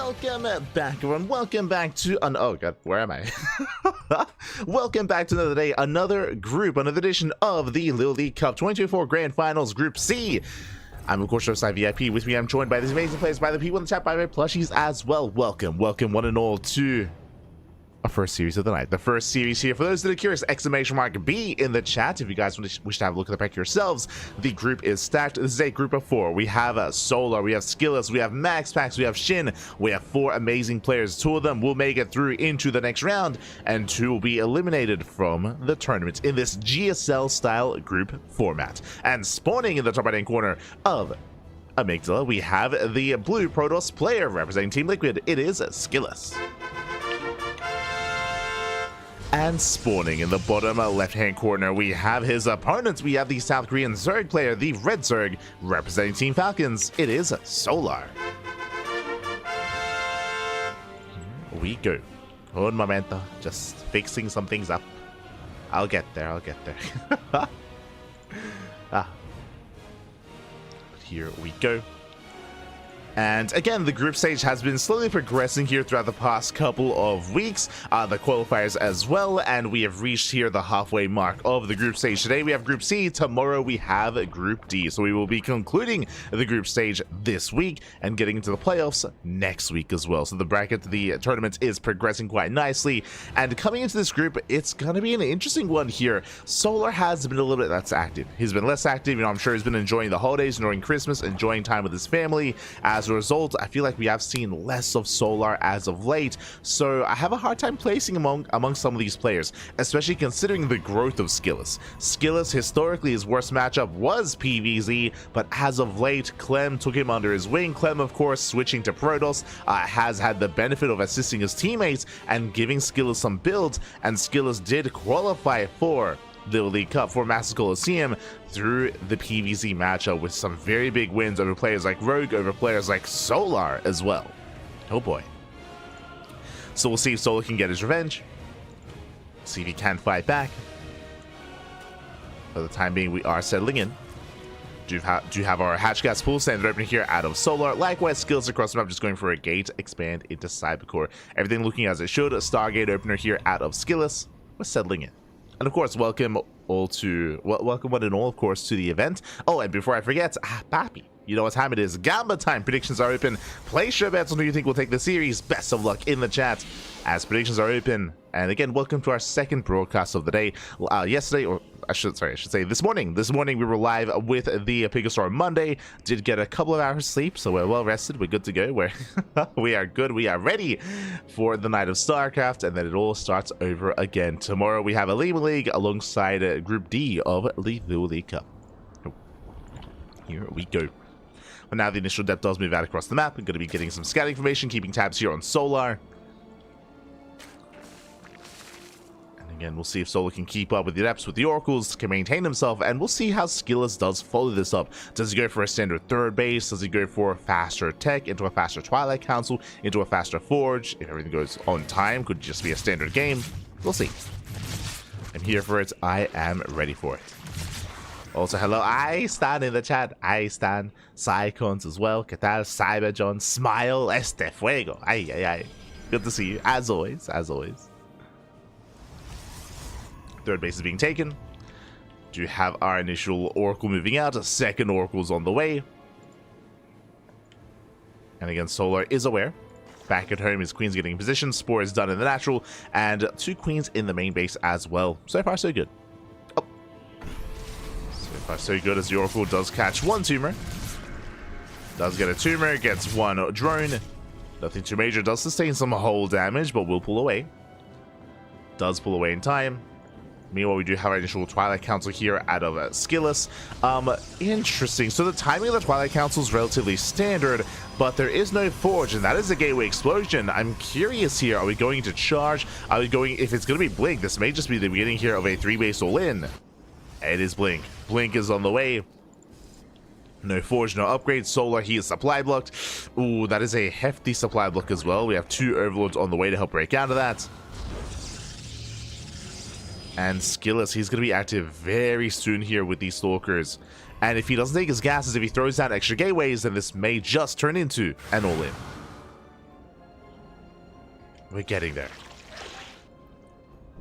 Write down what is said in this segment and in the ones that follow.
Welcome back, everyone. Welcome back to oh god, where am I? Welcome back to another day, another group, another edition of the LiuLi Cup 2024 Grand Finals Group C. I'm of course Side VIP. With me, I'm joined by these amazing players, by the people in the chat, by my plushies as well. Welcome one and all to our first series of the night. The first series here, for those that are curious, exclamation mark B in the chat if you guys wish to have a look at the pack yourselves. The group is stacked. This is a group of 4. We have Solar, we have SKillous, we have MaxPax, we have SHIN. We have 4 amazing players. 2 of them will make it through into the next round, and 2 will be eliminated from the tournament in this GSL style group format. And spawning in the top right hand corner of Amygdala, we have the blue Protoss player representing Team Liquid. It is SKillous. And spawning in the bottom left-hand corner, we have his opponents. We have the South Korean Zerg player, the Red Zerg, representing Team Falcons. It is Solar. Here we go. Un momento. Just fixing some things up. I'll get there. Here we go. And again, the group stage has been slowly progressing here throughout the past couple of weeks, the qualifiers as well, and we have reached here the halfway mark of the group stage. Today we have Group C, tomorrow we have Group D, so we will be concluding the group stage this week and getting into the playoffs next week as well. So the bracket, the tournament is progressing quite nicely, and coming into this group, it's going to be an interesting one here. Solar has been a little bit less active. He's been less active, I'm sure he's been enjoying the holidays, enjoying Christmas, enjoying time with his family. As a result, I feel like we have seen less of Solar as of late, so I have a hard time placing among some of these players, especially considering the growth of SKillous. SKillous, historically, his worst matchup was PvZ, but as of late, Clem took him under his wing. Clem, of course, switching to Protoss, has had the benefit of assisting his teammates and giving SKillous some builds, and SKillous did qualify for the LiuLi Cup for Master Coliseum through the PvZ matchup with some very big wins over players like Rogue, over players like Solar as well. Oh boy. So we'll see if Solar can get his revenge. See if he can fight back. For the time being, we are settling in. Do have our hatch gas pool standard opening here out of Solar. Likewise, skills across the map, just going for a gate expand into Cybercore. Everything looking as it should. A Stargate opener here out of Skillous. We're settling in. And of course, welcome one and all, of course, to the event. Oh, and before I forget, Papi, you know what time it is. Gamba time. Predictions are open. Place your bets on who you think will take the series. Best of luck in the chat as predictions are open. And again, welcome to our second broadcast of the day. Yesterday, or I should say this morning. This morning we were live with the Pigastar Monday. Did get a couple of hours sleep, so we're well rested. We're good to go. We are good. We are ready for the night of StarCraft, and then it all starts over again. Tomorrow we have a League alongside Group D of the LiuLi Cup. Here we go. But now the initial depth does move out across the map. We're going to be getting some scouting information, keeping tabs here on Solar. Again, we'll see if Solar can keep up with the Adepts, with the Oracles, can maintain himself, and we'll see how Skillous does follow this up. Does he go for a standard third base? Does he go for faster tech, into a faster Twilight Council, into a faster Forge? If everything goes on time, could just be a standard game. We'll see. I'm here for it. I am ready for it. Also, hello, I stand in the chat. I stand Psycons as well. ¿Qué tal? Cyberjohn, Smile, Este Fuego. Ay, ay, ay. Good to see you, as always, as always. Third base is being taken. Do have our initial Oracle moving out. A second Oracle's on the way. And again, Solar is aware. Back at home, his Queen's getting in position. Spore is done in the natural. And 2 Queens in the main base as well. So far, so good. Oh. So far, so good as the Oracle does catch 1 tumor. Does get a tumor. Gets 1 drone. Nothing too major. Does sustain some hull damage, but will pull away. Does pull away in time. Meanwhile, we do have our initial Twilight Council here out of Skillous. Interesting. So the timing of the Twilight Council is relatively standard, but there is no Forge, and that is a Gateway Explosion. I'm curious here. Are we going to charge? Are we going... If it's going to be Blink, this may just be the beginning here of a 3-base all-in. It is Blink. Blink is on the way. No Forge, no upgrade. Solar, he is supply blocked. Ooh, that is a hefty supply block as well. We have 2 Overlords on the way to help break out of that. And Skillous, he's going to be active very soon here with these Stalkers. And if he doesn't take his gases, if he throws down extra gateways, then this may just turn into an all-in. We're getting there.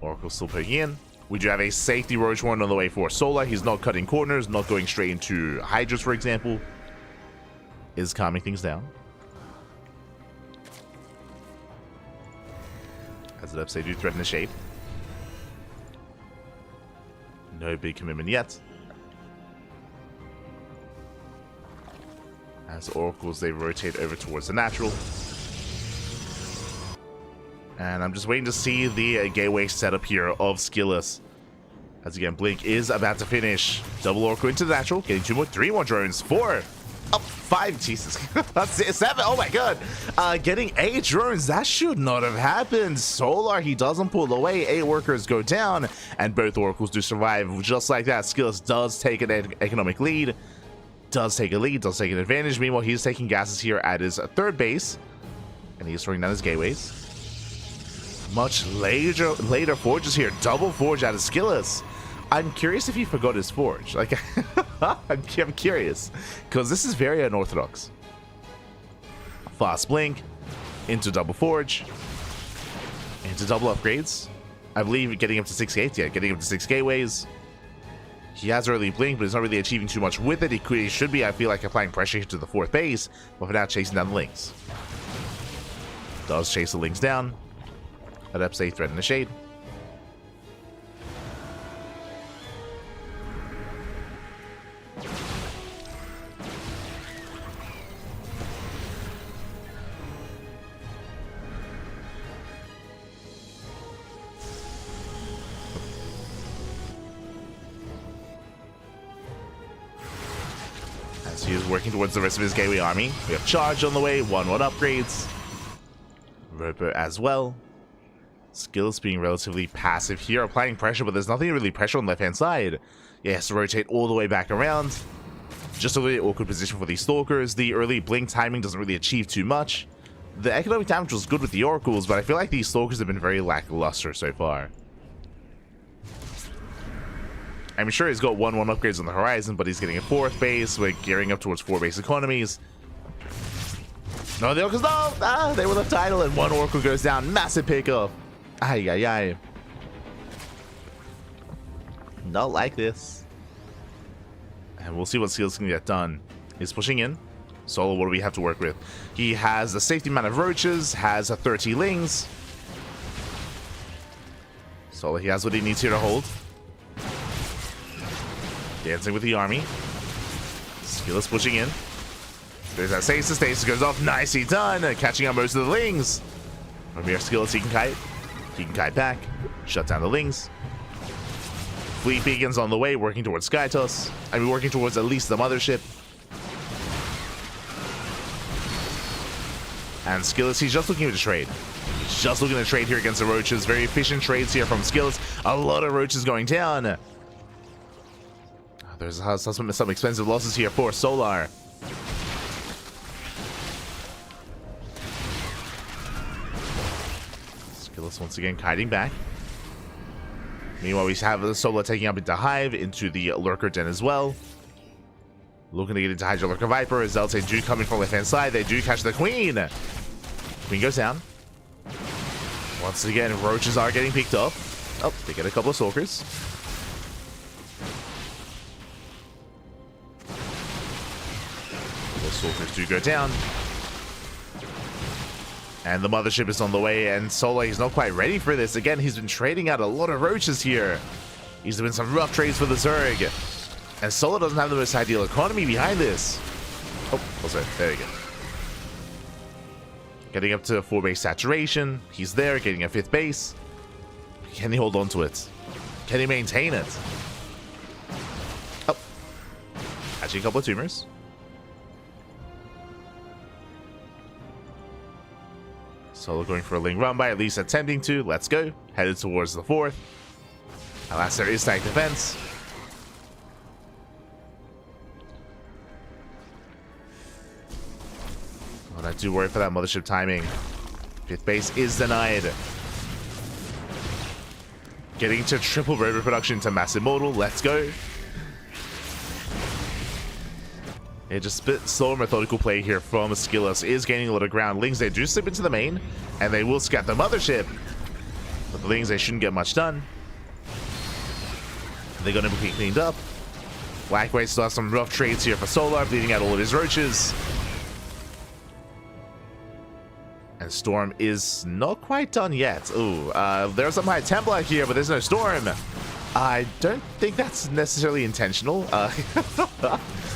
Oracle still poking in. We do have a safety Roach Warren on the way for Solar. He's not cutting corners, not going straight into Hydras, for example. Is calming things down. As it ups, they do threaten the Shade. No big commitment yet. As Oracles, they rotate over towards the natural. And I'm just waiting to see the gateway setup here of SKillous. As again, Blink is about to finish. Double Oracle into the natural, getting 2 more, 3 more drones, 4. Oh, 5, Jesus. That's it, 7, oh my god. Getting 8 drones, that should not have happened. Solar, he doesn't pull away, 8 workers go down, and both Oracles do survive. Just like that, SKillous does take an economic lead. Does take a lead, does take an advantage. Meanwhile, he's taking gases here at his 3rd base. And he's throwing down his gateways. Much later forges here. Double forge out of SKillous. I'm curious if he forgot his forge. Like, I'm curious. Because this is very unorthodox. Fast blink. Into double forge. Into double upgrades. I believe getting up to 6 gates. Yeah, getting up to 6 gateways. He has early blink, but he's not really achieving too much with it. He should be, I feel like, applying pressure here to the 4th base. But for now, chasing down the links. Does chase the links down. That ups a threat in the Shade. As he is working towards the rest of his gateway army. We have Charge on the way, 1-1 upgrades. Roper as well. SKillous being relatively passive here, applying pressure, but there's nothing really pressure on the left-hand side. Yeah, has to rotate all the way back around. Just a really awkward position for these Stalkers. The early blink timing doesn't really achieve too much. The economic damage was good with the Oracles, but I feel like these Stalkers have been very lackluster so far. I'm sure he's got 1-1 upgrades on the horizon, but he's getting a 4th base. We're gearing up towards 4 base economies. No, the Oracles, no! Ah, they were left idle, and 1 Oracle goes down. Massive pickup. Ay, ay, ay. Not like this. And we'll see what SKillous can get done. He's pushing in. Solo, what do we have to work with? He has a safety amount of roaches, has a 30 lings. Solo, he has what he needs here to hold. Dancing with the army. SKillous pushing in. There's that stasis. Stasis goes off. Nicely done. Catching out most of the lings. From here, SKillous, he can kite. He can kite back. Shut down the lings. Fleet Beacon's on the way, working towards Skytos. I mean, working towards at least the mothership. And SKillous, he's just looking to trade. He's just looking to trade here against the roaches. Very efficient trades here from SKillous. A lot of roaches going down. There's some expensive losses here for Solar. SKillous once again kiting back. Meanwhile, we have the Solar taking up into Hive, into the Lurker Den as well. Looking to get into Hydra Lurker Viper. Zelta do come in from left hand side. They do catch the Queen. Queen goes down. Once again, roaches are getting picked up. Oh, they get a couple of Stalkers. The Stalkers do go down. And the mothership is on the way, and Solar, he's not quite ready for this. Again, he's been trading out a lot of roaches here. He's doing some rough trades for the Zerg. And Solar doesn't have the most ideal economy behind this. Oh, also, there we go. Getting up to 4 base saturation. He's there, getting a 5th base. Can he hold on to it? Can he maintain it? Oh. Actually, a couple of tumors. Solo going for a Ling run by, at least attempting to. Let's go. Headed towards the 4th. Alas, there is tank defense. But I do worry for that mothership timing. 5th base is denied. Getting to triple rover production to massive mortal. Let's go. Yeah, just a bit slower methodical play here from SKillous is gaining a lot of ground. Lings, they do slip into the main, and they will scat the mothership. But the Lings, they shouldn't get much done. They're going to be cleaned up. Blackway still has some rough trades here for Solar, bleeding out all of his roaches. And Storm is not quite done yet. Ooh, there's some High Templar here, but there's no Storm. I don't think that's necessarily intentional.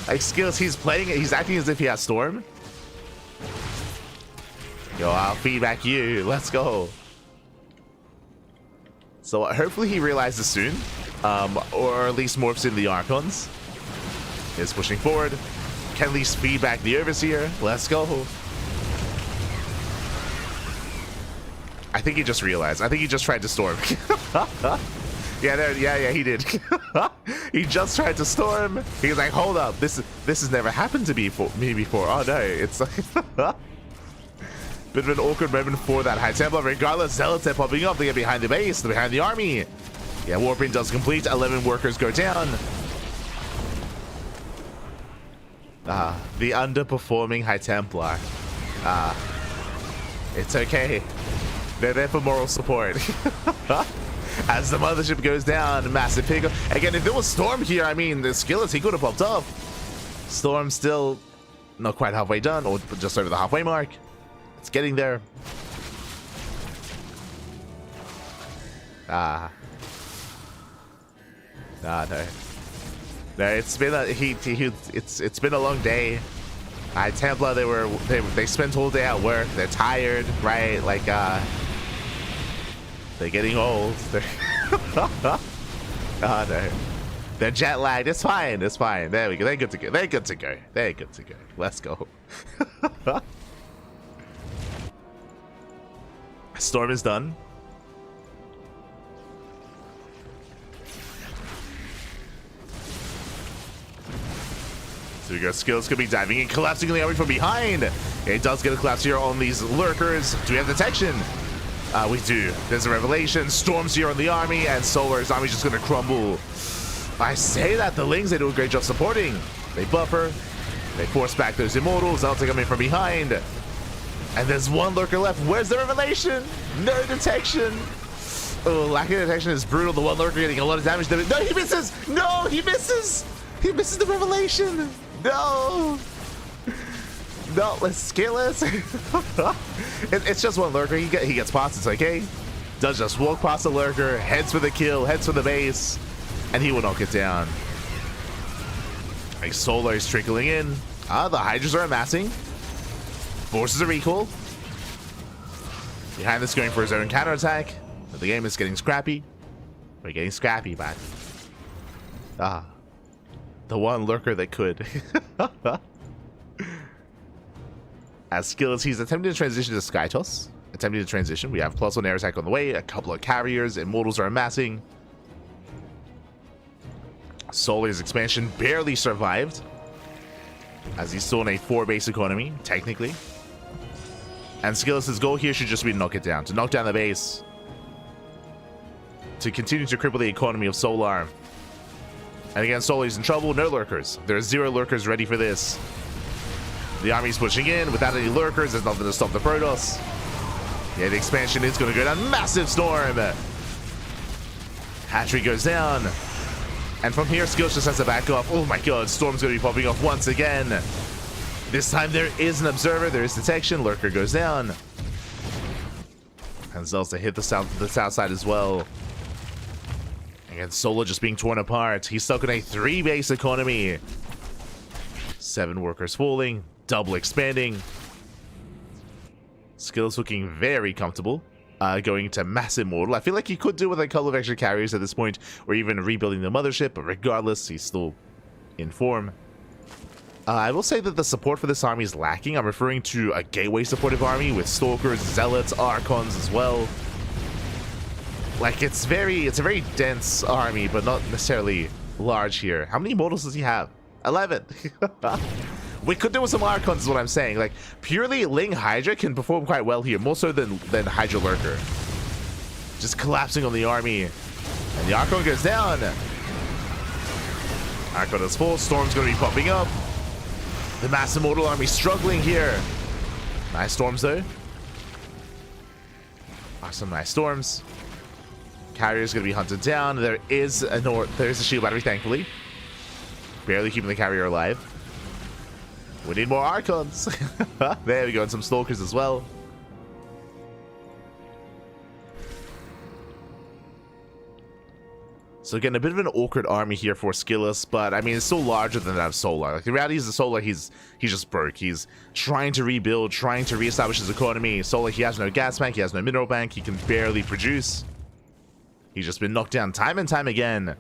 Like SKillous, he's acting as if he has Storm. Yo, I'll feedback you. Let's go. So hopefully he realizes soon, or at least morphs in the Archons. Is pushing forward. Can at least feedback the Overseer. Let's go. I think he just realized. I think he just tried to Storm. Yeah, he did. He just tried to Storm. He was like, hold up, this has never happened to me before. Oh no, it's like bit of an awkward moment for that High Templar. Regardless, Zealots are popping up. They get behind the base, they're behind the army. Yeah, Warping does complete. 11 workers go down. The underperforming High Templar. It's okay. They're there for moral support. As the mothership goes down, massive pickup. Again, if there was Storm here, I mean, the SKillous, he could have popped up. Storm still not quite halfway done, or just over the halfway mark. It's getting there. No. No, it's been a it's been a long day. Templar, they spent all day at work. They're tired, right? Like they're getting old. Oh no. They're jet lagged. It's fine. It's fine. There we go. They're good to go. They're good to go. They're good to go. Let's go. Storm is done. So we go. SKillous could be diving in, collapsing the army from behind. It does get a collapse here on these lurkers. Do we have detection? We do. There's a revelation. Storm's here on the army, and Solar's army's just gonna crumble. I say that the Lings, they do a great job supporting. They buffer. They force back those immortals. They'll take them in from behind. And there's one lurker left. Where's the revelation? No detection. Oh, lack of detection is brutal. The one lurker getting a lot of damage. No, he misses. No, he misses. He misses the revelation. No. No, let's SKillous. It's just one lurker. He gets past. It's okay. Does just walk past the lurker, heads for the kill, heads for the base, and he will knock it down. Like Solar is trickling in. The Hydras are amassing. Forces a recall. Behind this, going for his own counterattack. But the game is getting scrappy. We're getting scrappy, man. The one lurker that could. As SKillous, he's attempting to transition to Skytoss. Attempting to transition. We have +1 air attack on the way. A couple of carriers. Immortals are amassing. Solar's expansion barely survived, as he's still in a 4 base economy, technically. And SKillous' goal here should just be to knock it down. To knock down the base. To continue to cripple the economy of Solar. And again, Solar's in trouble. No lurkers. There are 0 lurkers ready for this. The army's pushing in without any lurkers. There's nothing to stop the Protoss. Yeah, the expansion is going to go down. Massive storm. Hatchery goes down. And from here, SKillous just has to back off. Oh my god, Storm's going to be popping off once again. This time there is an observer. There is detection. Lurker goes down. And Zelsta hit the south side as well. And Solar just being torn apart. He's stuck in a 3 base economy. 7 workers falling. Double expanding. SKillous looking very comfortable. Going to mass immortal. I feel like he could do with a couple of extra carriers at this point, or even rebuilding the mothership, but regardless, he's still in form. I will say that the support for this army is lacking. I'm referring to a gateway supportive army with Stalkers, Zealots, Archons as well. Like, it's a very dense army, but not necessarily large here. How many immortals does he have? 11. We could do with some Archons is what I'm saying. Like, purely Ling Hydra can perform quite well here, more so than Hydra Lurker. Just collapsing on the army. And the Archon goes down. Archon is full. Storm's going to be popping up. The Mass Immortal army struggling here. Nice storms though. Some nice storms. Carrier's gonna be hunted down. There is a shield battery, thankfully. Barely keeping the carrier alive. We need more Archons. There we go, and some Stalkers as well. So again, a bit of an awkward army here for SKillous, but I mean, it's still larger than that of Solar. Like, the reality is the Solar, he's just broke. He's trying to rebuild, trying to reestablish his economy. Solar, he has no gas bank, he has no mineral bank, he can barely produce. He's just been knocked down time and time again.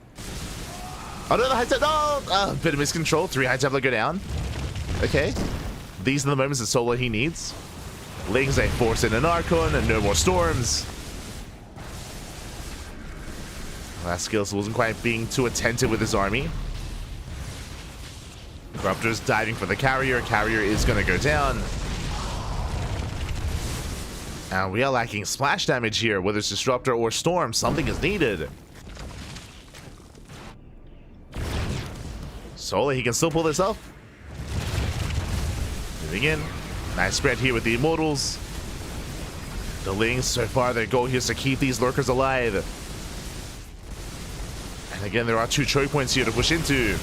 Oh no, the high Templar, no! Bit of miscontrol, 3 high Templar go down. Okay. These are the moments that Solar he needs. Lings, they force in an Archon, and no more storms. Last SKillous wasn't quite being too attentive with his army. Corruptor's diving for the carrier. Carrier is going to go down. And we are lacking splash damage here, whether it's Disruptor or Storm. Something is needed. Solar, he can still pull this off. Moving in. Nice spread here with the Immortals. The Lings, so far, their goal here is to keep these Lurkers alive. And again, there are 2 choke points here to push into.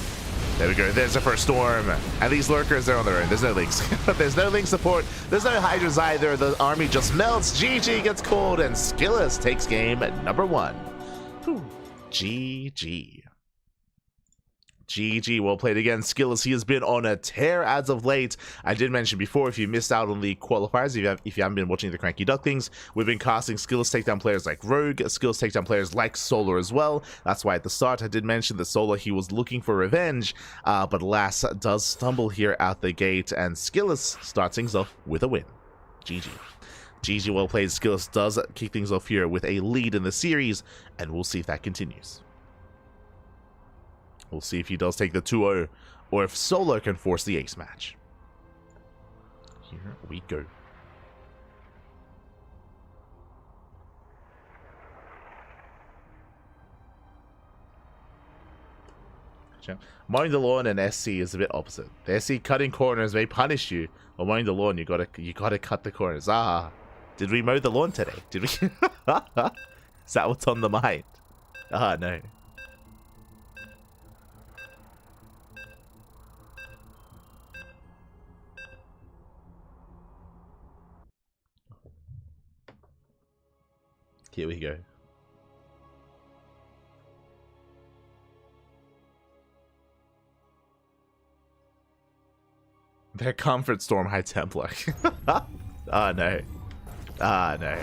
There we go. There's the first storm. And these Lurkers, they're on their own. There's no links. There's no link support. There's no Hydras either. The army just melts. GG gets cold, and SKillous takes game number 1. Whew. GG. GG, well played again. SKillous, he has been on a tear as of late. I did mention before, if you missed out on the qualifiers, if you haven't been watching the CranKy Ducklings, we've been casting SKillous takedown players like Rogue, SKillous takedown players like Solar as well. That's why at the start I did mention that Solar, he was looking for revenge, but alas, does stumble here out the gate, and SKillous starts things off with a win. GG. GG, well played. SKillous does kick things off here with a lead in the series, and we'll see if that continues. We'll see if he does take the 2-0, or if Solar can force the ace match. Here we go. Mowing the lawn and SC is a bit opposite. The SC cutting corners may punish you, or mowing the lawn, you gotta cut the corners. Ah, did we mow the lawn today? Did we? Is that what's on the mind? Ah, no. Here we go. Their comfort storm High Templar. Oh no. Ah no.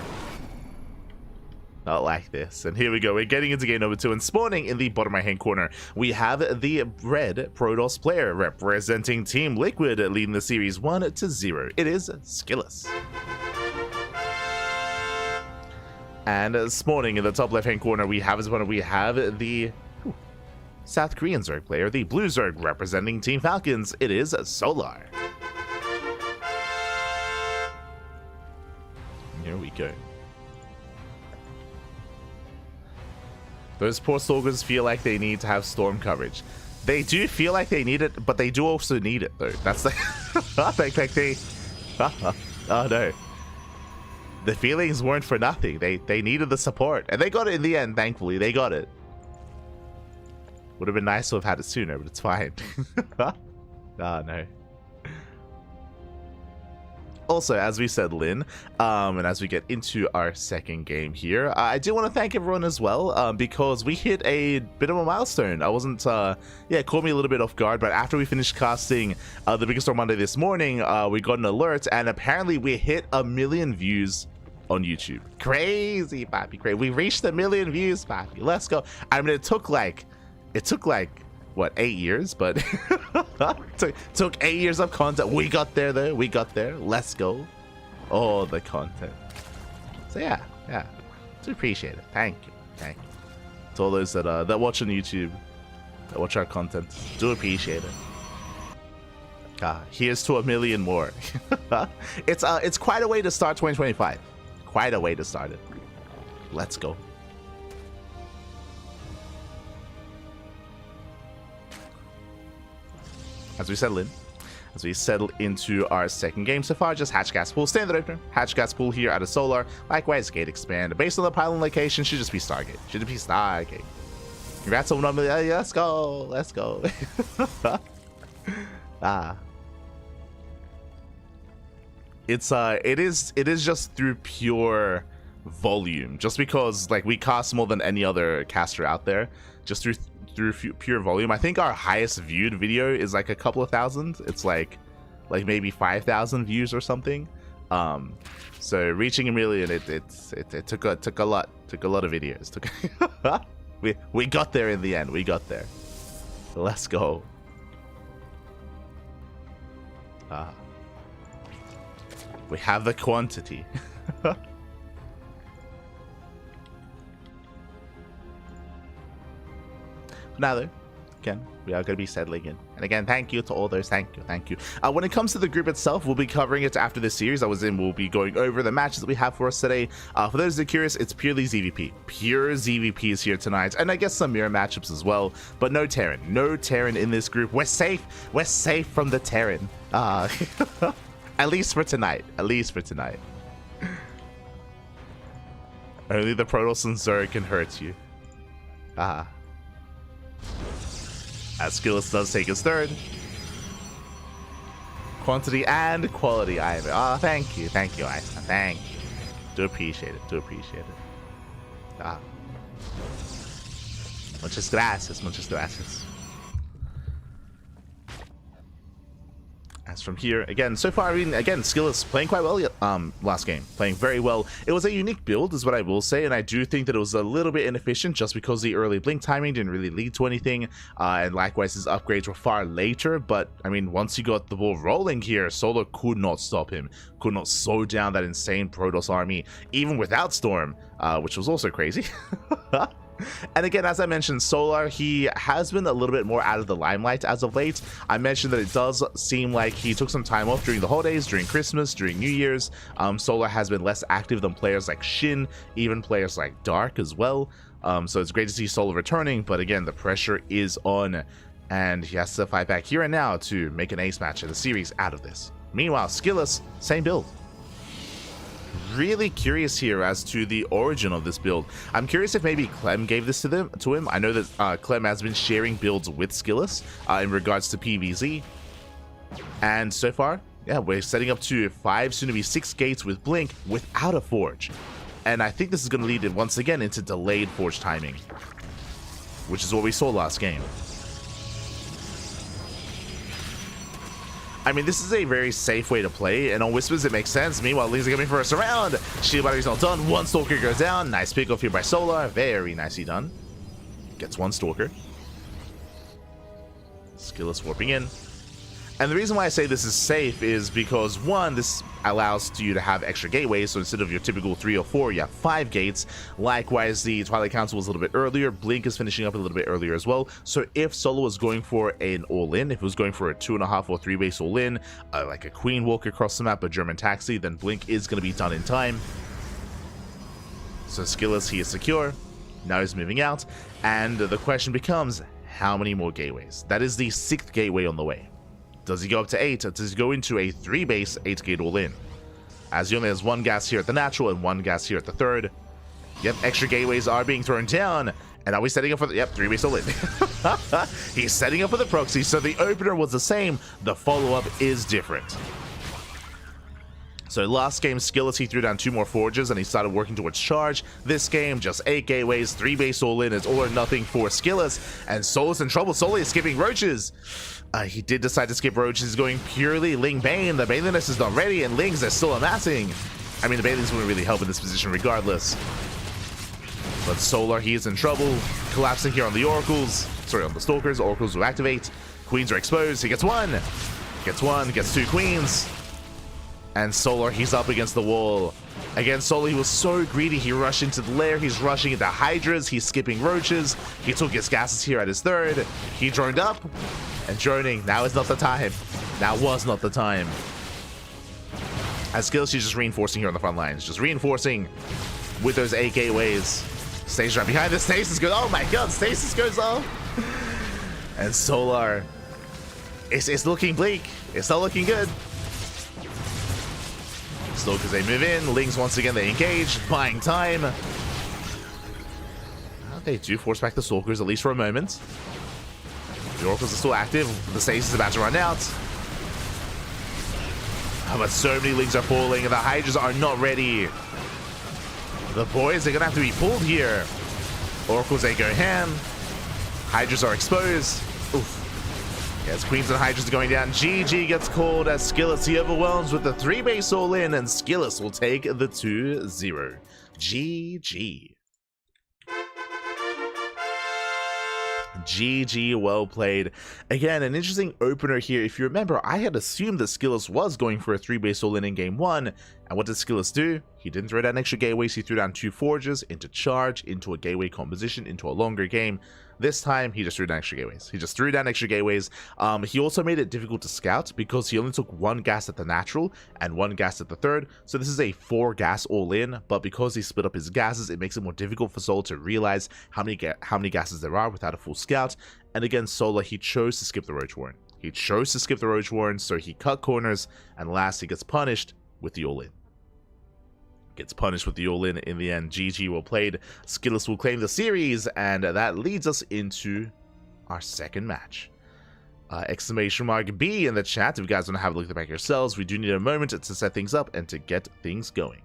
Not like this. And here we go. We're getting into game number 2, and spawning in the bottom right hand corner, we have the red Protoss player representing Team Liquid, leading the series 1-0. It is SKillous. And spawning in the top left hand corner, we have the South Korean Zerg player, the blue Zerg representing Team Falcons. It is Solar. Here we go. Those poor Stalkers feel like they need to have storm coverage. They do feel like they need it, but they do also need it though. That's the oh no. The feelings weren't for nothing. They needed the support, and they got it in the end. Thankfully, they got it. Would have been nice to have had it sooner, but it's fine. Oh no. Also, as we said, Lin, and as we get into our second game here, I do want to thank everyone as well, because we hit a bit of a milestone. I wasn't, yeah, it caught me a little bit off guard, but after we finished casting the Biggest Storm Monday this morning, we got an alert, and apparently we hit 1 million views on YouTube. Crazy, Papi, crazy. We reached 1 million views, Papi. Let's go. I mean, it took like, what, 8 years, but took 8 years of content. We got there though. We got there. Let's go. Oh, the content. So yeah, do appreciate it. Thank you. To all those that watch on YouTube, that watch our content, do appreciate it. Here's to 1 million more. It's quite a way to start 2025. Quite a way to start it. Let's go. As we settle in, as we settle into our second game. So far, just hatch gas pool, standard opener, hatch gas pool here out of Solar. Likewise, gate expand. Based on the pylon location, should just be Stargate. Should be Stargate. Congrats on 1 million. Yeah, let's go. Let's go. It is just through pure volume, just because like we cast more than any other caster out there, just through pure volume. I think our highest viewed video is like a couple of thousand. It's like maybe 5,000 views or something. So reaching a million, it took a lot of videos. we got there in the end. We got there. Let's go. We have the quantity. Now though, again, we are going to be settling in. And again, thank you to all those. Thank you. When it comes to the group itself, we'll be covering it after this series I was in. We'll be going over the matches that we have for us today. For those that are curious, it's purely ZVP. Pure ZVP is here tonight. And I guess some mirror matchups as well. But no Terran. No Terran in this group. We're safe. We're safe from the Terran. At least for tonight. At least for tonight. Only the Protoss and Zerg can hurt you. As SKillous does take his third. Quantity and quality, Ivan. Oh, thank you, Ivan. Thank you. Do appreciate it. Muchas gracias. As from here, again, so far, I mean, again, SKillous playing quite well last game. Playing very well. It was a unique build, is what I will say, and I do think that it was a little bit inefficient just because the early blink timing didn't really lead to anything, and likewise, his upgrades were far later, but, I mean, once he got the ball rolling here, Solar could not stop him. Could not slow down that insane Protoss army, even without Storm, which was also crazy. And again, as I mentioned, Solar, he has been a little bit more out of the limelight as of late. I mentioned that it does seem like he took some time off during the holidays, during Christmas, during New Year's. Solar has been less active than players like SHIN, even players like Dark as well. So it's great to see Solar returning, but again, the pressure is on, and he has to fight back here and now to make an ace match in the series out of this. Meanwhile, SKillous, same build. Really curious here as to the origin of this build. I'm curious if maybe Clem gave this to him. I know that Clem has been sharing builds with SKillous in regards to PvZ. And so far, yeah, we're setting up to 5, soon to be 6 gates with Blink without a Forge. And I think this is going to lead it once again into delayed Forge timing, which is what we saw last game. I mean, this is a very safe way to play, and on Whispers it makes sense. Meanwhile, Lings are coming for us around. Shield battery's not done. One Stalker goes down. Nice pick off here by Solar. Very nicely done. Gets one Stalker. SKillous warping in. And the reason why I say this is safe is because, one, this allows you to have extra gateways, so instead of your typical 3 or 4, you have 5 gates. Likewise, the Twilight Council was a little bit earlier. Blink is finishing up a little bit earlier as well. So if Solo was going for an all-in, if it was going for a 2.5 or 3 base all-in, like a Queen Walk across the map, a German Taxi, then Blink is going to be done in time. So SKillous, he is secure. Now he's moving out. And the question becomes, how many more gateways? That is the 6th gateway on the way. Does he go up to 8, or does he go into a 3-base 8-gate all-in? As he only has 1 gas here at the natural and 1 gas here at the 3rd. Yep, extra gateways are being thrown down. And are we setting up for the... Yep, 3-base all-in. He's setting up for the proxy, so the opener was the same. The follow-up is different. So last game, SKillous, he threw down 2 more Forges and he started working towards charge. This game, just 8 gateways, 3 base all-in. It's all or nothing for SKillous. And Solar's in trouble. Solar is skipping Roaches. He did decide to skip Roaches. He's going purely Ling Bane. The Baneless is not ready and Lings are still amassing. I mean, the Baneless wouldn't really help in this position regardless. But Solar, he is in trouble. Collapsing here on the Oracles. Sorry, on the Stalkers. Oracles will activate. Queens are exposed. He gets 1. Gets 1. Gets 2 Queens. And Solar, he's up against the wall. Again, Solar, he was so greedy. He rushed into the lair. He's rushing into Hydras. He's skipping Roaches. He took his gases here at his 3rd. He droned up. And droning. Now is not the time. Now was not the time. As SKillous, he's just reinforcing here on the front lines. Just reinforcing with those 8 gateways. Stays right behind the Stasis goes. Oh my god, Stasis goes off. And Solar. It's looking bleak. It's not looking good. Stalkers, they move in. Lings, once again, they engage, buying time. They do force back the Stalkers, at least for a moment. The Oracles are still active. The stasis is about to run out. Oh, but so many Lings are falling, and the Hydras are not ready. The boys are going to have to be pulled here. Oracles, they go ham. Hydras are exposed. Oof. Yes, Queens and Hydras are going down. GG gets called as SKillous. He overwhelms with the 3-base all-in, and SKillous will take the 2-0. GG. GG, well played. Again, an interesting opener here. If you remember, I had assumed that SKillous was going for a 3-base all-in in game 1. And what did SKillous do? He didn't throw down extra gateways. He threw down 2 forges into charge, into a gateway composition, into a longer game. This time, he just threw down extra gateways. He also made it difficult to scout because he only took 1 gas at the natural and 1 gas at the third. So this is a 4 gas all-in, but because he split up his gases, it makes it more difficult for Solar to realize how many gases there are without a full scout. And again, Solar, he chose to skip the Roach Warren. So he cut corners, and last he gets punished with the all-in. In the end. GG, well played. SKillous will claim the series, and that leads us into our second match. Exclamation mark B in the chat if you guys want to have a look at the back yourselves. We do need a moment to set things up and to get things going.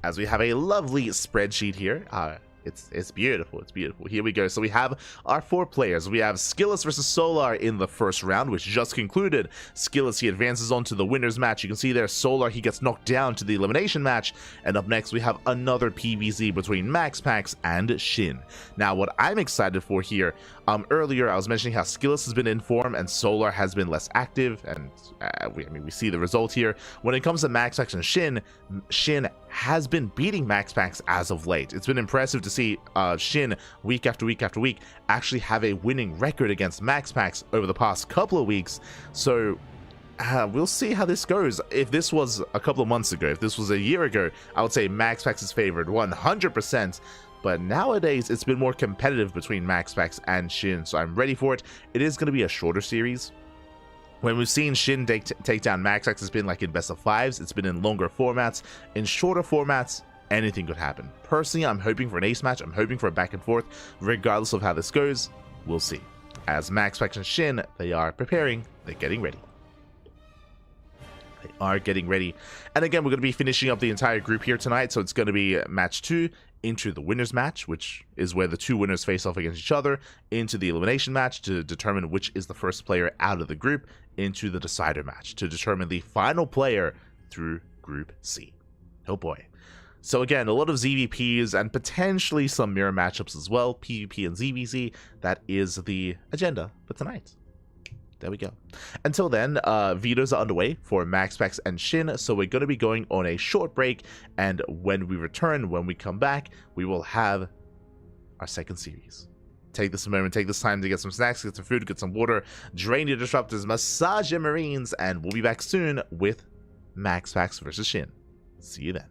As we have a lovely spreadsheet here. It's beautiful. Here we go. So we have our 4 players. We have SKillous versus Solar in the first round, which just concluded. SKillous, he advances on to the winner's match. You can see there, Solar, he gets knocked down to the elimination match. And up next, we have another PvZ between MaxPax and SHIN. Now, what I'm excited for here, earlier I was mentioning how SKillous has been in form and Solar has been less active, and we see the result here. When it comes to MaxPax and SHIN has been beating MaxPax as of late. It's been impressive to see SHIN week after week after week actually have a winning record against MaxPax over the past couple of weeks. So we'll see how this goes. If this was a couple of months ago, if this was a year ago, I would say MaxPax is favored 100%. But nowadays, it's been more competitive between MaxPax and SHIN, so I'm ready for it. It is going to be a shorter series. When we've seen SHIN take down MaxPax, it's been like in best of 5s. It's been in longer formats. In shorter formats, anything could happen. Personally, I'm hoping for an ace match. I'm hoping for a back and forth. Regardless of how this goes, we'll see. As MaxPax and SHIN, they are preparing. They're getting ready. And again, we're going to be finishing up the entire group here tonight. So it's going to be match 2 into the winner's match, which is where the 2 winners face off against each other, into the elimination match to determine which is the first player out of the group, into the decider match to determine the final player through Group C. Oh boy. So again, a lot of ZVPs and potentially some mirror matchups as well, PvP and ZVZ. That is the agenda for tonight. There we go. Until then, vetoes are underway for MaxPax and SHIN, so we're going to be going on a short break, and when we return, when we come back, we will have our second series. Take this moment, take this time to get some snacks, get some food, get some water, drain your disruptors, massage your marines, and we'll be back soon with MaxPax versus SHIN. See you then.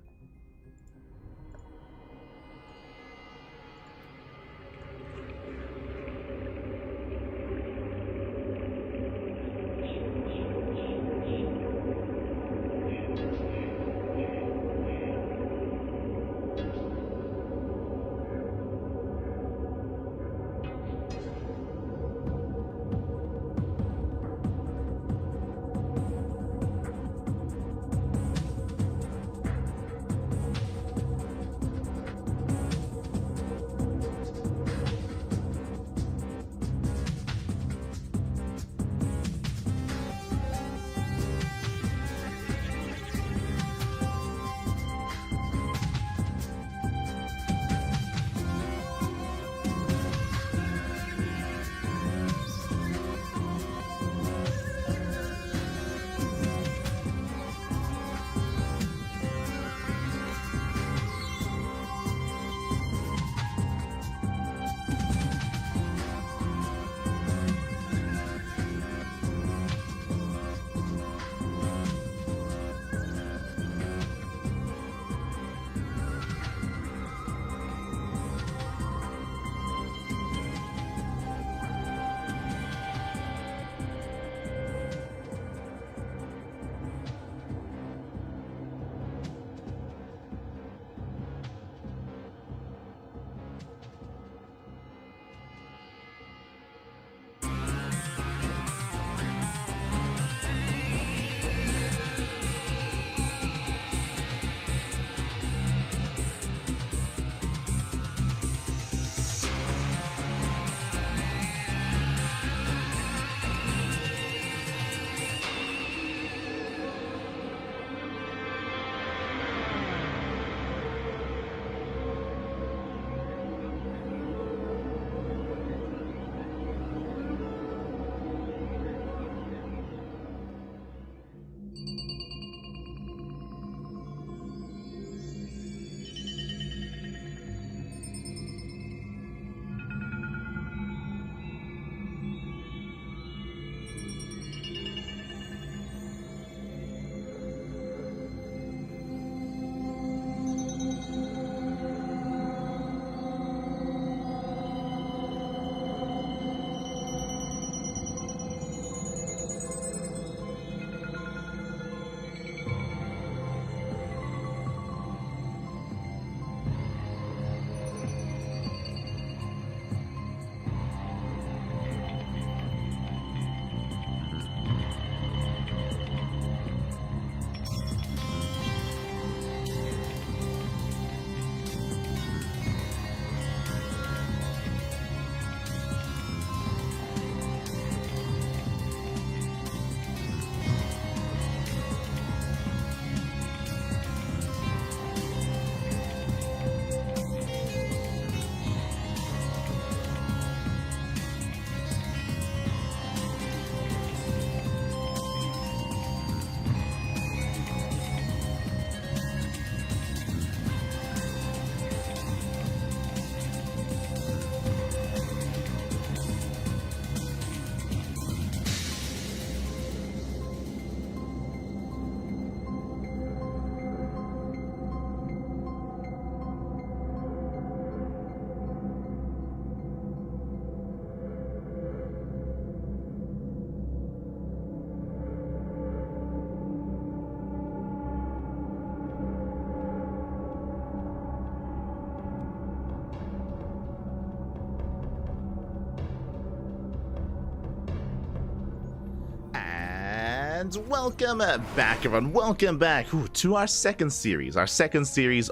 And welcome back, everyone. Welcome back to our second series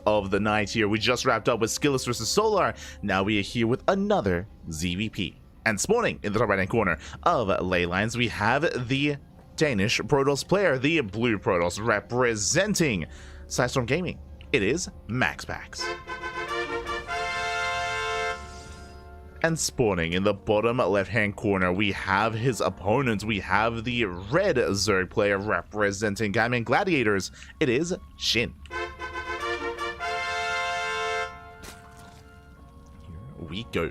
of the night here. We just wrapped up with SKillous versus Solar. Now we are here with another ZVP. And spawning in the top right-hand corner of ley lines, we have the Danish Protoss player, the blue Protoss, representing Sidestorm Gaming. It is MaxPax. And spawning in the bottom left-hand corner, we have his opponent. We have the red Zerg player representing Gaming Gladiators. It is SHIN. Here we go.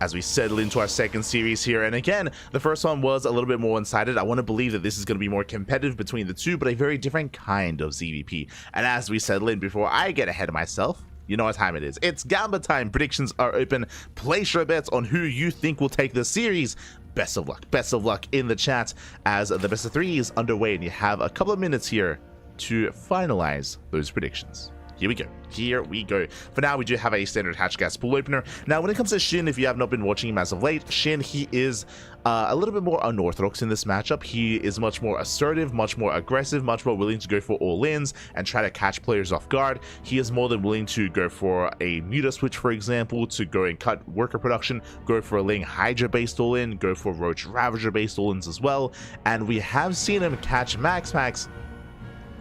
As we settle into our second series here, and again, the first one was a little bit more one-sided. I want to believe that this is going to be more competitive between the two, but a very different kind of ZVP. And as we settle in, before I get ahead of myself, you know what time it is. It's Gamba time. Predictions are open. Place your bets on who you think will take the series. Best of luck. Best of luck in the chat as the best of three is underway, and you have a couple of minutes here to finalize those predictions. Here we go. Here we go. For now, we do have a standard hatch gas pool opener. Now, when it comes to SHIN, if you have not been watching him as of late, SHIN, he is a little bit more unorthodox in this matchup. He is much more assertive, much more aggressive, much more willing to go for all-ins and try to catch players off guard. He is more than willing to go for a muta switch, for example, to go and cut worker production, go for a Ling Hydra-based all-in, go for Roach Ravager-based all-ins as well. And we have seen him catch MaxPax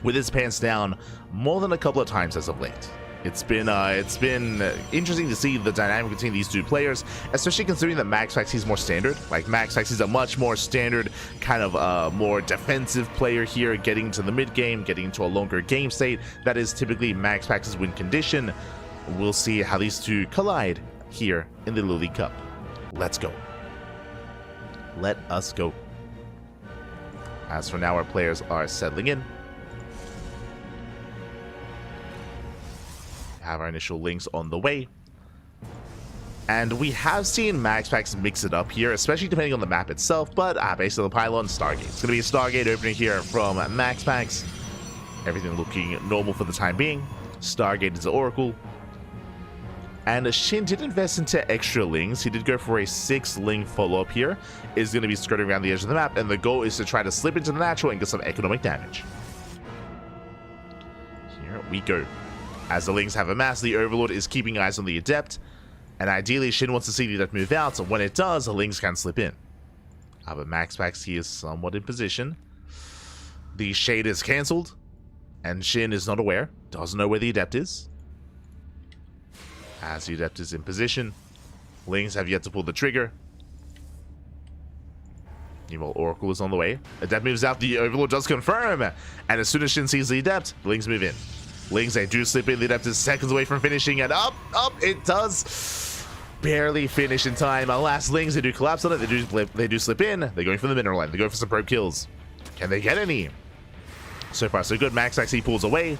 with his pants down more than a couple of times as of late. It's been interesting to see the dynamic between these two players, especially considering that MaxPax, he's more standard. Like, MaxPax is a much more standard, kind of more defensive player here, getting into the mid game, getting into a longer game state. That is typically MaxPax's win condition. We'll see how these two collide here in the LiuLi Cup. Let's go. Let us go. As for now, our players are settling in. Have our initial links on the way, and we have seen MaxPax mix it up here, especially depending on the map itself. But based on the pylon, Stargate. It's going to be a Stargate opening here from MaxPax. Everything looking normal for the time being. Stargate is the Oracle, and SHIN did invest into extra lings. He did go for a 6-ling follow-up here. Is going to be skirting around the edge of the map, and the goal is to try to slip into the natural and get some economic damage. Here we go. As the Lings have amassed, the Overlord is keeping eyes on the Adept, and ideally SHIN wants to see the Adept move out, so when it does, the Lings can slip in. But MaxPax, he is somewhat in position. The Shade is cancelled, and SHIN is not aware, doesn't know where the Adept is. As the Adept is in position, Lings have yet to pull the trigger. Meanwhile, Oracle is on the way. Adept moves out, the Overlord does confirm, and as soon as SHIN sees the Adept, the Lings move in. Lings, they do slip in. The Adept is seconds away from finishing, and up, it does barely finish in time. Alas, Lings, they do collapse on it. They do slip in. They're going for the mineral line. They go for some probe kills. Can they get any? So far, so good. MaxPax, he pulls away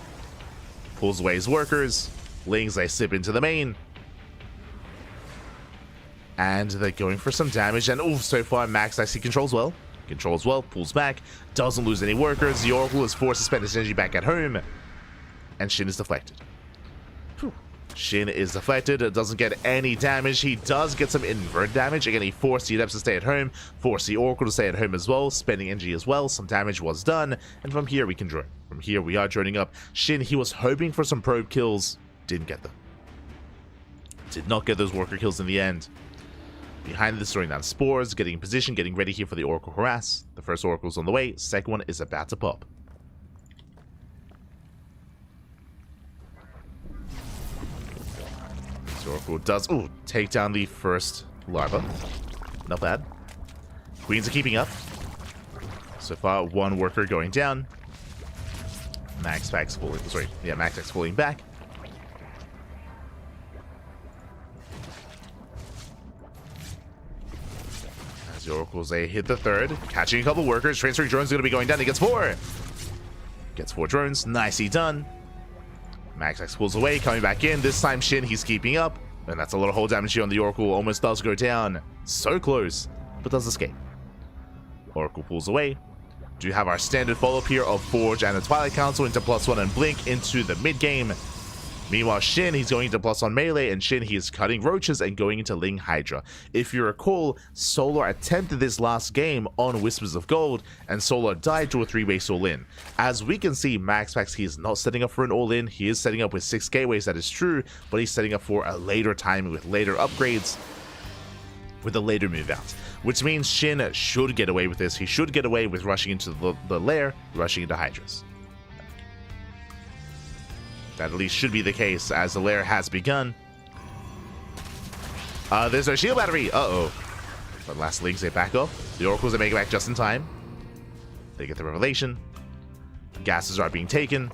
his workers. Lings, they slip into the main, and they're going for some damage. And so far, MaxPax, he controls well, pulls back, doesn't lose any workers. The Oracle is forced to spend his energy back at home. And SHIN is deflected. SHIN is deflected. It doesn't get any damage. He does get some invert damage. Again, he forced the Adepts to stay at home, forced the Oracle to stay at home as well, spending energy as well. Some damage was done, and from here we can drone. From here we are droning up. SHIN, he was hoping for some probe kills, didn't get them. Did not get those worker kills in the end. Behind this, throwing down spores, getting in position, getting ready here for the Oracle harass. The first Oracle's on the way. Second one is about to pop. Oracle does take down the first larva. Not bad. Queens are keeping up. So far, one worker going down. MaxPax falling. Sorry, yeah, MaxPax falling back. As the Oracles, they hit the third, catching a couple workers. Transferring drones are going to be going down. He gets 4. Gets 4 drones. Nicely done. MaxPax pulls away, coming back in. This time, SHIN, he's keeping up. And that's a lot of hull damage here on the Oracle. Almost does go down. So close, but does escape. Oracle pulls away. Do have our standard follow-up here of Forge and the Twilight Council into +1 and Blink into the mid-game. Meanwhile, Shin, he's going into plus on melee, and Shin, he is cutting roaches and going into Ling Hydra. If you recall, Solar attempted this last game on Whispers of Gold, and Solar died to a 3-base all-in. As we can see, MaxPax, he is not setting up for an all-in. He is setting up with 6 gateways, that is true, but he's setting up for a later timing with later upgrades, with a later move out. Which means Shin should get away with this. He should get away with rushing into the lair, rushing into Hydras. That at least should be the case, as the lair has begun. There's no shield battery. Uh-oh. But last Lings, they back off. The Oracles, they make it back just in time. They get the revelation. Gases are being taken.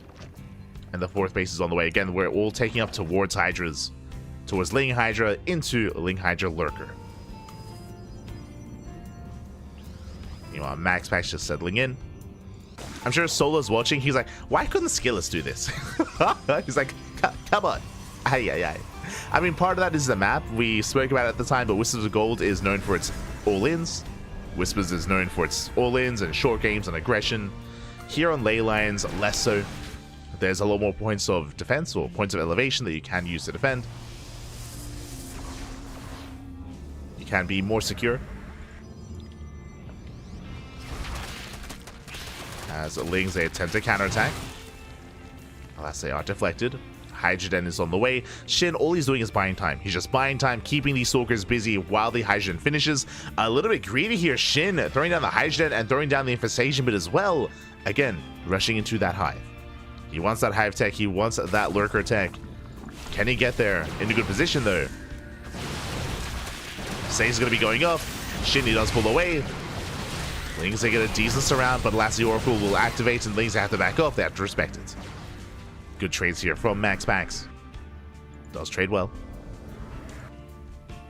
And the 4th base is on the way. Again, we're all taking up towards Hydras. Towards Ling Hydra, into Ling Hydra Lurker. Meanwhile, MaxPax just settling in. I'm sure Solo's watching. He's like, why couldn't SKillous do this? He's like, come on. Aye. I mean, part of that is the map. We spoke about it at the time, but Whispers of Gold is known for its all-ins. Whispers is known for its all-ins and short games and aggression. Here on ley lines, less so. There's a lot more points of defense or points of elevation that you can use to defend. You can be more secure. As Lings, they attempt to counterattack. Alas, they are deflected. Hydrogen is on the way. Shin, all he's doing is buying time. He's just buying time, keeping these Stalkers busy while the Hydrogen finishes. A little bit greedy here. Shin throwing down the Hydrogen and throwing down the Infestation bit as well. Again, rushing into that Hive. He wants that Hive tech. He wants that Lurker tech. Can he get there? In a good position, though. Say's going to be going up. Shin, he does pull away. Lings, they get a decent surround, but alas, the Oracle will activate, and Lings have to back off. They have to respect it. Good trades here from MaxPax. Does trade well.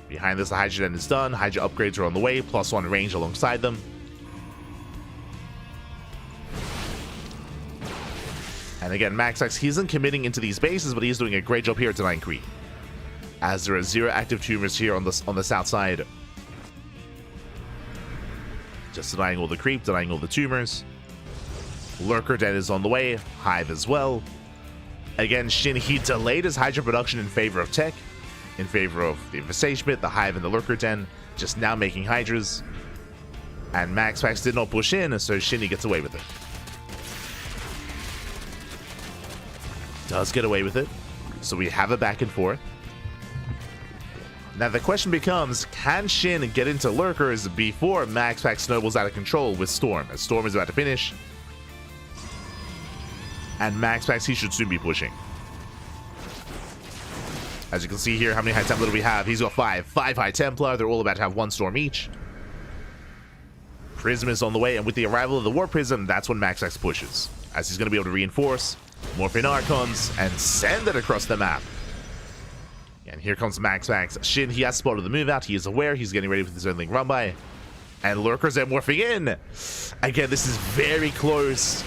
Behind this, the Hydrogen is done. Hydra upgrades are on the way. +1 range alongside them. And again, MaxPax, he isn't committing into these bases, but he's doing a great job here at denying creep. As there are 0 active tumors here on the south side. Just denying all the creep, denying all the tumors. Lurker Den is on the way. Hive as well. Again, Shin, he delayed his Hydra production in favor of tech. In favor of the Infestation bit, the Hive, and the Lurker Den. Just now making Hydras. And MaxPax did not push in, so Shinny gets away with it. Does get away with it. So we have a back and forth. Now the question becomes, can Shin get into Lurkers before MaxPax snowballs out of control with Storm? As Storm is about to finish. And MaxPax, he should soon be pushing. As you can see here, how many High Templar do we have? He's got 5. 5 High Templar. They're all about to have 1 Storm each. Prism is on the way, and with the arrival of the War Prism, that's when MaxPax pushes. As he's going to be able to reinforce, Morphine Archons, and send it across the map. And here comes MaxPax. Shin, he has spotted the move out. He is aware. He's getting ready for his own Link run by. And Lurkers are morphing in. Again, this is very close.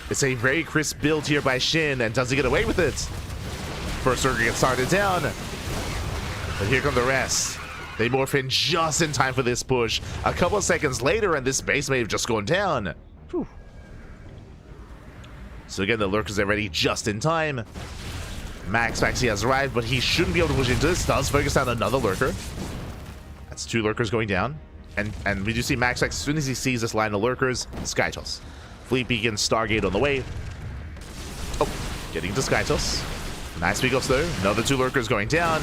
It's a very crisp build here by Shin. And does he get away with it? First Lurker gets started down. But here come the rest. They morph in just in time for this push. A couple of seconds later, and this base may have just gone down. Whew. So again, the Lurkers are ready just in time. MaxPax, he has arrived, but he shouldn't be able to push into this. Does focus on another Lurker. That's 2 Lurkers going down. And we do see MaxPax, as soon as he sees this line of Lurkers, Skytoss. Fleet Beacon, Stargate on the way. Oh, getting to Skytoss. Nice Peacock though. Another 2 Lurkers going down.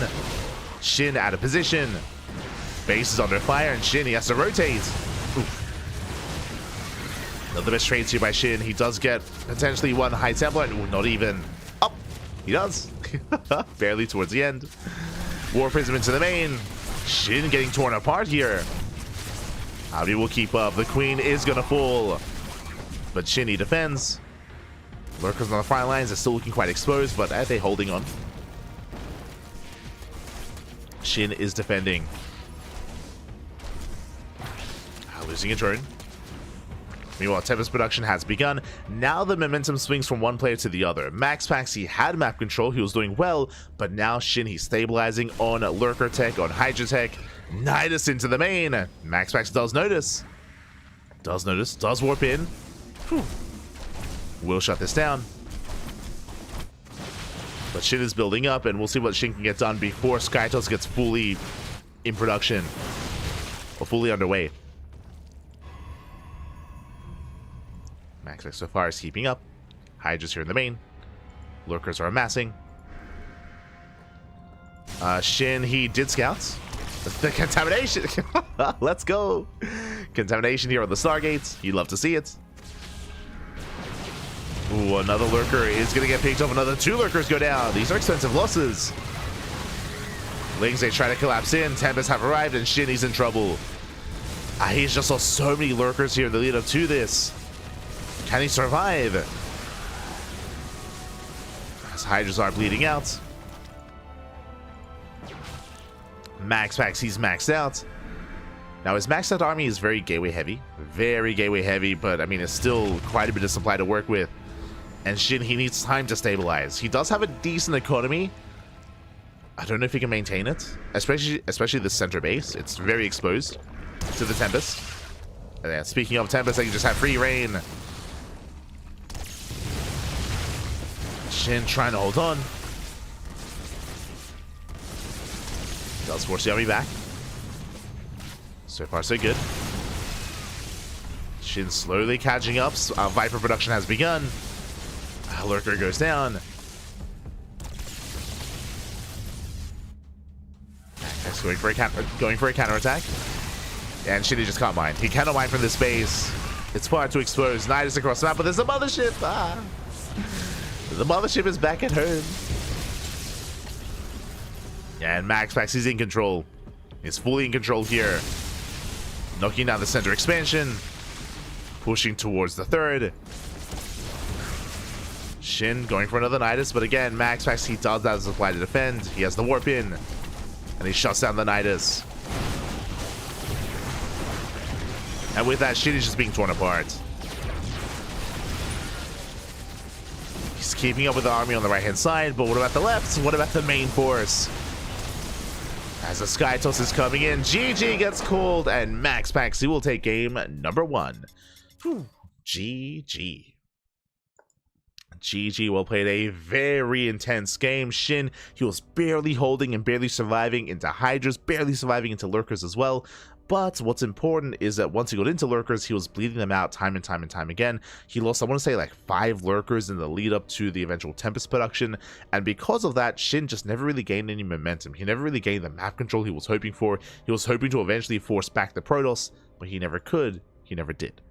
Shin out of position. Base is under fire, and Shin, he has to rotate. Oof. Not the best trades here by Shin. He does get potentially 1 High Templar. Not even. Oh, he does. Barely towards the end. War Prism into the main. Shin getting torn apart here. Howdy will keep up. The Queen is going to fall. But Shin, he defends. Lurkers on the front lines are still looking quite exposed, but are they holding on? Shin is defending. Losing a drone. Meanwhile, Tempest production has begun. Now the momentum swings from one player to the other. MaxPax, he had map control, he was doing well, but now Shin, he's stabilizing on Lurker tech, on Hydra tech. Nidus into the main. MaxPax does notice. Does warp in. Whew. Will shut this down. But SHIN is building up, and we'll see what SHIN can get done before SkyToss gets fully in production. Or fully underway. MaxPax so far is keeping up. Hydra's here in the main. Lurkers are amassing. SHIN, he did scouts. The contamination! Let's go! Contamination here on the Stargates. You'd love to see it. Ooh, another lurker is going to get picked up. Another 2 lurkers go down. These are expensive losses. Lings, they try to collapse in. Tempest have arrived, and SHIN, he's in trouble. He's just saw so many lurkers here in the lead up to this. Can he survive? As Hydras are bleeding out. MaxPax, he's maxed out. Now, his maxed out army is very gateway heavy. Very gateway heavy, but I mean, it's still quite a bit of supply to work with. And SHIN, he needs time to stabilize. He does have a decent economy. I don't know if he can maintain it. Especially the center base. It's very exposed to the Tempest. And then, speaking of Tempest, they can just have free reign. SHIN trying to hold on. Does force the army back. So far, so good. SHIN slowly catching up. Viper production has begun. Lurker goes down. Max going for a counterattack. And SHIN just can't mine. He cannot mine from this base. It's far too exposed. Nidus across the map, but there's a mothership. The mothership is back at home. And MaxPax is in control. He's fully in control here. Knocking down the center expansion. Pushing towards the third. SHIN going for another Nidus, but again, MaxPax, he does have the supply to defend. He has the warp in. And he shuts down the Nidus. And with that, SHIN is just being torn apart. He's keeping up with the army on the right-hand side, but what about the left? What about the main force? As the SkyToss is coming in, GG gets called, and MaxPax, he will take game number 1. Whew. GG. GG, well played. A very intense game. SHIN, he was barely holding and barely surviving into Hydras, barely surviving into Lurkers as well. But what's important is that once he got into Lurkers, he was bleeding them out time and time again. He lost, I want to say, like 5 Lurkers in the lead up to the eventual Tempest production. And because of that, SHIN just never really gained any momentum. He never really gained the map control he was hoping for. He was hoping to eventually force back the Protoss, but he never could. He never did.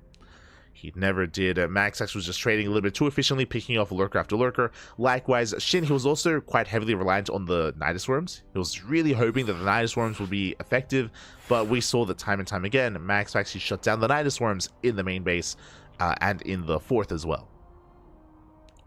He never did. MaxPax was just trading a little bit too efficiently, picking off lurker after lurker. Likewise, SHIN, he was also quite heavily reliant on the Nidus Worms. He was really hoping that the Nidus Worms would be effective, but we saw that time and time again, MaxPax, he shut down the Nidus Worms in the main base and in the fourth as well.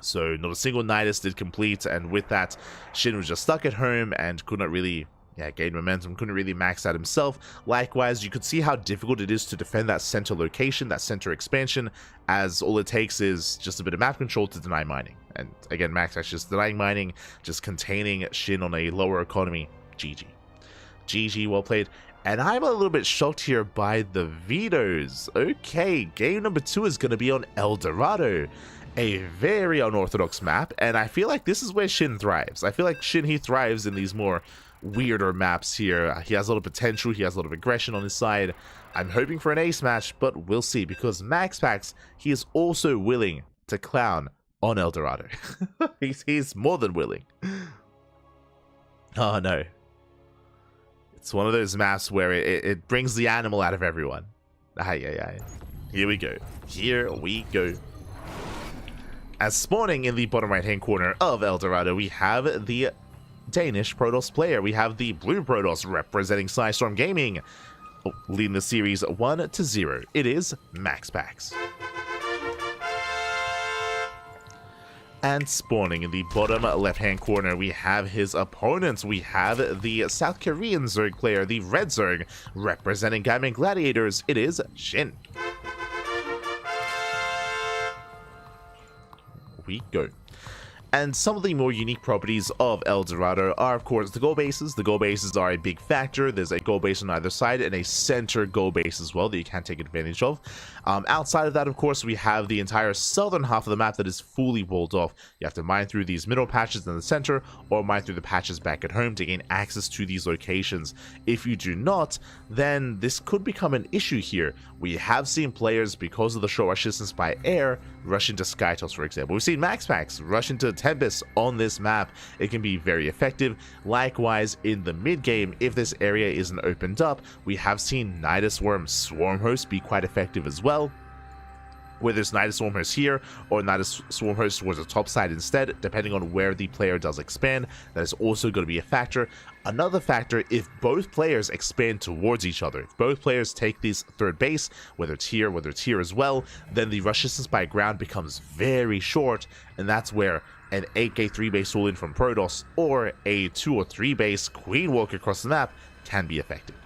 So not a single Nidus did complete, and with that, SHIN was just stuck at home and could not really gain momentum, couldn't really max out himself. Likewise, you could see how difficult it is to defend that center location, that center expansion, as all it takes is just a bit of map control to deny mining. And again, MaxPax just denying mining, just containing SHIN on a lower economy. GG. GG, well played. And I'm a little bit shocked here by the vetoes. Okay, game number 2 is going to be on El Dorado. A very unorthodox map, and I feel like this is where SHIN thrives. I feel like SHIN, he thrives in these more weirder maps here. He has a lot of potential, he has a lot of aggression on his side. I'm hoping for an ace match, but we'll see, because MaxPax, he is also willing to clown on El Dorado. he's more than willing. Oh no. It's one of those maps where it brings the animal out of everyone. Here we go. Here we go. As spawning in the bottom right hand corner of El Dorado, we have the Danish Protoss player. We have the blue Protoss representing Psystorm Gaming, leading the series 1-0. It is MaxPax. And spawning in the bottom left-hand corner, we have his opponents. We have the South Korean Zerg player, the Red Zerg, representing Gaming Gladiators. It is SHIN. We go. And some of the more unique properties of El Dorado are, of course, the gold bases. The gold bases are a big factor. There's a gold base on either side and a center gold base as well that you can take advantage of. Outside of that, of course, we have the entire southern half of the map that is fully walled off. You have to mine through these middle patches in the center or mine through the patches back at home to gain access to these locations. If you do not, then this could become an issue here. We have seen players, because of the short rush distance by air, rush into Skytoss, for example. We've seen MaxPax rush into Tempest on this map. It can be very effective. Likewise, in the mid game, if this area isn't opened up, we have seen Nidus Worm Swarm Host be quite effective as well. Whether it's Nidus Swarm Host here or Nidus Swarm Host towards the top side instead, depending on where the player does expand, that is also going to be a factor. Another factor, if both players expand towards each other, if both players take this third base, whether it's here as well, then the rush distance by ground becomes very short, and that's where an 8k 3 base roll in from Protoss or a 2 or 3 base Queen Walk across the map can be effective.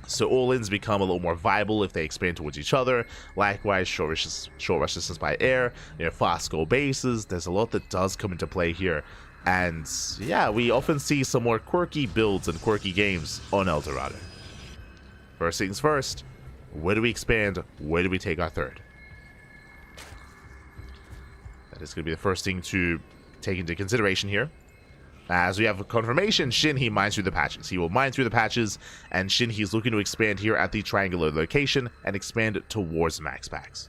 So all-ins become a little more viable if they expand towards each other. Likewise, short rush distance by air, fast goal bases. There's a lot that does come into play here. And yeah, we often see some more quirky builds and quirky games on El Dorado. First things first, where do we expand? Where do we take our third? That is going to be the first thing to take into consideration here. As we have a confirmation, SHIN, he mines through the patches. He will mine through the patches, and SHIN, he's looking to expand here at the triangular location and expand towards MaxPax.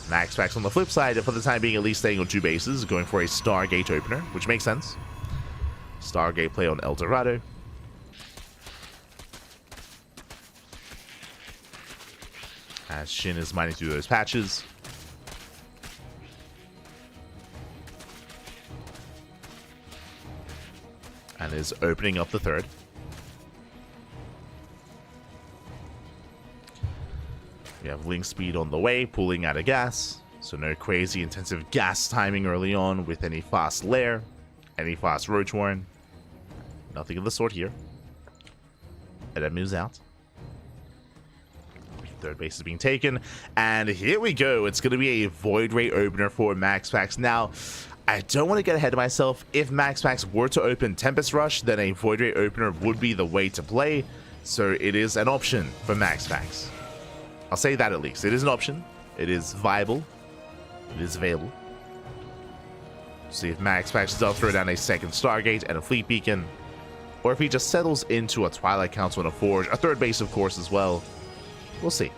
MaxPax on the flip side, for the time being, at least staying on 2 bases, going for a Stargate opener, which makes sense. Stargate play on El Dorado. As SHIN is mining through those patches. And is opening up the third. We have Link Speed on the way, pulling out of gas. So no crazy intensive gas timing early on with any fast lair, any fast Roach Warren. Nothing of the sort here. And that moves out. Third base is being taken. And here we go. It's going to be a Void Ray opener for MaxPax. Now, I don't want to get ahead of myself. If MaxPax were to open Tempest Rush, then a Void Ray opener would be the way to play. So it is an option for MaxPax. I'll say that at least. It is an option. It is viable. It is available. See if MaxPax does throw down a second Stargate and a Fleet Beacon. Or if he just settles into a Twilight Council and a Forge. A third base, of course, as well. We'll see.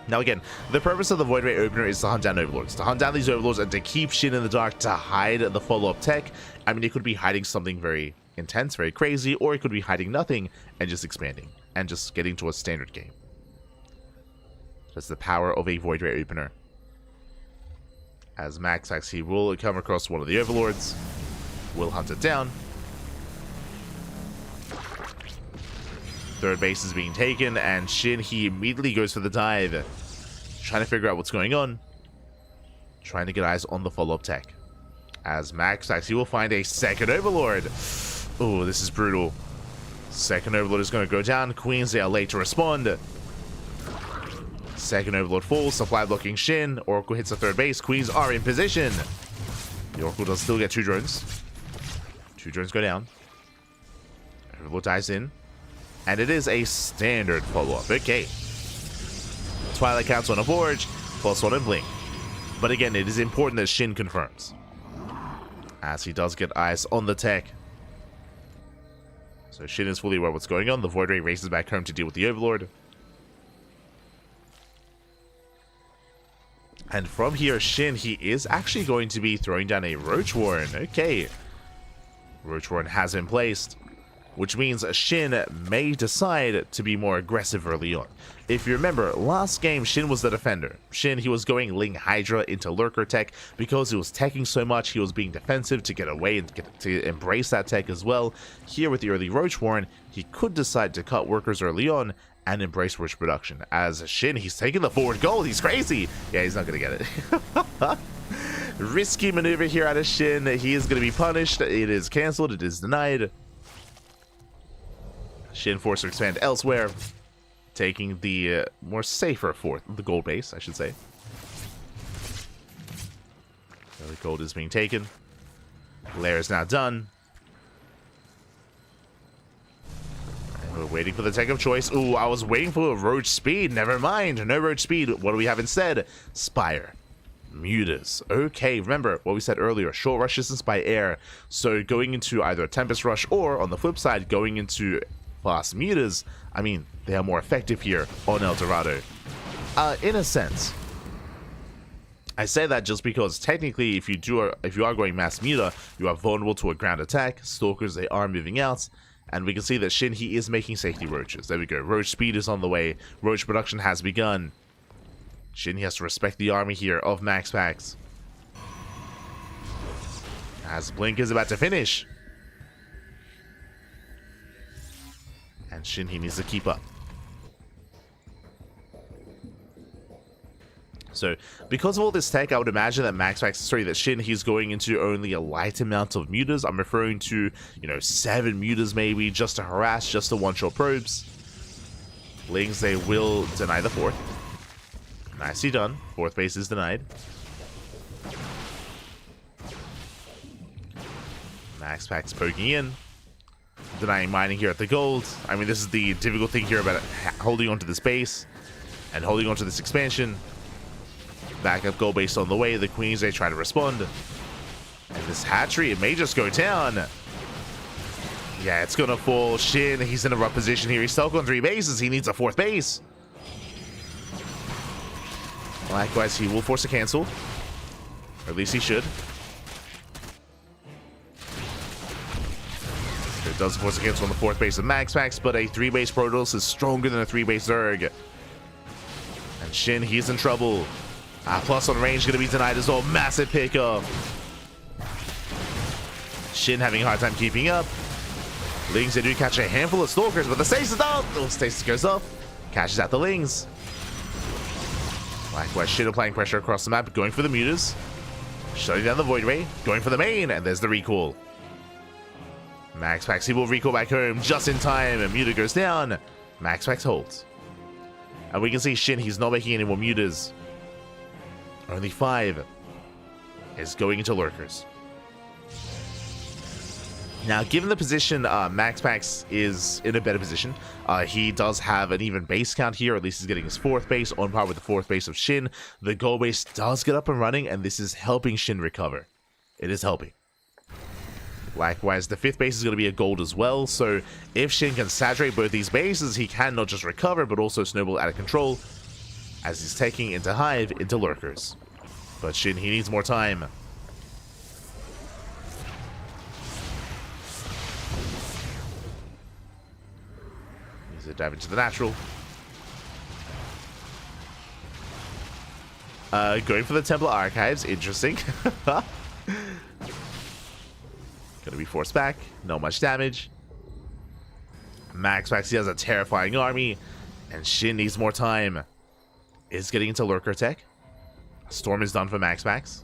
Now again, the purpose of the Void Ray opener is to hunt down Overlords. To hunt down these Overlords and to keep SHIN in the dark, to hide the follow-up tech. I mean, it could be hiding something very intense, very crazy, or it could be hiding nothing and just expanding. And just getting to a standard game. That's the power of a Void Ray opener. As MaxPax, he will come across one of the Overlords. Will hunt it down. Third base is being taken, and SHIN, he immediately goes for the dive. Trying to figure out what's going on. Trying to get eyes on the follow-up tech. As MaxPax, he will find a second Overlord. Oh, this is brutal. Second Overlord is going to go down. Queens, they are late to respond. Second Overlord falls, supply blocking SHIN. Oracle hits the third base. Queens are in position. The Oracle does still get 2 drones. 2 drones go down. Overlord dives in. And it is a standard follow-up. Okay. Twilight Council on a Forge, +1 and Blink. But again, it is important that SHIN confirms. As he does get eyes on the tech. So SHIN is fully aware of what's going on. The Void Ray races back home to deal with the Overlord. And from here, SHIN, he is actually going to be throwing down a Roach Warren. Okay. Roach Warren has been placed. Which means SHIN may decide to be more aggressive early on. If you remember, last game, SHIN was the defender. SHIN, he was going Ling Hydra into Lurker tech because he was teching so much, he was being defensive to get away and to embrace that tech as well. Here with the early Roach Warren, he could decide to cut workers early on and embrace Roach production. As SHIN, he's taking the forward gold, he's crazy! Yeah, he's not gonna get it. Risky maneuver here out of SHIN, he is gonna be punished, it is cancelled, it is denied. SHIN forced to expand elsewhere, taking the more safer fourth, the gold base, I should say. The gold is being taken. Lair is now done. And we're waiting for the tech of choice. Ooh, I was waiting for a roach speed. Never mind. No roach speed. What do we have instead? Spire. Mutas. Okay, remember what we said earlier. Short rush distance by air. So going into either a Tempest Rush or, on the flip side, going into fast mutas. I mean, they are more effective here on El Dorado. In a sense. I say that just because technically, if you are going mass muta, you are vulnerable to a ground attack. Stalkers, they are moving out. And we can see that SHIN, he is making safety roaches. There we go. Roach speed is on the way. Roach production has begun. SHIN, he has to respect the army here of MaxPax. As Blink is about to finish. And SHIN, he needs to keep up. So, because of all this tech, I would imagine that that SHIN, he's going into only a light amount of mutas. I'm referring to, 7 mutas maybe, just to harass, just to one-shot probes. Lings, they will deny the 4th. Nicely done. 4th base is denied. MaxPax poking in. Denying mining here at the gold. I mean, this is the difficult thing here about holding onto this base and holding onto this expansion. Backup gold base on the way. The queens, they try to respond. And this hatchery, it may just go down. Yeah, it's gonna fall. SHIN, he's in a rough position here. He's stuck on 3 bases. He needs a 4th base. Likewise, he will force a cancel. Or at least he should. It does force a cancel on the 4th base of MaxPax, but a 3-base Protoss is stronger than a 3-base Zerg. And SHIN, he's in trouble. Plus on range going to be denied as well. Massive pickup. SHIN having a hard time keeping up. Lings, they do catch a handful of Stalkers, but the stasis out. Oh, stasis goes off. Catches out the Lings. Likewise, SHIN applying pressure across the map, going for the mutas. Shutting down the Void Ray, going for the main, and there's the recall. MaxPax, he will recall back home just in time, and muta goes down. MaxPax holds. And we can see SHIN, he's not making any more mutas. Only 5 is going into lurkers. Now, given the position, MaxPax is in a better position. He does have an even base count here. At least he's getting his 4th base on par with the 4th base of SHIN. The gold base does get up and running, and this is helping SHIN recover. It is helping. Likewise, the 5th base is going to be a gold as well. So if SHIN can saturate both these bases, he can not just recover, but also snowball out of control, as he's taking into Hive, into lurkers. But SHIN, he needs more time. Needs to dive into the natural. Going for the Templar Archives, interesting. Gonna be forced back, not much damage. MaxPax, he has a terrifying army, and SHIN needs more time. Is getting into lurker tech. Storm is done for MaxPax.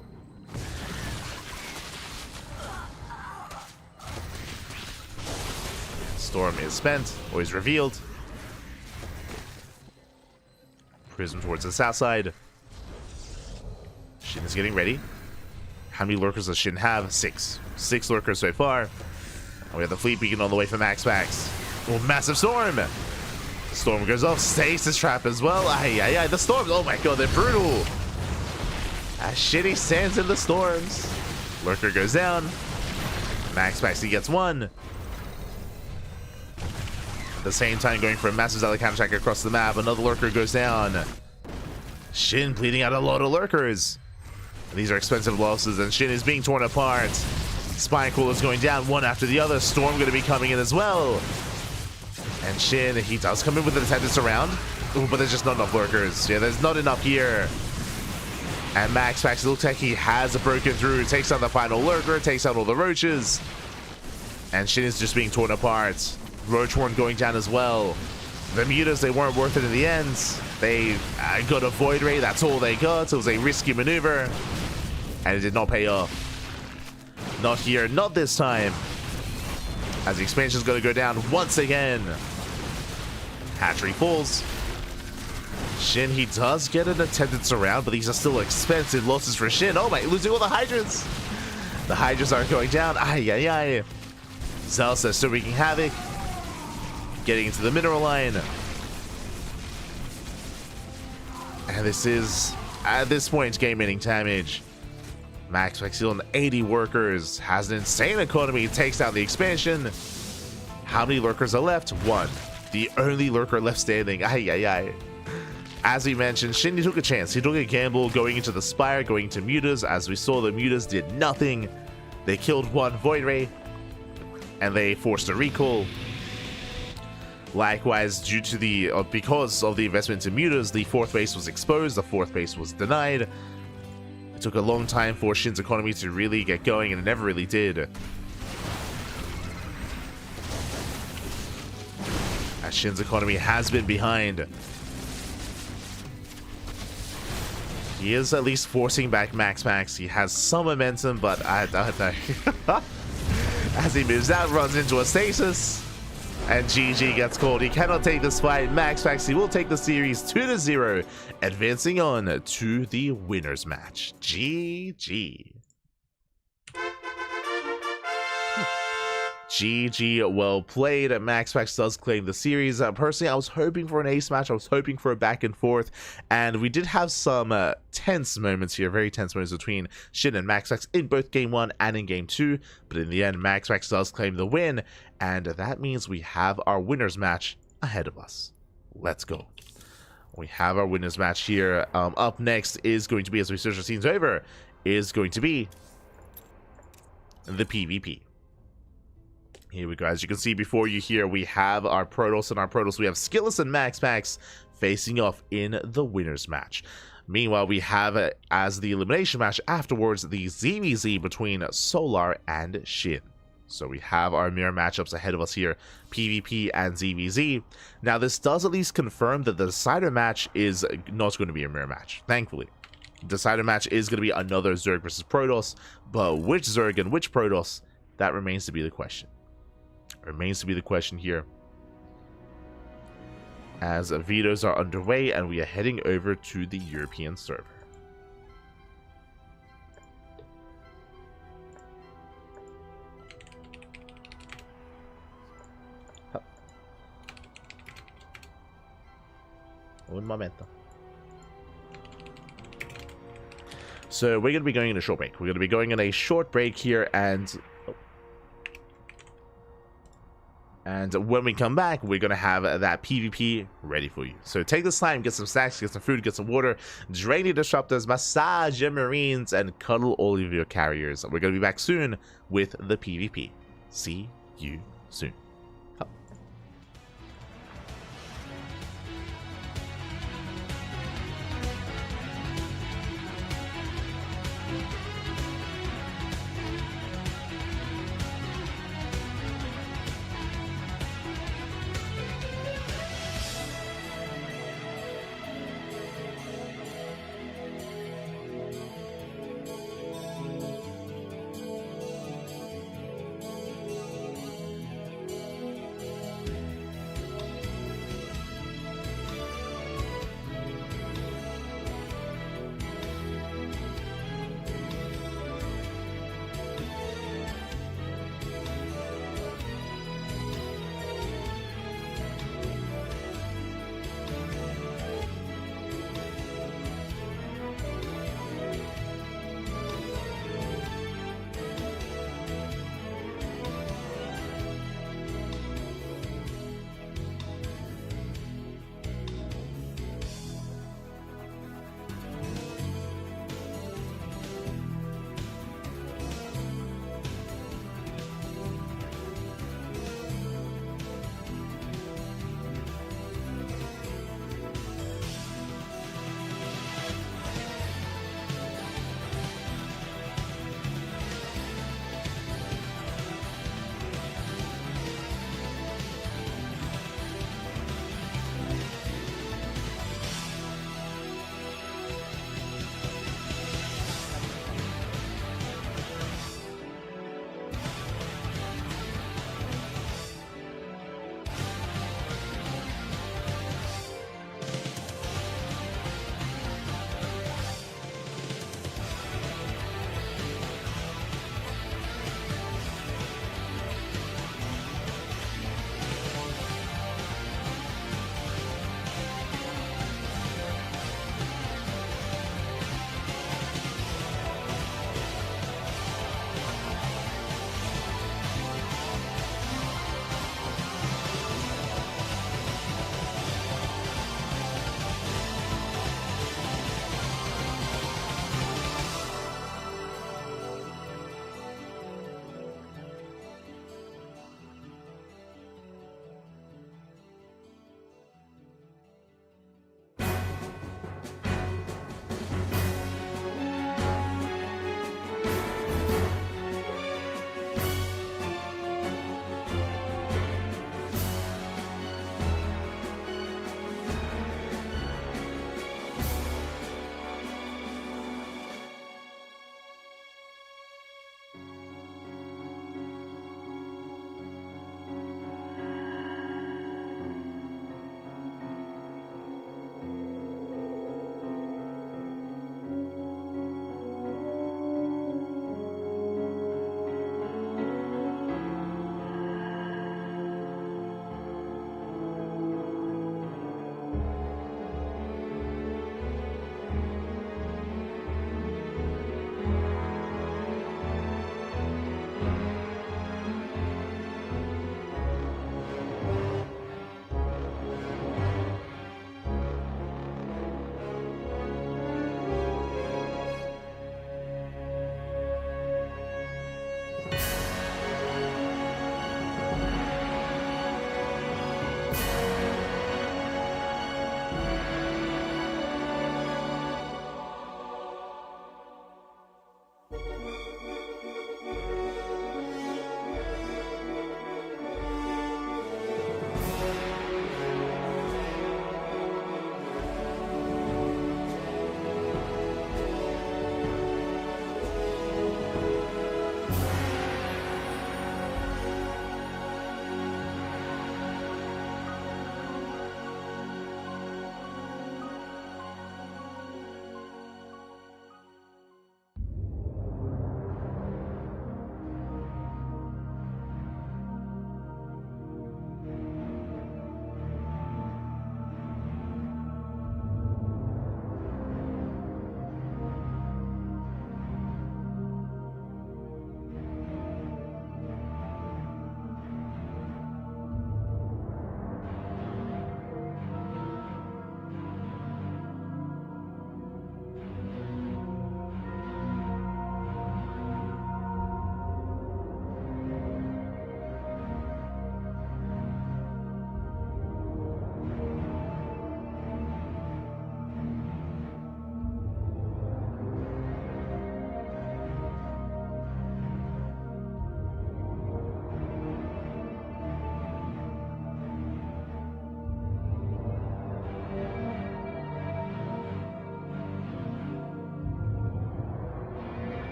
Storm is spent, or is revealed. Prism towards the south side. SHIN is getting ready. How many lurkers does SHIN have? 6. 6 lurkers so far. And we have the fleet beacon on the way for MaxPax. Oh, massive storm! The storm goes off. Stasis trap as well. The storms. Oh my god, they're brutal. SHIN stands in the storms. Lurker goes down. MaxPax, he gets 1. At the same time, going for a massive Zealot counterattack across the map. Another lurker goes down. SHIN bleeding out a lot of lurkers. And these are expensive losses, and SHIN is being torn apart. Spine Coolers going down one after the other. Storm going to be coming in as well. And SHIN, he does come in with an attendance around. Ooh, but there's just not enough lurkers. Yeah, there's not enough here. And MaxPax, it looks like he has broken through. Takes out the final lurker, takes out all the roaches. And SHIN is just being torn apart. Roach Horn going down as well. The mutas, they weren't worth it in the end. They got a Void Ray, that's all they got. It was a risky maneuver. And it did not pay off. Not here, not this time. As the expansion is going to go down once again. Hatchery falls. SHIN, he does get an attempted surround, but these are still expensive losses for SHIN. Oh my, losing all the Hydras. The Hydras are going down. Ay, ay, ay. Zelsa still wreaking havoc. Getting into the mineral line. And this is, at this point, game-ending damage. MaxPax still on 80 workers. Has an insane economy. Takes down the expansion. How many lurkers are left? One. The only lurker left standing. Ay, ay, ay. As we mentioned, SHIN took a chance. He took a gamble going into the Spire, going to Mutas. As we saw, the Mutas did nothing. They killed one Void Ray, and they forced a recall. Likewise, due to the because of the investment in Mutas, the 4th base was exposed, the 4th base was denied. It took a long time for SHIN's economy to really get going, and it never really did. As SHIN's economy has been behind. He is at least forcing back MaxPax. He has some momentum, but I don't know. As he moves out, runs into a stasis. And GG gets called. He cannot take this fight. MaxPax, he will take the series 2-0, advancing on to the winners match. GG. GG, well played. MaxPax does claim the series. Personally, I was hoping for an ace match. I was hoping for a back and forth, and we did have some tense moments here, very tense moments between SHIN and MaxPax in both Game 1 and in Game 2, but in the end, MaxPax does claim the win, and that means we have our winners match ahead of us. Let's go. We have our winners match here. Up next is going to be, as we search the scenes over, is going to be the PvP. Here we go. As you can see before you here, we have our Protoss, and our Protoss, we have SKillous and MaxPax facing off in the winners match. Meanwhile, we have, as the elimination match afterwards, the ZVZ between Solar and SHIN. So we have our mirror matchups ahead of us here, PvP and ZVZ. Now, this does at least confirm that the decider match is not going to be a mirror match, thankfully. The decider match is going to be another Zerg versus Protoss, but which Zerg and which Protoss, that remains to be the question. Remains to be the question here, as vetoes are underway and we are heading over to the European server. Un momento. So we're going to be going in a short break. We're going to be going in a short break here, and when we come back, we're going to have that PvP ready for you. So take this time, get some snacks, get some food, get some water, drain your disruptors, massage your marines, and cuddle all of your carriers. We're going to be back soon with the PvP. See you soon.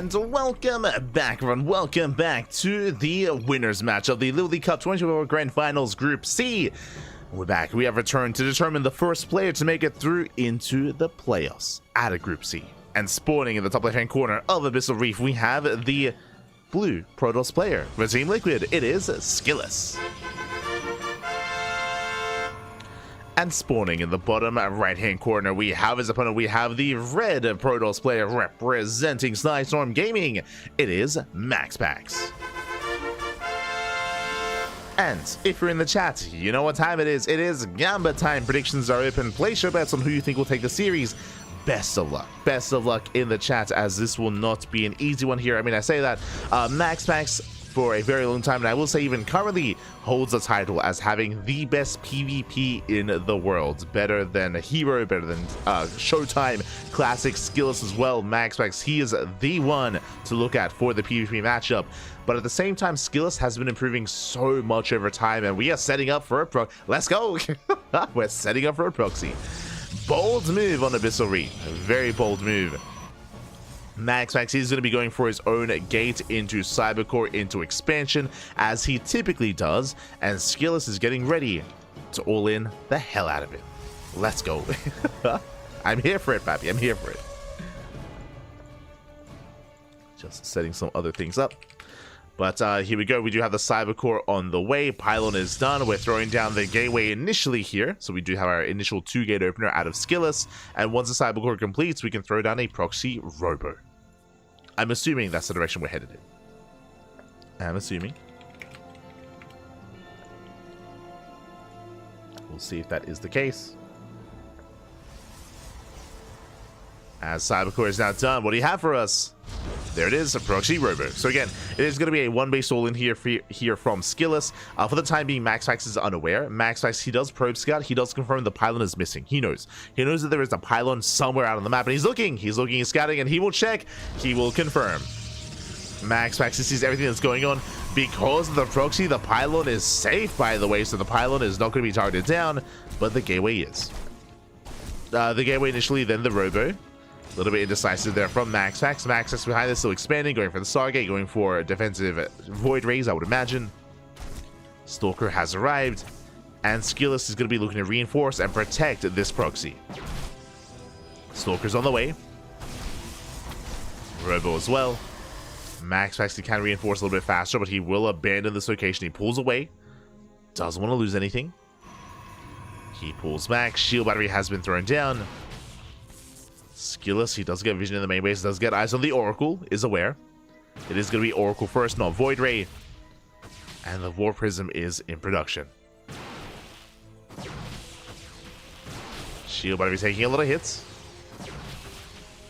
And welcome back, everyone. Welcome back to the winners match of the LiuLi Cup 24 Grand Finals Group C. We're back. We have returned to determine the first player to make it through into the playoffs out of Group C. And spawning in the top left-hand corner of Abyssal Reef, we have the blue Protoss player for Team Liquid. It is SKillous. And spawning in the bottom right-hand corner, we have his opponent. We have the red Protoss player representing Snystorm Gaming. It is MaxPax. And if you're in the chat, you know what time it is. It is Gamba time. Predictions are open. Place your bets on who you think will take the series. Best of luck. Best of luck in the chat, as this will not be an easy one here. I mean, I say that MaxPax for a very long time, and I will say even currently, holds the title as having the best PvP in the world. Better than Hero, better than Showtime, Classic, SKillous as well. MaxPax, he is the one to look at for the PvP matchup. But at the same time, SKillous has been improving so much over time, and we are setting up for a Let's go! We're setting up for a proxy. Bold move on Abyssal Reef. A very bold move. MaxPax is going to be going for his own gate into Cybercore, into expansion, as he typically does, and SKillous is getting ready to all in the hell out of it. Let's go. I'm here for it, Pappy. I'm here for it. Just setting some other things up. But here we go. We do have the Cybercore on the way. Pylon is done. We're throwing down the gateway initially here. So we do have our initial 2-gate opener out of SKillous. And once the Cybercore completes, we can throw down a proxy robo. I'm assuming that's the direction we're headed in. I'm assuming. We'll see if that is the case. As Cybercore is now done, what do you have for us? There it is, a proxy robo. So again, it is going to be a one-base all in here from SKillous. For the time being, MaxPax is unaware. MaxPax, he does probe scout. He does confirm the pylon is missing. He knows. He knows that there is a pylon somewhere out on the map, and he's looking. He's looking, he's scouting, and he will check. He will confirm. MaxPax sees everything that's going on. Because of the proxy, the pylon is safe, by the way, so the pylon is not going to be targeted down, but the gateway is. The gateway initially, then the robo. A little bit indecisive there from MaxPax. MaxPax behind this, still expanding, going for the Stargate, going for defensive Void Rays, I would imagine. Stalker has arrived, and SKillous is going to be looking to reinforce and protect this proxy. Stalker's on the way. Robo as well. MaxPax can reinforce a little bit faster, but he will abandon this location. He pulls away. Doesn't want to lose anything. He pulls back. Shield battery has been thrown down. SKillous, he does get vision in the main base, does get eyes on the Oracle, is aware. It is going to be Oracle first, not Void Ray. And the War Prism is in production. Shield battery taking a lot of hits.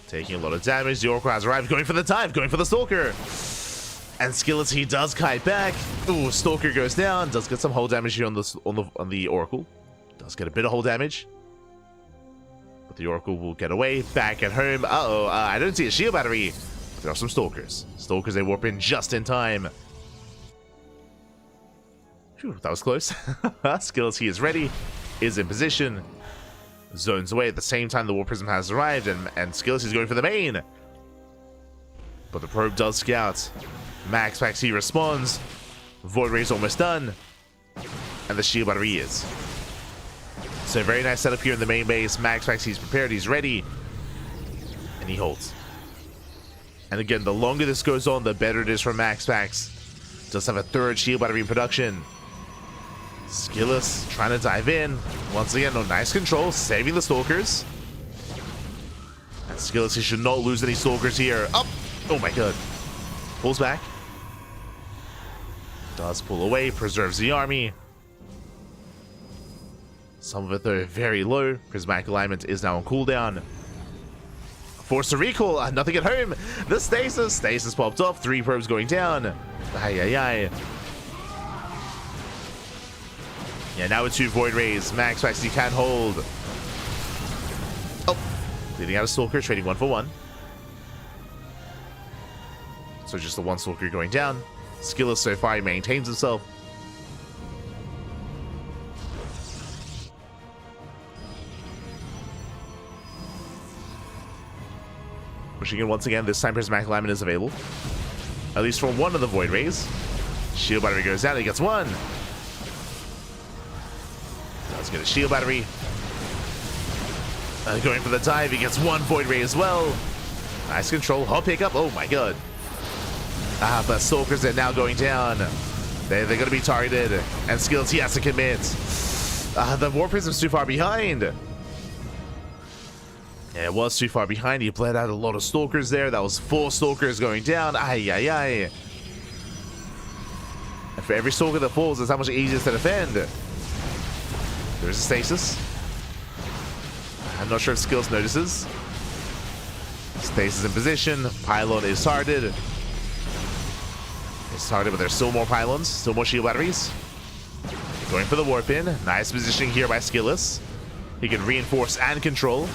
Taking a lot of damage. The Oracle has arrived, going for the dive, going for the Stalker. And SKillous, he does kite back. Ooh, Stalker goes down, does get some hull damage here on the Oracle. Does get a bit of hull damage. The Oracle will get away, back at home. I don't see a shield battery. But there are some Stalkers. Stalkers, they warp in just in time. Phew, that was close. SKillous, he is ready, is in position. Zones away. At the same time, the War Prism has arrived, and SKillous is going for the main. But the probe does scout. MaxPax, he responds. Void Ray is almost done. And the shield battery is. So very nice setup here in the main base. MaxPax, he's prepared, he's ready. And he holds. And again, the longer this goes on, the better it is for MaxPax. Does have a third shield battery in production. SKillous trying to dive in. Once again, no, nice control, saving the Stalkers. And SKillous, he should not lose any Stalkers here. Up! Oh my god. Pulls back. Does pull away, preserves the army. Some of it, though, very low. Prismatic alignment is now on cooldown. Force to recall. Nothing at home. The stasis. Stasis popped off. 3 probes going down. Ay. Yeah, now with 2 Void Rays. MaxPax, he can hold. Oh. Leading out a Stalker, trading 1 for 1. So just the 1 Stalker going down. SKillous so far, he maintains himself. Pushing in once again. This time Prismatic Alignment is available. At least for one of the Void Rays. Shield Battery goes down. He gets one. Let's get a Shield Battery. Going for the dive. He gets one Void Ray as well. Nice control. Hop pickup. Oh my god. But Stalkers are now going down. They're going to be targeted. And SKillous, he has to commit. The War Prism's too far behind. Yeah, it was too far behind. He bled out a lot of Stalkers there. That was 4 Stalkers going down. Ay, ay, ay. And for every Stalker that falls, it's how much easier to defend. There's a stasis. I'm not sure if SKillous notices. Stasis in position. Pylon is targeted. It's targeted, but there's still more pylons. Still more shield batteries. Going for the warp in. Nice positioning here by SKillous. He can reinforce and control.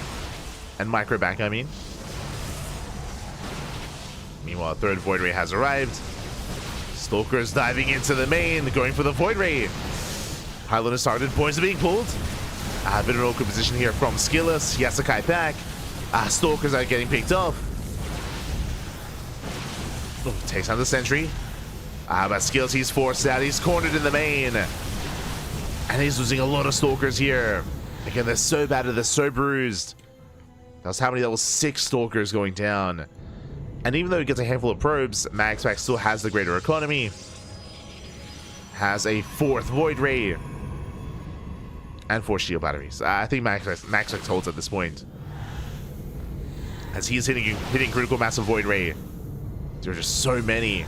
And micro back, I mean. Meanwhile, a third Void Ray has arrived. Stalker's diving into the main. Going for the Void Ray. Pylon is targeted. Points are being pulled. A bit of an awkward position here from SKillous. He has to kite back. Stalkers are getting picked off. Oh, takes down the sentry. But SKillous, he's forced out. He's cornered in the main. And he's losing a lot of Stalkers here. Again, they're so battered. They're so bruised. That was how many? That was 6 Stalkers going down. And even though he gets a handful of probes, MaxPax still has the greater economy. Has a 4th Void Ray. And 4 shield batteries. I think MaxPax holds at this point. As he's hitting critical mass of Void Ray. There are just so many.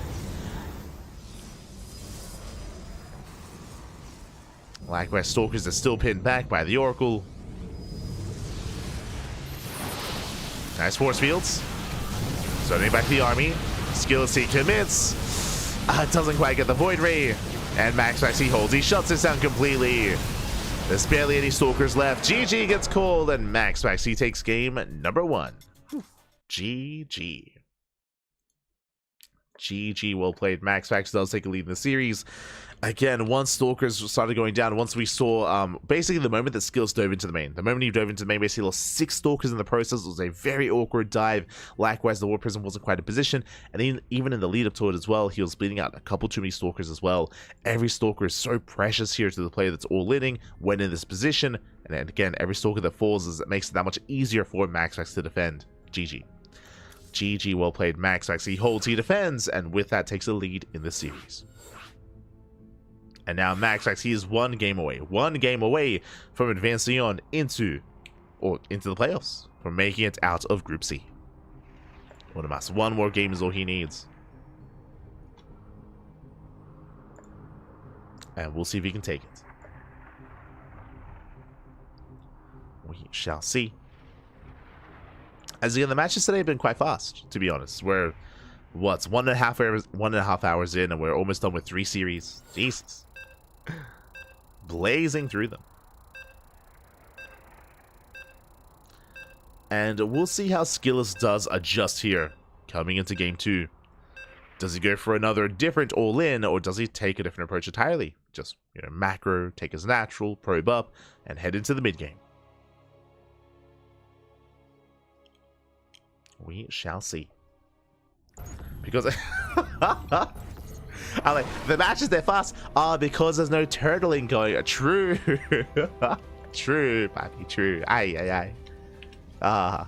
Likewise, Stalkers are still pinned back by the Oracle. Nice force fields. Starting back the army. SKillous, he commits. Doesn't quite get the Void Ray. And MaxPax, he holds. He shuts this down completely. There's barely any Stalkers left. GG gets called, and MaxPax, he takes game number 1. GG. GG, well played. MaxPax does take a lead in the series. Again, once Stalkers started going down, once we saw, basically the moment that SKillous dove into the main. The moment he dove into the main, basically lost 6 Stalkers in the process. It was a very awkward dive. Likewise, the War Prism wasn't quite in position. And even in the lead up to it as well, he was bleeding out a couple too many Stalkers as well. Every Stalker is so precious here to the player that's all-inning when in this position. And then again, every Stalker that falls makes it that much easier for MaxPax to defend. GG. GG, well played. MaxPax, he holds, he defends, and with that takes a lead in the series. And now MaxPax, he is one game away from advancing on into the playoffs, from making it out of Group C. One more game is all he needs. And we'll see if he can take it. We shall see. As again, the matches today have been quite fast, to be honest. We're, what's 1.5 hours in, and we're almost done with 3 series. Jesus. Blazing through them. And we'll see how SKillous does adjust here, coming into game 2. Does he go for another different all-in, or does he take a different approach entirely? Just, macro, take his natural, probe up, and head into the mid-game. We shall see. Because I like the matches, they're fast. Because there's no turtling going. True. True, papi, true. Aye, aye, aye.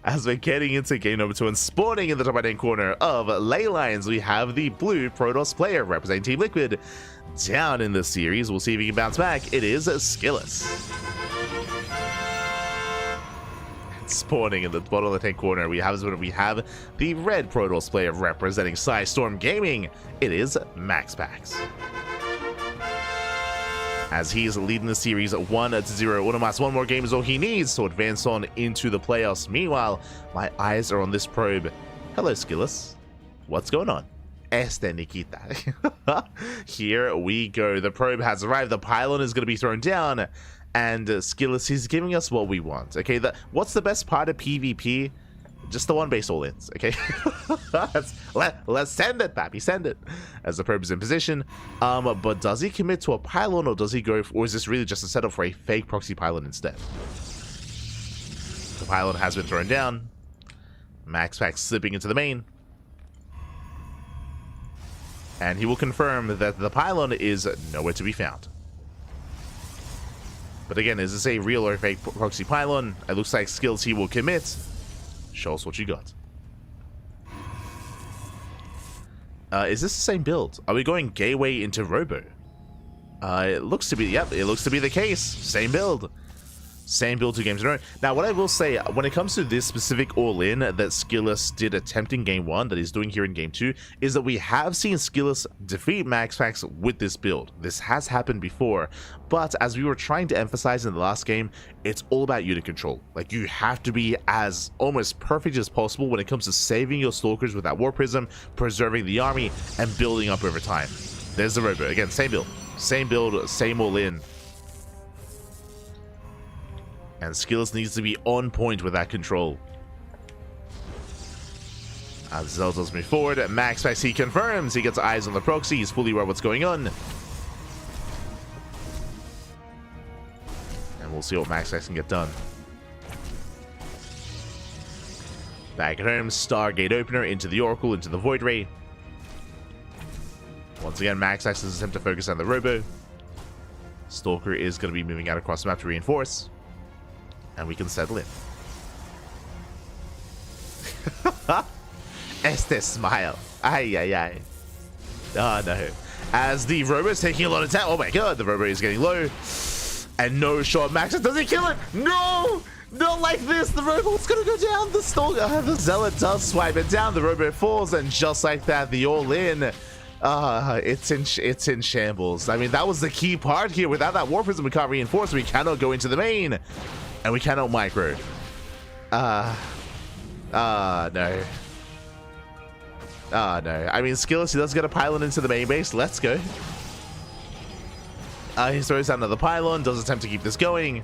As we're getting into game number 2 and spawning in the top right-hand corner of Ley Lines, we have the blue Protoss player representing Team Liquid down in this series. We'll see if he can bounce back. It is SKillous. Spawning in the bottom left-hand corner, we have the red Protoss player representing Storm Gaming. It is MaxPax. As he's leading the series 1-0. One more game is all he needs to advance on into the playoffs. Meanwhile, my eyes are on this probe. Hello, SKillous. What's going on? Este Nikita. Here we go. The probe has arrived. The pylon is going to be thrown down. And SKillous, he's giving us what we want. Okay, what's the best part of PvP? Just the one-base all-ins, okay? let's send it, papi, send it. As the probe is in position. But does he commit to a pylon, or does he go, or is this really just a setup for a fake proxy pylon instead? The pylon has been thrown down. MaxPax slipping into the main. And he will confirm that the pylon is nowhere to be found. But again, is this a real or fake proxy pylon? It looks like SKillous he will commit. Show us what you got. Is this the same build? Are we going gateway into Robo? It looks to be, yep, it looks to be the case. Same build. Same build 2 games in a row. Now, what I will say, when it comes to this specific all-in that SKillous did attempt in Game 1, that he's doing here in Game 2, is that we have seen SKillous defeat MaxPax with this build. This has happened before, but as we were trying to emphasize in the last game, it's all about unit control. Like, you have to be as almost perfect as possible when it comes to saving your Stalkers with that War Prism, preserving the army, and building up over time. There's the Robo. Again, same build, same all-in. And SKillous needs to be on point with that control. As Zelda's move forward, MaxPax, he confirms he gets eyes on the proxy. He's fully aware of what's going on. And we'll see what MaxPax can get done. Back at home, Stargate opener into the Oracle, into the Void Ray. Once again, MaxPax's attempt to focus on the Robo. Stalker is going to be moving out across the map to reinforce. And we can settle in. Este smile. Ay, ay, ay. Oh, no. As the Robo is taking a lot of time. Oh, my God. The Robo is getting low. And no shot. Maxis doesn't kill it. No! Not like this. The Robo's going to go down. The Stalker. The Zealot does swipe it down. The Robo falls. And just like that, the all-in. It's in shambles. I mean, that was the key part here. Without that War Prism, we can't reinforce. We cannot go into the main. And we cannot micro. No. No. I mean, SKillous, he does get a pylon into the main base. Let's go. He throws down another pylon. Does attempt to keep this going.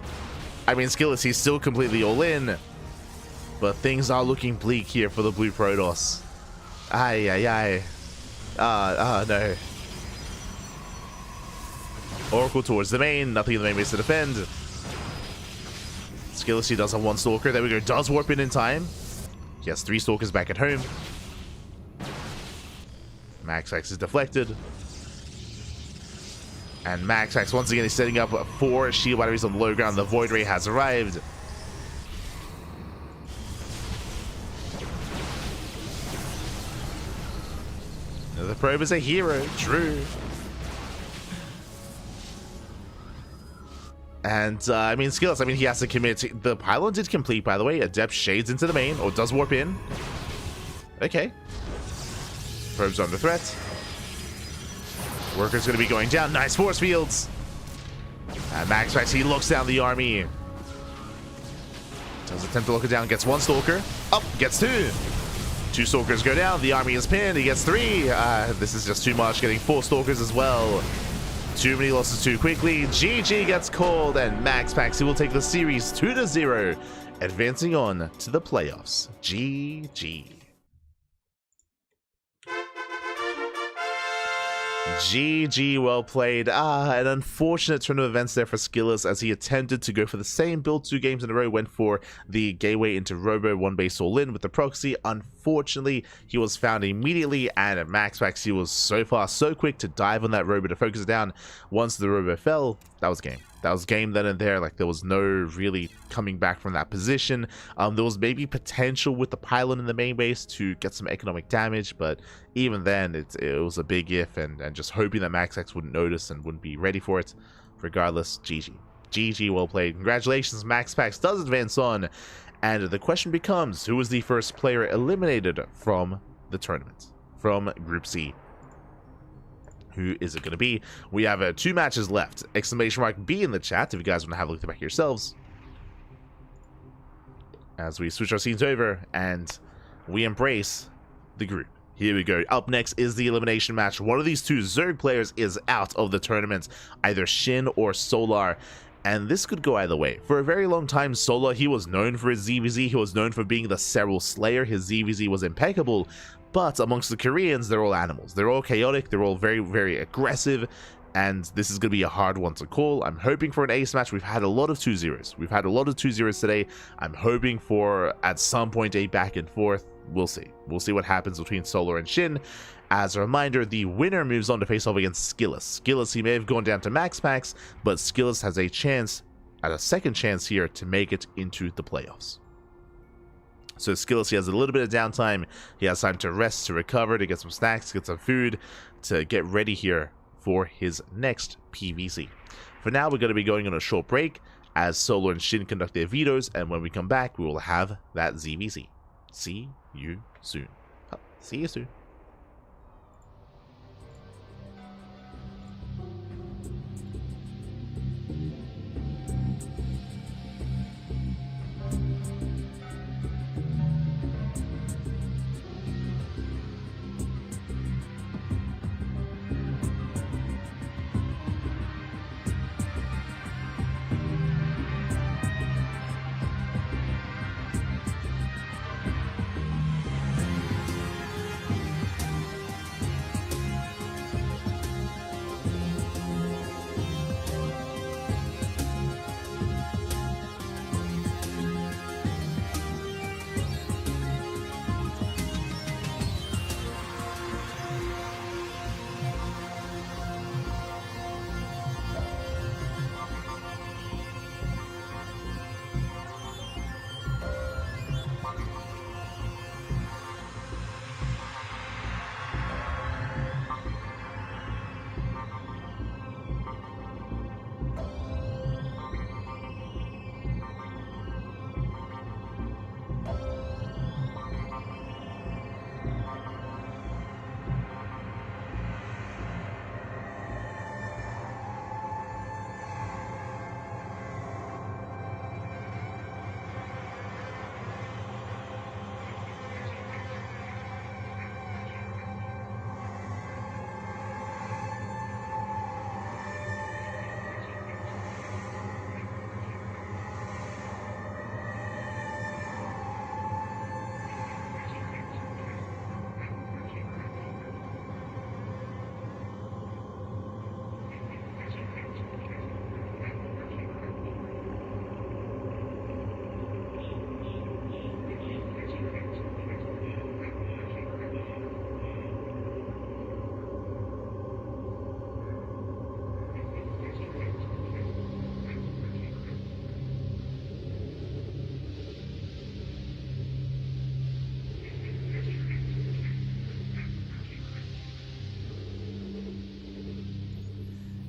I mean, SKillous, he's still completely all in. But things are looking bleak here for the Blue Protoss. Ay, ay, ay. No. Oracle towards the main. Nothing in the main base to defend. SKillous, he does have one Stalker. There we go. Does warp in time. He has 3 Stalkers back at home. MaxPax is deflected. And MaxPax, once again, is setting up 4 shield batteries on the low ground. The Void Ray has arrived. The Probe is a hero. True. And, I mean, SKillous, I mean, he has to commit. The pylon did complete, by the way. Adept shades into the main, or does warp in. Okay. Probe's under threat. Worker's going to be going down. Nice force fields. And MaxPax, he looks down the army. Does attempt to look it down. Gets 1 Stalker. Up, gets 2. 2 Stalkers go down. The army is pinned. He gets 3. This is just too much. Getting 4 Stalkers as well. Too many losses too quickly. GG gets called, and MaxPax, he will take the series 2-0, advancing on to the playoffs. GG. GG, well played. An unfortunate turn of events there for SKillous as he attempted to go for the same build 2 games in a row, went for the gateway into Robo, 1 base all in with the proxy. Unfortunately, he was found immediately, and at MaxPax, he was so fast, so quick to dive on that Robo to focus it down. Once the Robo fell, that was game. That was game then and there. Like, there was no really coming back from that position. There was maybe potential with the pylon in the main base to get some economic damage, but even then, it was a big if, and just hoping that MaxPax wouldn't notice and wouldn't be ready for it. Regardless, GG. GG, well played. Congratulations, MaxPax does advance on. And the question becomes, who was the first player eliminated from the tournament? From Group C. Who is it going to be? We have 2 matches left. Exclamation mark B in the chat if you guys want to have a look at the back yourselves. As we switch our scenes over and we embrace the group. Here we go. Up next is the elimination match. One of these 2 Zerg players is out of the tournament. Either SHIN or Solar. And this could go either way. For a very long time, Solar, he was known for his ZVZ. He was known for being the Serral Slayer. His ZVZ was impeccable. But amongst the Koreans, they're all animals. They're all chaotic. They're all very, very aggressive. and this is going to be a hard one to call. I'm hoping for an ace match. We've had a lot of 2-0s. We've had a lot of 2-0s today. I'm hoping for, at some point, a back and forth. We'll see. We'll see what happens between Solar and SHIN. As a reminder, the winner moves on to face off against SKillous. SKillous, he may have gone down to MaxPax, but SKillous has a chance, a second chance here, to make it into the playoffs. So SKillous, he has a little bit of downtime. He has time to rest, to recover, to get some snacks, get some food, to get ready here for his next PVC. For now, we're going to be going on a short break as Solar and SHIN conduct their vetoes, and when we come back, we will have that ZVZ. See you soon. Oh, see you soon.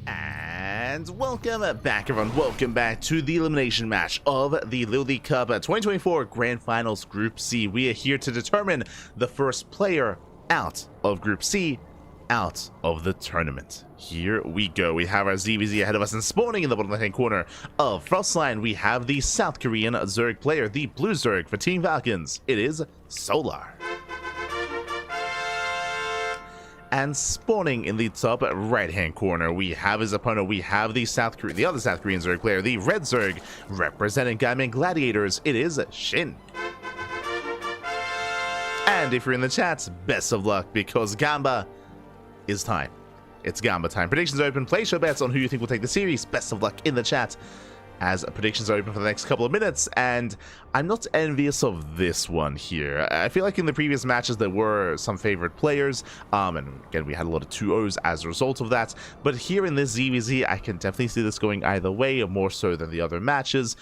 And welcome back, everyone. Welcome back to the elimination match of the LiuLi Cup 2024 Grand Finals Group C. We are here to determine the first player out of Group C, out of the tournament. Here we go. We have our ZVZ ahead of us, and spawning in the bottom left-hand corner of Frostline, we have the South Korean Zerg player, the Blue Zerg for Team Falcons. It is Solar. And spawning in the top right-hand corner, we have his opponent. We have the other South Korean Zerg player, the Red Zerg, representing Gaiman Gladiators. It is SHIN. And if you're in the chat, best of luck, because Gamba is time. It's Gamba time. Predictions are open. Place your bets on who you think will take the series. Best of luck in the chat, as predictions are open for the next couple of minutes, and I'm not envious of this one here. I feel like in the previous matches there were some favorite players, and again we had a lot of 2-0s as a result of that, but here in this ZVZ I can definitely see this going either way, more so than the other matches.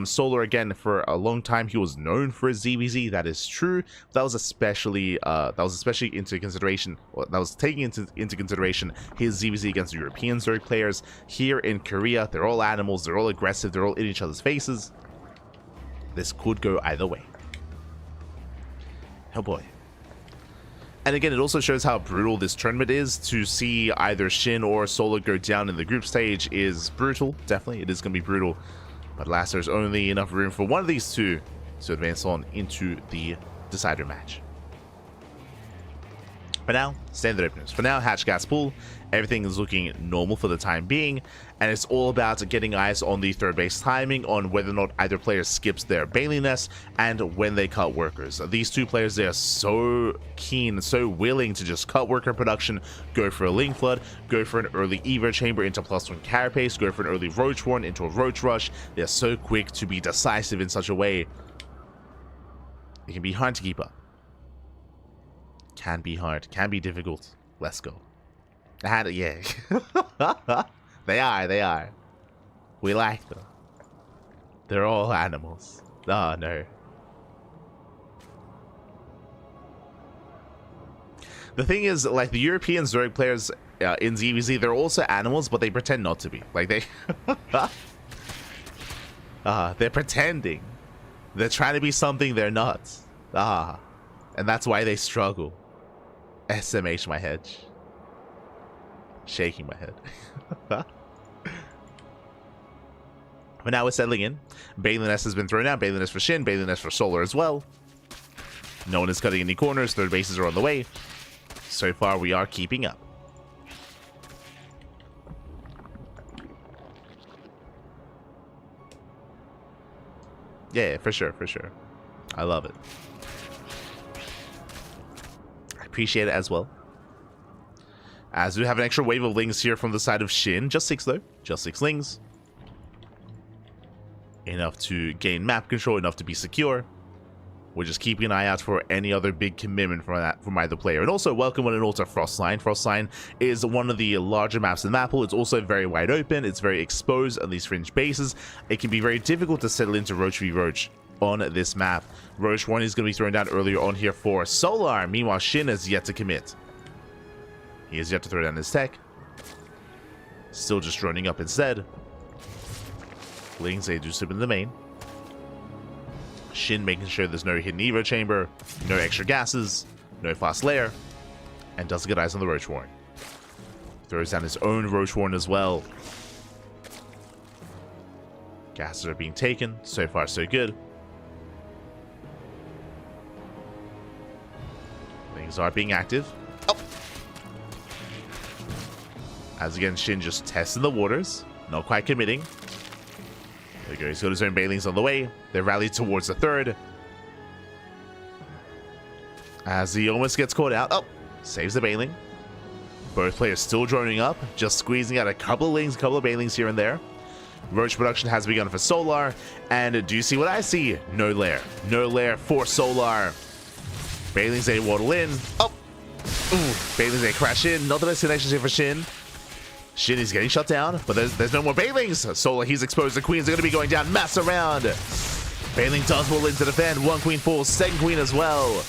Solar, again, for a long time he was known for his ZVZ, that is true. That was especially into consideration, that was taking into consideration his ZVZ against European Zerg players. Here in Korea, they're all animals, they're all aggressive, they're all in each other's faces. This could go either way. Oh boy. And again, it also shows how brutal this tournament is. To see either SHIN or Solar go down in the group stage is brutal. Definitely, it is going to be brutal. But alas, there's only enough room for one of these two to advance on into the decider match. For now, standard openers. For now, hatch gas pool. Everything is looking normal for the time being, and it's all about getting eyes on the third base timing, on whether or not either player skips their Bailey nest, and when they cut workers. These two players, they are so keen, so willing to just cut worker production, go for a Link Flood, go for an early Evo Chamber into +1 Carapace, go for an early Roach Warren into a Roach Rush. They're so quick to be decisive in such a way. It can be hard to keep up. Can be hard, can be difficult. Let's go. Yeah. They are. We like them. They're all animals. Oh, no. The thing is, like, the European Zerg players in ZVZ, they're also animals, but they pretend not to be. Like, they... they're pretending. They're trying to be something they're not. And that's why they struggle. SMH my head. Shaking my head. But now we're settling in. Bailey Nest has been thrown out. Bailey Nest for Shin. Bailey Nest for Solar as well. No one is cutting any corners. Third bases are on the way. So far, we are keeping up. Yeah, for sure, for sure. I love it. I appreciate it as well. As we have an extra wave of Lings here from the side of Shin. Just 6 though. Just 6 Lings. Enough to gain map control, enough to be secure. We're just keeping an eye out for any other big commitment from either player. And also, welcome one and all to Frostline. Frostline is one of the larger maps in the map pool. It's also very wide open. It's very exposed on these fringe bases. It can be very difficult to settle into Roach v Roach on this map. Roach 1 is going to be thrown down earlier on here for Solar. Meanwhile, Shin is yet to commit. He has yet to throw down his tech. Still just running up instead. Lings, they do slip in the main. Shin making sure there's no hidden Evo Chamber, no extra gases, no fast layer, and does get eyes on the Roach Warren. Throws down his own Roach Warren as well. Gases are being taken. So far, so good. Things are being active. Oh! As again, Shin just testing the waters. Not quite committing. There we go. He's got his own Bailings on the way. They rally towards the third. As he almost gets caught out. Oh! Saves the Bailing. Both players still droning up. Just squeezing out a couple of Lings, a couple of Bailings here and there. Roach production has begun for Solar. And do you see what I see? No lair. No lair for Solar. Bailings, they waddle in. Oh! Ooh. Bailings, they crash in. Not the best connections here for Shin. Shin is getting shut down, but there's no more Bailings. Solar, he's exposed. The queens are going to be going down. Mass around. Bailing does roll in to defend. One queen falls. Second queen as well.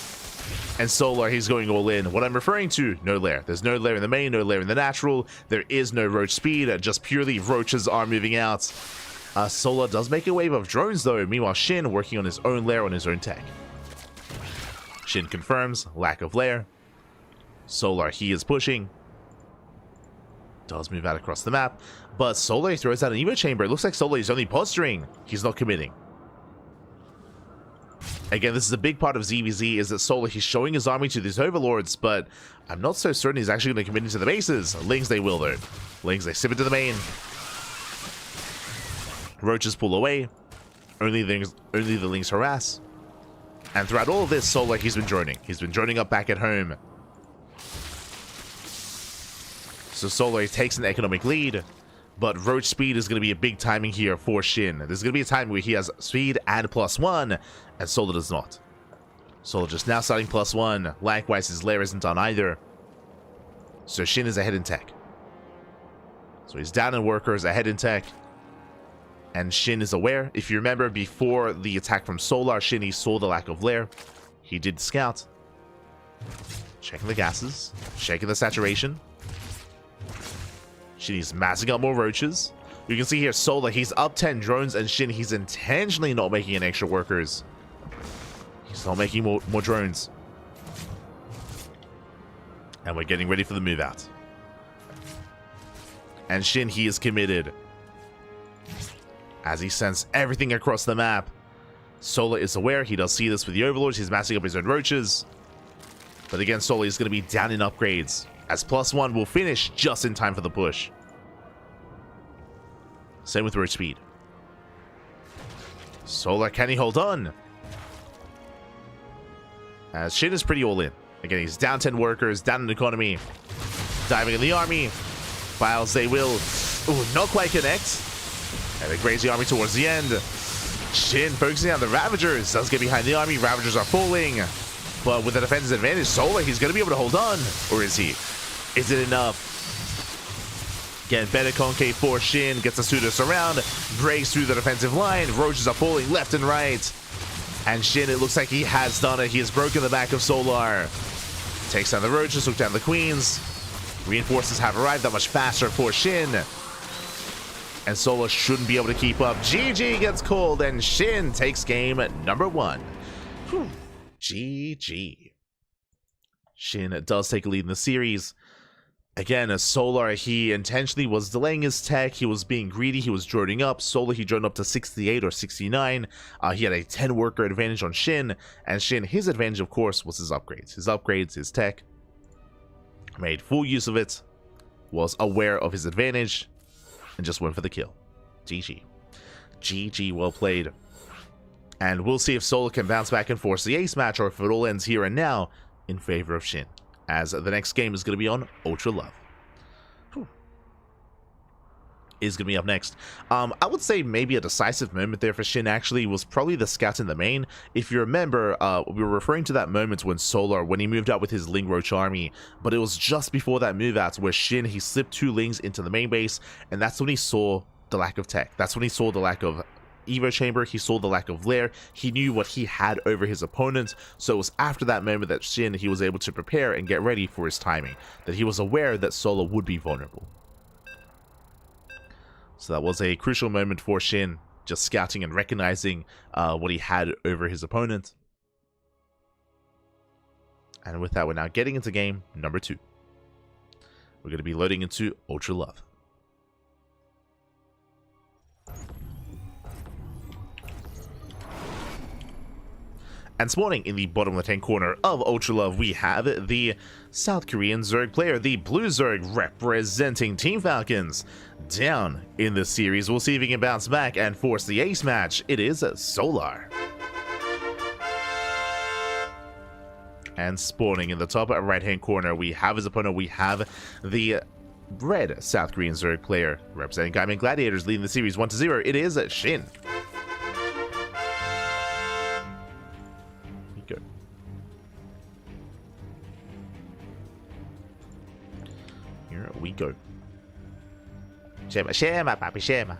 And Solar, he's going all in. What I'm referring to, no lair. There's no lair in the main, no lair in the natural. There is no Roach speed. Just purely Roaches are moving out. Solar does make a wave of drones, though. Meanwhile, Shin working on his own lair on his own tech. Shin confirms. Lack of lair. Solar, he is pushing. Does move out across the map, but Solar throws out an Evo Chamber. It looks like Solar is only posturing. He's not committing. Again, this is a big part of ZVZ, is that Solar, he's showing his army to these overlords, but I'm not so certain he's actually going to commit into the bases. Lings, they will though. Lings, they sip into the main. Roaches pull away. Only the Lings harass. And throughout all of this, Solar, he's been droning. He's been droning up back at home. So Solar takes an economic lead, but Roach speed is going to be a big timing here for Shin. There's going to be a time where he has speed and +1, and Solar does not. Solar just now starting +1. Likewise, his lair isn't on either. So Shin is ahead in tech. So he's down in workers, ahead in tech. And Shin is aware. If you remember, before the attack from Solar, Shin, he saw the lack of lair. He did scout. Checking the gases. Checking the saturation. Shin, he's massing up more Roaches. You can see here, Solar, he's up 10 drones, and Shin, he's intentionally not making any extra workers. He's not making more drones. And we're getting ready for the move out. And Shin, he is committed. As he sends everything across the map. Solar is aware. He does see this with the Overlords. He's massing up his own Roaches. But again, Solar is going to be down in upgrades, as +1 will finish just in time for the push. Same with road speed. Solar, can he hold on? As SHIN is pretty all in. Again, he's down 10 workers, down in economy. Diving in the army. Files they will. Ooh, not quite connect. And they graze the army towards the end. SHIN focusing on the Ravagers. Does get behind the army. Ravagers are falling. But with the defense's advantage, Solar, he's going to be able to hold on. Or is he? Is it enough? Again, better CranKy for SHIN. Gets the Pseudos around. Breaks through the defensive line. Roaches are falling left and right. And SHIN, it looks like he has done it. He has broken the back of Solar. Takes down the Roaches, took down the Queens. Reinforcements have arrived that much faster for SHIN. And Solar shouldn't be able to keep up. GG gets called, and SHIN takes game number 1. Whew. GG. SHIN does take a lead in the series. Again, as Solar, he intentionally was delaying his tech. He was being greedy. He was droning up. Solar, he droned up to 68 or 69. He had a 10 worker advantage on SHIN. And SHIN, his advantage, of course, was his upgrades. His upgrades, his tech. Made full use of it. Was aware of his advantage. And just went for the kill. GG. GG, well played. And we'll see if Solar can bounce back and force the ace match, or if it all ends here and now in favor of SHIN, as the next game is going to be on Ultra Love. Is going to be up next. I would say maybe a decisive moment there for SHIN actually was probably the scout in the main. If you remember, we were referring to that moment when Solar, when he moved out with his Ling Roach army, but it was just before that move out where SHIN, he slipped 2 Lings into the main base, and that's when he saw the lack of tech. That's when he saw the lack of Evo Chamber, he saw the lack of Lair, he knew what he had over his opponent, so it was after that moment that SHIN, he was able to prepare and get ready for his timing, that he was aware that Solar would be vulnerable. So that was a crucial moment for SHIN, just scouting and recognizing what he had over his opponent. And with that, we're now getting into game number 2. We're going to be loading into Ultra Love. And spawning in the bottom left-hand corner of Ultra Love, we have the South Korean Zerg player, the Blue Zerg, representing Team Falcons. Down in the series, we'll see if he can bounce back and force the ace match. It is Solar. And spawning in the top right-hand corner, we have his opponent. We have the red South Korean Zerg player, representing Gaiman Gladiators, leading the series 1-0. It is SHIN. Here we go. Shema, papi, Shema.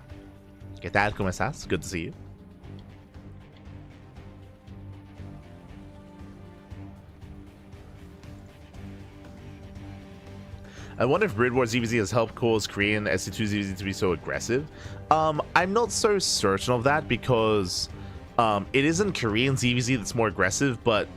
¿Qué tal? ¿Cómo estás? Good to see you. I wonder if Grid War ZVZ has helped cause Korean SC2 ZVZ to be so aggressive. I'm not so certain of that because it isn't Korean ZVZ that's more aggressive, but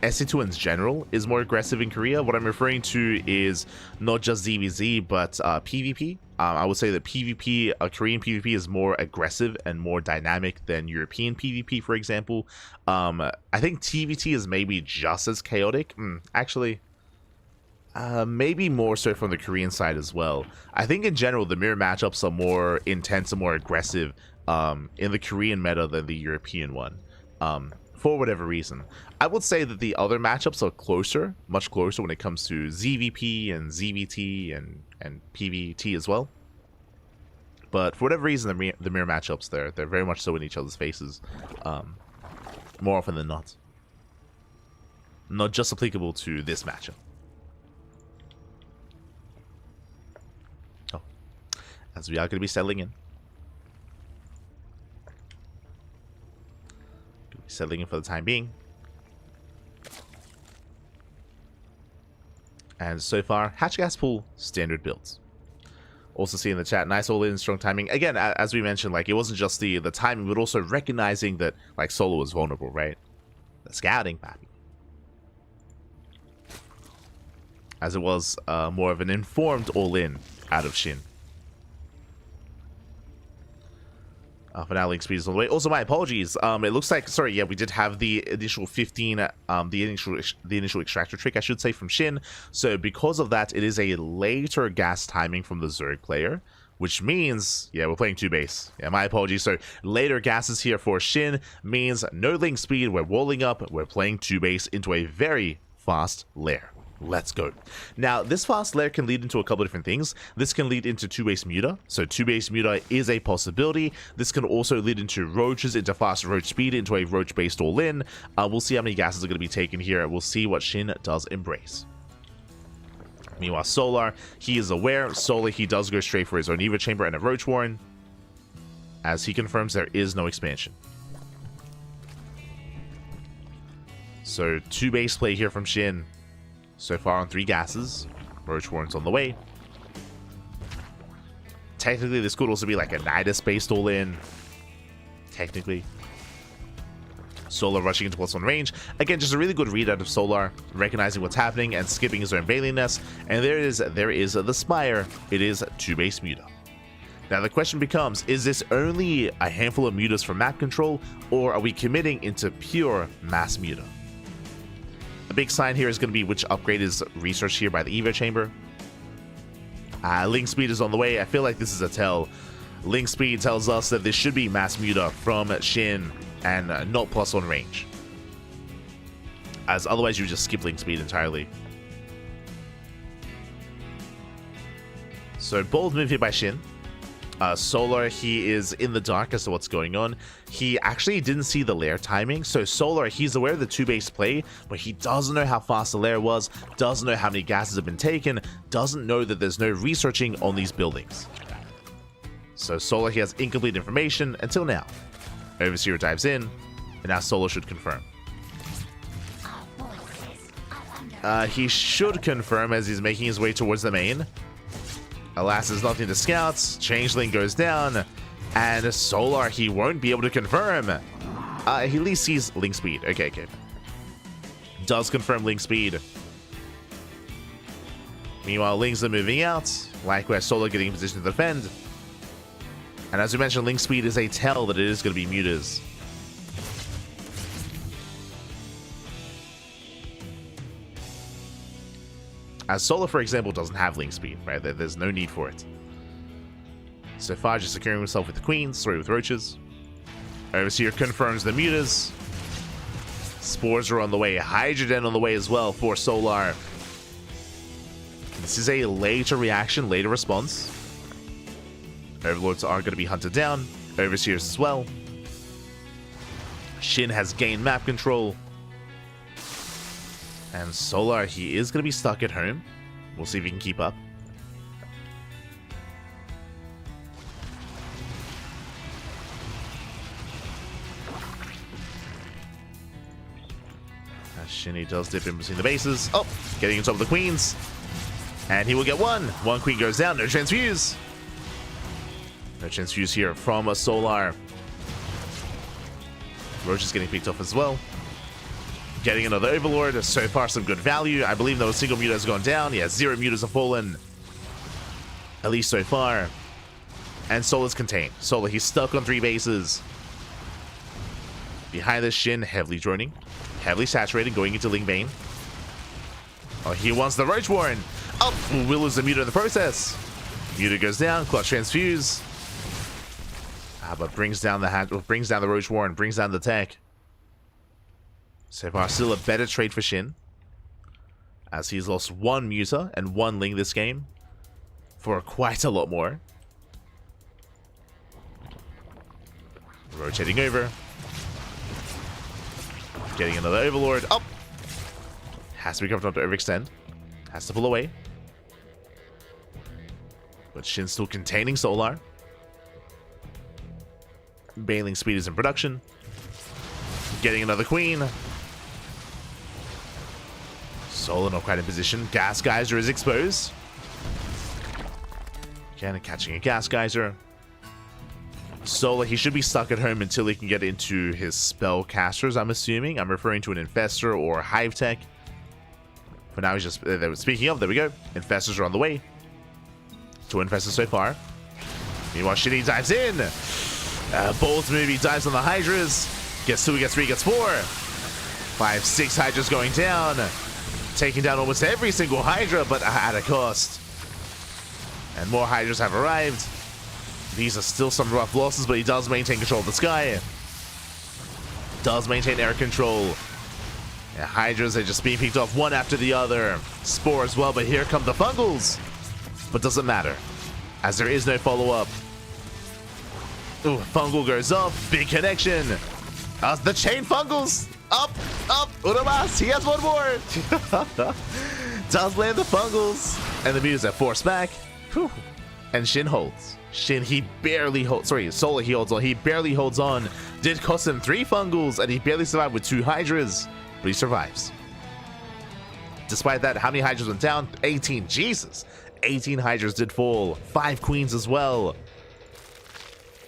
SC2 in general is more aggressive in Korea. What I'm referring to is not just ZVZ, but PvP. I would say that PvP, Korean PvP is more aggressive and more dynamic than European PvP, for example. I think TVT is maybe just as chaotic. Actually, maybe more so from the Korean side as well. I think in general, the mirror matchups are more intense and more aggressive in the Korean meta than the European one. For whatever reason. I would say that the other matchups are closer, much closer when it comes to ZVP and ZVT and PVT as well. But for whatever reason, the mirror matchups, they're very much so in each other's faces, more often than not. Not just applicable to this matchup. Oh, as we are going to be settling in. Settling in for the time being. And so far, Hatch Gas Pool, standard builds. Also see in the chat, nice all-in, strong timing. Again, as we mentioned, like, it wasn't just the timing, but also recognizing that, like, Solo was vulnerable, right? The scouting, pappy. As it was more of an informed all-in out of SHIN. For now, link speed is on the way. Also, my apologies. It looks like, sorry, yeah, we did have the initial 15, the initial extractor trick, I should say, from SHIN. So because of that, it is a later gas timing from the Zerg player, which means, yeah, we're playing 2 base. Yeah, my apologies. So later gases here for SHIN means no link speed. We're walling up. We're playing 2 base into a very fast lair. Let's go. Now, this fast lair can lead into a couple of different things. This can lead into 2-base muta. So 2-base muta is a possibility. This can also lead into roaches, into fast roach speed, into a roach-based all-in. We'll see how many gases are going to be taken here. We'll see what SHIN does embrace. Meanwhile, Solar, he is aware. Solar, he does go straight for his own Evo Chamber and a Roach Warren, as he confirms there is no expansion. So 2-base play here from SHIN. So far on 3 gases. Roach Warren's on the way. Technically, this could also be like a Nidus-based all-in. Technically. Solar rushing into +1 range. Again, just a really good read out of Solar, recognizing what's happening and skipping his own Bailey Nest. And there is the Spire. It is 2-base muta. Now the question becomes, is this only a handful of mutas for map control, or are we committing into pure mass muta? The big sign here is going to be which upgrade is researched here by the Evo Chamber. Link speed is on the way. I feel like this is a tell. Link speed tells us that this should be mass muta from SHIN and not +1 range, as otherwise you just skip link speed entirely. So bold move here by SHIN. Solar, he is in the dark as to what's going on. He actually didn't see the lair timing. So Solar, he's aware of the 2-base play, but he doesn't know how fast the lair was, doesn't know how many gases have been taken, doesn't know that there's no researching on these buildings. So Solar, he has incomplete information until now. Overseer dives in, and now Solar should confirm. He should confirm as he's making his way towards the main. Alas, there's nothing to scouts. Changeling goes down, and Solar, he won't be able to confirm. He at least sees link speed. Okay. Does confirm link speed. Meanwhile, links are moving out. Likewise, Solar getting in position to defend. And as we mentioned, link speed is a tell that it is going to be mutas. As Solar, for example, doesn't have link speed, right? There's no need for it. So far, just securing himself with the queens, sorry, with roaches. Overseer confirms the mutas. Spores are on the way. Hydrogen on the way as well for Solar. This is a later reaction, later response. Overlords are going to be hunted down. Overseers as well. SHIN has gained map control. And Solar, he is going to be stuck at home. We'll see if he can keep up. SHIN does dip in between the bases. Oh, getting on top of the queens. And he will get one. One queen goes down. No transfuse. No transfuse here from a Solar. Roach is getting picked off as well. Getting another Overlord. So far, some good value. I believe no single muta has gone down. Yeah, 0 mutas have fallen. At least so far. And Solar's contained. Solar, he's stuck on 3 bases. Behind this, SHIN heavily droning. Heavily saturated, going into Ling Bane. Oh, he wants the Roach Warren. Oh, we'll lose the muta in the process. Muta goes down. Clutch transfuse. But brings down the Roach Warren. Brings down the tech. So far, still a better trade for SHIN, as he's lost 1 muta and 1 ling this game for quite a lot more. Rotating over. Getting another Overlord. Oh! Has to be covered up to overextend. Has to pull away. But SHIN's still containing Solar. Bailing speed is in production. Getting another queen. Solar not quite in position. Gas Geyser is exposed. Again, catching a Gas Geyser. Solar, he should be stuck at home until he can get into his spellcasters, I'm assuming. I'm referring to an Infestor or Hive Tech. For now, he's just... speaking of, there we go. Infestors are on the way. 2 Infestors so far. Meanwhile, SHIN dives in. Bolt maybe dives on the Hydras. Gets 2, gets 3, gets 4. 5, 6 Hydras going down. Taking down almost every single Hydra, but at a cost. And more Hydras have arrived. These are still some rough losses, but he does maintain control of the sky. Does maintain air control. Yeah, Hydras are just being picked off one after the other. Spore as well, but here come the Fungals. But doesn't matter, as there is no follow-up. Ooh, Fungal goes up. Big connection. The chain Fungals. Up. Uramas. He has one more. Does land the Fungals. And the Muse at force back. Whew. And Shin holds. Shin, he barely holds. Sorry, Solar, he holds on. He barely holds on. Did cost him 3 Fungals, and he barely survived with 2 Hydras. But he survives. Despite that, how many Hydras went down? 18. Jesus. 18 Hydras did fall. 5 Queens as well.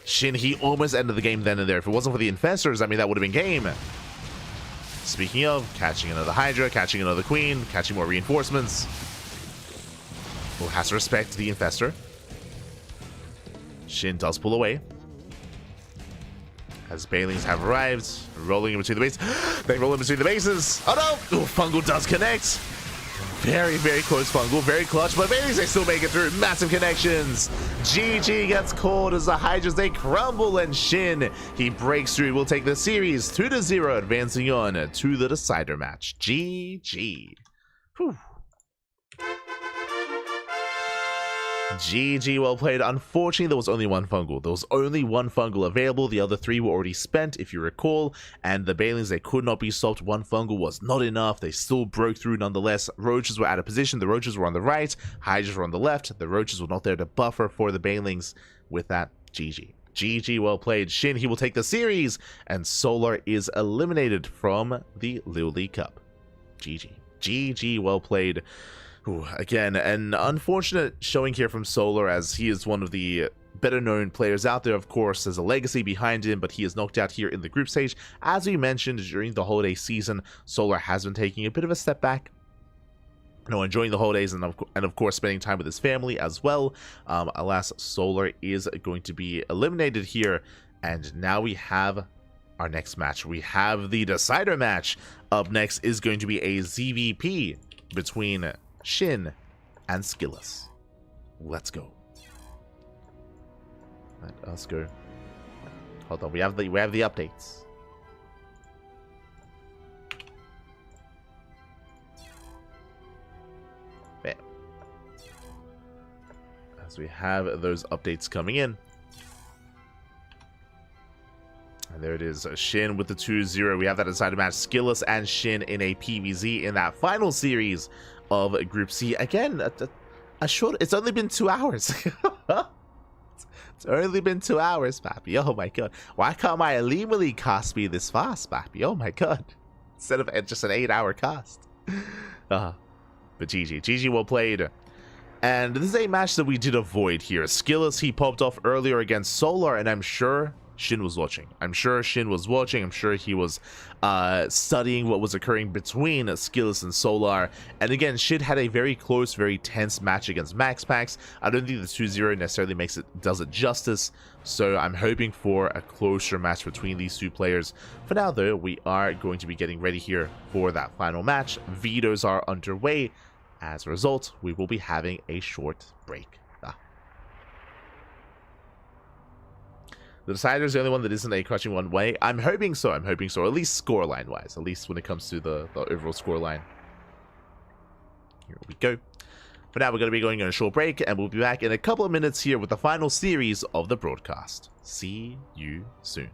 Shin, he almost ended the game then and there. If it wasn't for the Infestors, I mean, that would have been game. Speaking of, catching another Hydra, catching another Queen, catching more reinforcements. Well, has to respect the Infestor. Shin does pull away. As Banelings have arrived, rolling in between the bases. They roll in between the bases. Oh no! Ooh, Fungal does connect. Very, very close Fungal, very clutch, but Banelings, they still make it through. Massive connections. GG gets called as the Hydras, they crumble, and Shin, he breaks through. Will take the series 2-0, advancing on to the decider match. GG. Whew. GG, well played. Unfortunately, there was only one Fungal. There was only one Fungal available. The other 3 were already spent, if you recall. And the Banelings, they could not be stopped. One Fungal was not enough. They still broke through nonetheless. Roaches were out of position. The Roaches were on the right. Hydras were on the left. The Roaches were not there to buffer for the Banelings. With that, GG. GG, well played. Shin, he will take the series. And Solar is eliminated from the LiuLi Cup. GG. GG, well played. Ooh, again, an unfortunate showing here from Solar, as he is one of the better known players out there. Of course, there's a legacy behind him, but he is knocked out here in the group stage. As we mentioned, during the holiday season, Solar has been taking a bit of a step back, enjoying the holidays and of course spending time with his family as well. Alas, Solar is going to be eliminated here, and now we have our next match. We have the decider match. Up next is going to be a ZVP between Shin and SKillous. Let's go. Let us go. Hold on, we have the updates. Bam. As we have those updates coming in. And there it is, Shin with the 2-0. We have that decided match, SKillous and Shin in a PvZ in that final series of Group C. Again, a short, it's only been 2 hours. It's only been 2 hours, papi. Oh my god. Why can't my LiuLi cast be this fast, papi? Oh my god. Instead of just an 8-hour cast. But GG. GG, well played. And this is a match that we did avoid here. SKillous, he popped off earlier against Solar, and I'm sure Shin was watching. I'm sure Shin was watching. I'm sure he was studying what was occurring between SKillous and Solar. And again, Shin had a very close, very tense match against MaxPax. I don't think the 2-0 necessarily does it justice. So I'm hoping for a closer match between these two players. For now, though, we are going to be getting ready here for that final match. Vetoes are underway. As a result, we will be having a short break. The decider is the only one that isn't a crushing one way. I'm hoping so. I'm hoping so. At least scoreline wise. At least when it comes to the overall scoreline. Here we go. For now, we're going to be going on a short break, and we'll be back in a couple of minutes here with the final series of the broadcast. See you soon.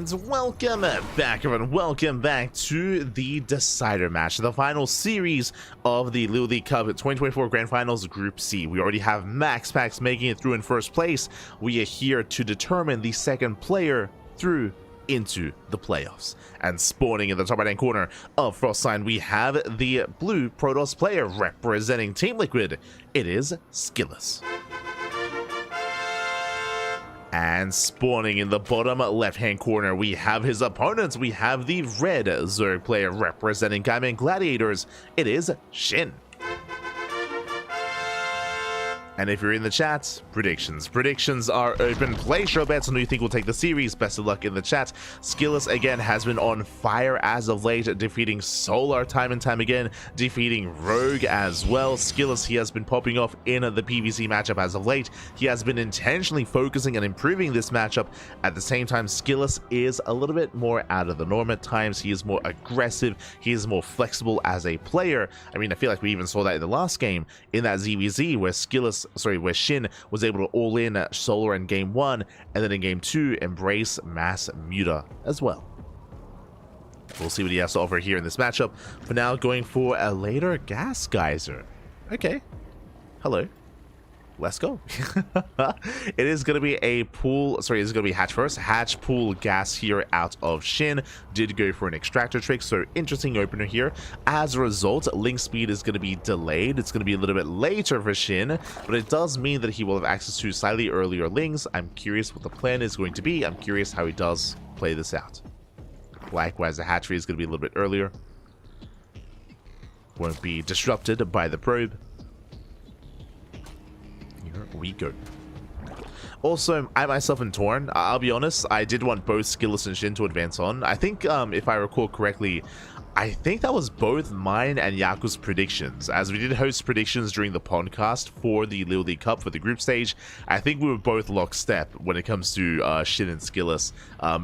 And welcome back, everyone. Welcome back to the decider match, the final series of the LiuLi Cup 2024 Grand Finals Group C. We already have MaxPax making it through in first place. We are here to determine the second player through into the playoffs. And spawning in the top right hand corner of Frostsign, we have the blue Protoss player representing Team Liquid. It is SKillous. And spawning in the bottom left-hand corner, we have his opponents. We have the red Zerg player representing CranKy Gladiators. It is SHIN. And if you're in the chat, predictions are open. Place your bets on who you think will take the series. Best of luck in the chat. SKillous again has been on fire as of late, defeating Solar time and time again, defeating Rogue as well. SKillous, he has been popping off in the PvC matchup as of late. He has been intentionally focusing and improving this matchup. At the same time, SKillous is a little bit more out of the norm at times. He is more aggressive. He is more flexible as a player. I mean, I feel like we even saw that in the last game in that ZVZ where SHIN was able to all in Solar in game 1, and then in game 2 embrace Mass Muta as well. We'll see what he has to offer here in this matchup. For now, going for a later Gas Geyser. Okay. Hello. Let's go. It is going to be a pool. Sorry, it's going to be hatch first. Hatch, pool, gas here out of SHIN. Did go for an extractor trick, so interesting opener here. As a result, link speed is going to be delayed. It's going to be a little bit later for SHIN, but it does mean that he will have access to slightly earlier links. I'm curious what the plan is going to be. I'm curious how he does play this out. Likewise, the hatchery is going to be a little bit earlier. Won't be disrupted by the probe. We go. Also, I myself am torn. I'll be honest, I did want both SKillous and SHIN to advance on. I think, if I recall correctly, I think that was both mine and Yaku's predictions, as we did host predictions during the podcast for the LiuLi Cup for the group stage. I think we were both lockstep when it comes to SHIN and SKillous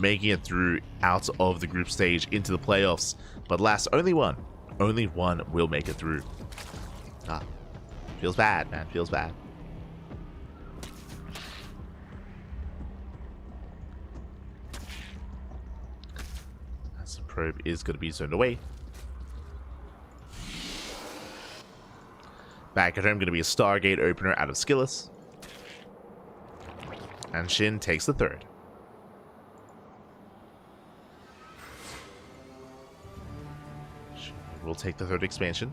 making it through out of the group stage into the playoffs. But last, only one will make it through. Feels bad, man. Feels bad. Probe is going to be zoned away. Back at home, going to be a Stargate opener out of SKillous. And SHIN takes the third. We'll take the third expansion.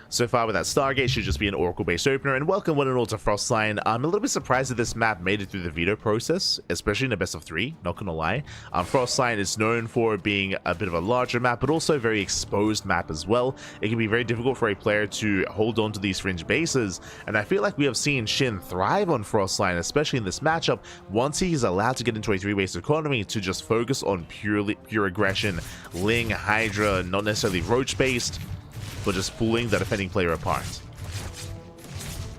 So far with that Stargate, should just be an Oracle-based opener, and welcome one and all to Frostsign. I'm a little bit surprised that this map made it through the veto process, especially in a best of 3, not gonna lie. Frostsign is known for being a bit of a larger map, but also a very exposed map as well. It can be very difficult for a player to hold on to these fringe bases, and I feel like we have seen SHIN thrive on Frostsign, especially in this matchup, once he's allowed to get into a 3-based economy to just focus on pure aggression, Ling, Hydra, not necessarily Roach-based, but just pulling the defending player apart.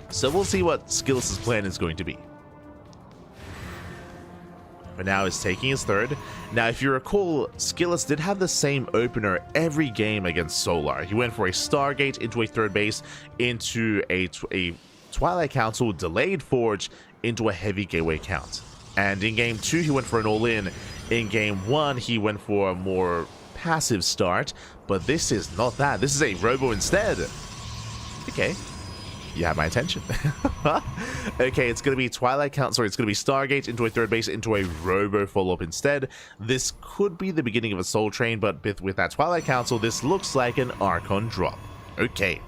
So we'll see what SKillous' plan is going to be. For now, he's taking his third. Now, if you recall, SKillous did have the same opener every game against Solar. He went for a Stargate into a third base, into a Twilight Council delayed Forge, into a heavy gateway count. And in game 2, he went for an all-in. In game 1, he went for a more passive start, but this is not that. This is a robo instead. Okay, you have my attention. Okay, it's gonna be Twilight Count. Sorry, it's gonna be Stargate into a third base into a robo follow-up instead. This could be the beginning of a Soul Train, but with that Twilight Council, this looks like an Archon drop. Okay.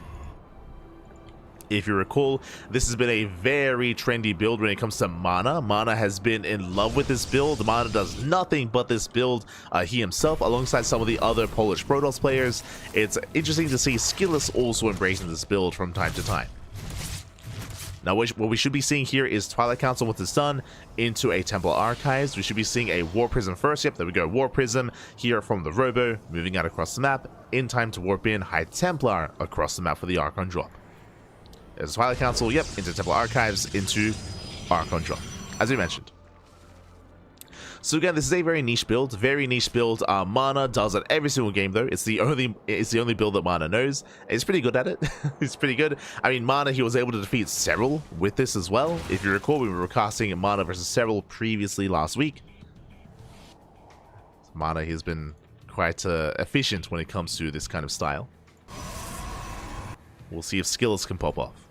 If you recall, this has been a very trendy build when it comes to Mana. Mana has been in love with this build. Mana does nothing but this build. He himself, alongside some of the other Polish Protoss players. It's interesting to see SKillous also embracing this build from time to time. Now, what we should be seeing here is Twilight Council with its done into a Templar Archives. We should be seeing a War Prism first. Yep, there we go. War Prism here from the Robo, moving out across the map, in time to warp in High Templar across the map for the Archon drop. There's Twilight Council, yep, into Templar Archives, into Archon drop, as we mentioned. So again, this is a very niche build, Mana does it every single game though. It's the only build that Mana knows. He's pretty good at it. He's pretty good. I mean, Mana, he was able to defeat several with this as well. If you recall, we were casting Mana versus several previously last week. Mana has been quite efficient when it comes to this kind of style. We'll see if SKillous can pop off.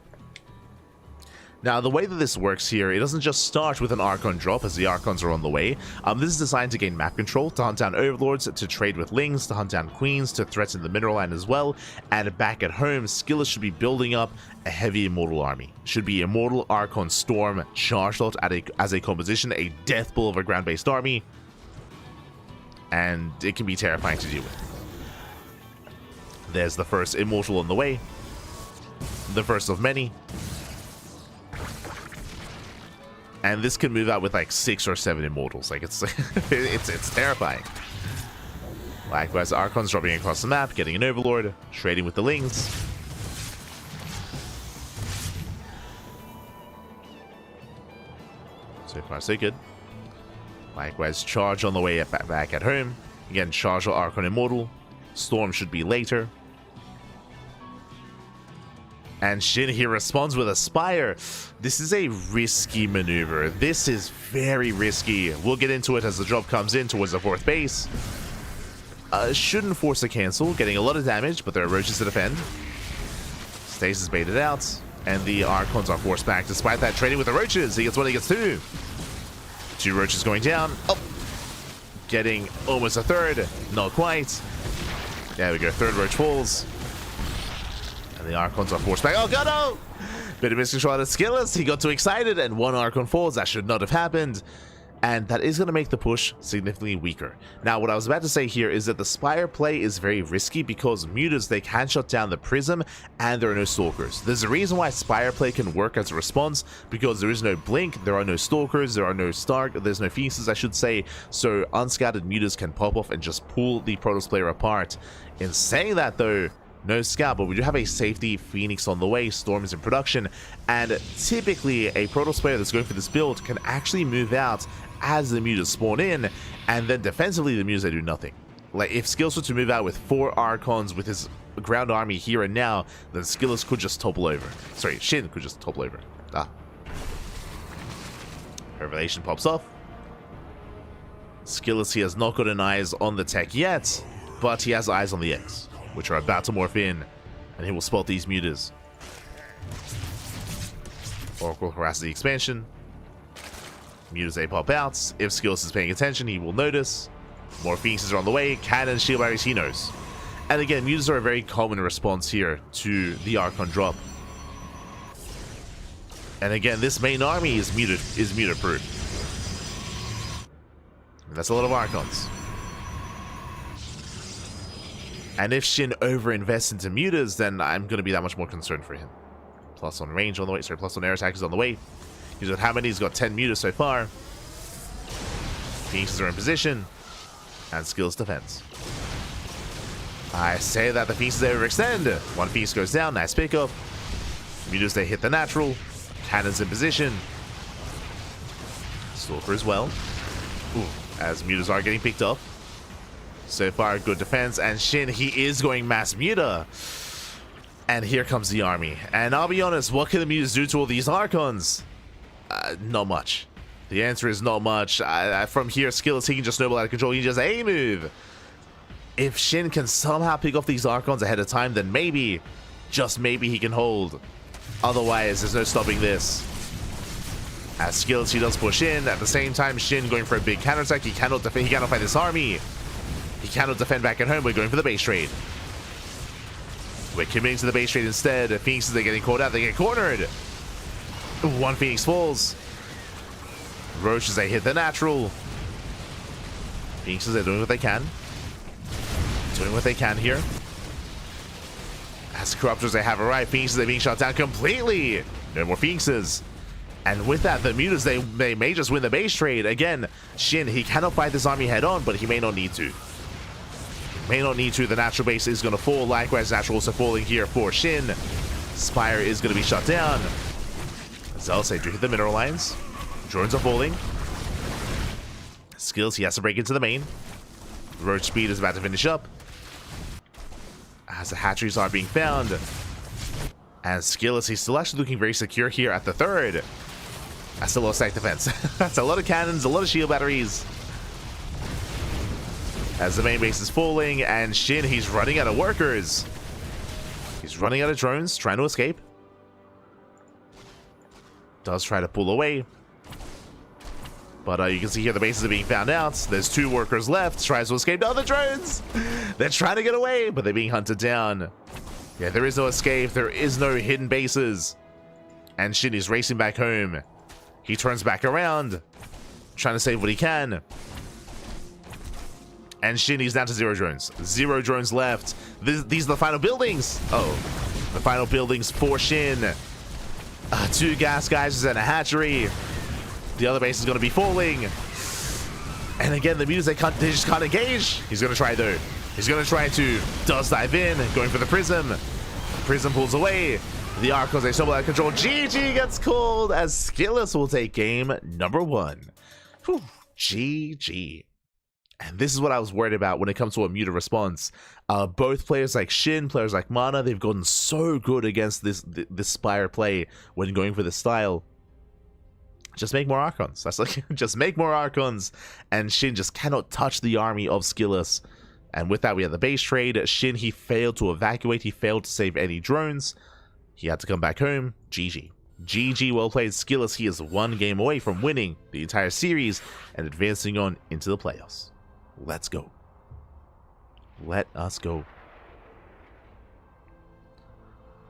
Now, the way that this works here, it doesn't just start with an Archon drop as the Archons are on the way. This is designed to gain map control, to hunt down Overlords, to trade with Lings, to hunt down Queens, to threaten the Mineral Land as well. And back at home, SKillous should be building up a heavy Immortal army. Should be Immortal, Archon, Storm, charged out as a composition, a death bull of a ground-based army. And it can be terrifying to deal with. There's the first Immortal on the way. The first of many. And this can move out with like 6 or 7 Immortals. Like it's it's terrifying. Likewise, Archon's dropping across the map, getting an Overlord, trading with the Lings. So far, so good. Likewise, Charge on the way back at home. Again, Charge or Archon Immortal. Storm should be later. And SHIN here responds with a Spire. This is a risky maneuver. This is very risky. We'll get into it as the drop comes in towards the 4th base. Shouldn't force a cancel, getting a lot of damage, but there are Roaches to defend. Stasis baited out, and the Archons are forced back despite that trading with the Roaches. He gets 1, he gets 2. 2 Roaches going down. Oh, getting almost a 3rd. Not quite. There we go, 3rd Roach falls. And the Archons are forced back. Oh god, no! Bit of miscontrol out of SKillous. He got too excited and 1 Archon falls. That should not have happened. And that is going to make the push significantly weaker. Now, what I was about to say here is that the Spire play is very risky because Mutas, they can shut down the Prism and there are no Stalkers. There's a reason why Spire play can work as a response because there is no Blink, there are no Stalkers, there are no there's no Phoenixes, I should say. So unscouted Mutas can pop off and just pull the Protoss player apart. In saying that though, no Scout, but we do have a safety Phoenix on the way. Storm is in production, and typically a Protoss player that's going for this build can actually move out as the Mutas spawn in, and then defensively the Mutas, they do nothing. Like, if SKillous were to move out with 4 Archons with his ground army here and now, then SKillous could just topple over. Sorry, SHIN could just topple over. Revelation pops off. SKillous, he has not got an eyes on the tech yet, but he has eyes on the X, which are about to morph in, and he will spot these Mutas. Oracle harasses the expansion. Mutas, they pop out. If SKillous is paying attention, he will notice. More Phoenixes are on the way. Cannon, shield barriers, he knows. And again, Mutas are a very common response here to the Archon drop. And again, this main army is muta proof. That's a lot of Archons. And if SHIN over-invests into Mutas, then I'm going to be that much more concerned for him. +1 range on the way. Sorry, +1 air attack is on the way. He's got how many? He's got 10 Mutas so far. Phoenixes are in position. And SKillous defense. I say that the Phoenixes overextend. 1 Phoenix goes down. Nice pickup. Mutas, they hit the natural. Cannons in position. Stalker as well. Ooh, as Mutas are getting picked up. So far, good defense. And SHIN, he is going mass Muta. And here comes the army. And I'll be honest, what can the Mutas do to all these Archons? Not much. The answer is not much. From here, SKillous, he can just snowball out of control. He just A move. If SHIN can somehow pick off these Archons ahead of time, then maybe, just maybe, he can hold. Otherwise, there's no stopping this. As SKillous, he does push in. At the same time, SHIN going for a big counterattack. He cannot defend. He cannot fight this army. He cannot defend back at home. We're going for the base trade. We're committing to the base trade instead. Phoenixes, they're getting caught out. They get cornered. 1 Phoenix falls. Roaches, they hit the natural. Phoenixes, they're doing what they can. Doing what they can here. As Corruptors, they have arrived. Phoenixes, they're being shot down completely. No more Phoenixes. And with that, the Mutas, they may just win the base trade. Again, SHIN, he cannot fight this army head on, but he may not need to. May not need to. The natural base is going to fall. Likewise, natural also falling here for SHIN. Spire is going to be shut down. Zealots, they do hit the mineral lines. Drones are falling. SKillous, he has to break into the main. Roach speed is about to finish up. As the hatcheries are being found. And SKillous, he's still actually looking very secure here at the 3rd. That's a lot of stack defense. That's a lot of cannons, a lot of shield batteries. as the main base is falling, and SHIN, he's running out of workers. He's running out of drones, trying to escape. Does try to pull away. But you can see here the bases are being found out. There's 2 workers left. Tries to escape. No, the drones! They're trying to get away, but they're being hunted down. Yeah, there is no escape. There is no hidden bases. And SHIN is racing back home. He turns back around, trying to save what he can. And SHIN is down to 0 drones. 0 drones left. These are the final buildings. Oh, the final buildings for SHIN. 2 gas geysers and a hatchery. The other base is going to be falling. And again, the mutants, they just can't engage. He's going to try though. He's going to try to does dive in, going for the prism. Prism pulls away. The Archons, they stumble out of control. GG gets called as SKillous will take game number 1. Whew, GG. And this is what I was worried about when it comes to a mutant response. Both players like SHIN, players like Mana, they've gotten so good against this Spire play when going for this style. Just make more Archons. That's like, just make more Archons, and SHIN just cannot touch the army of SKillous. And with that, we had the base trade. SHIN, he failed to evacuate. He failed to save any drones. He had to come back home. GG. GG, well played SKillous. He is 1 game away from winning the entire series and advancing on into the playoffs. Let's go. Let us go.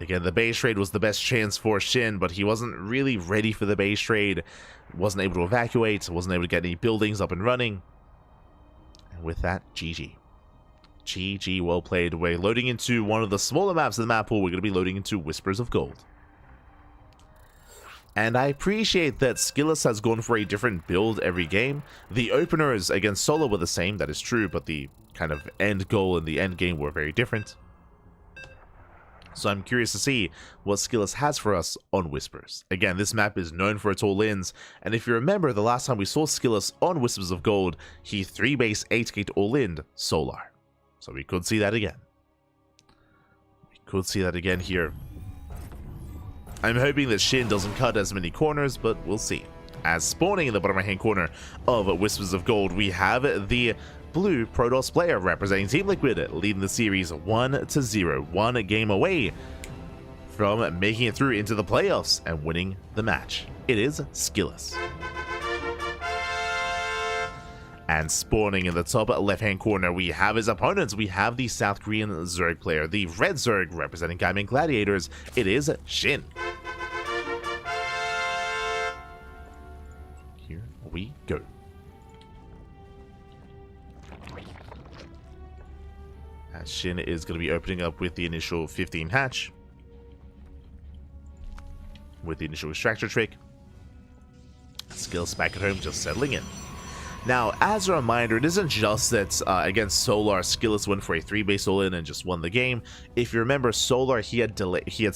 Again, the base trade was the best chance for SHIN, but he wasn't really ready for the base trade. Wasn't able to evacuate, wasn't able to get any buildings up and running. And with that, GG. GG, well played. We're loading into one of the smaller maps of the map pool. We're going to be loading into Whispers of Gold. And I appreciate that SKillous has gone for a different build every game. The openers against solo were the same, that is true, but the kind of end goal and the end game were very different. So I'm curious to see what SKillous has for us on Whispers. Again, this map is known for its all-ins, and if you remember the last time we saw SKillous on Whispers of Gold, he 3-base 8-gate all-in Solar. So we could see that again. We could see that again here. I'm hoping that SHIN doesn't cut as many corners, but we'll see. As spawning in the bottom right-hand corner of Whispers of Gold, we have the blue Protoss player representing Team Liquid, leading the series 1-0, 1 game away from making it through into the playoffs and winning the match. It is SKillous. And spawning in the top left-hand corner, we have his opponents. We have the South Korean Zerg player, the red Zerg representing Gaimin Gladiators. It is SHIN. Here we go. As SHIN is going to be opening up with the initial 15 hatch. With the initial extractor trick. SKillous back at home, just settling in. Now, as a reminder, it isn't just that against Solar, SKillous went for a 3-base all-in and just won the game. If you remember, Solar, he had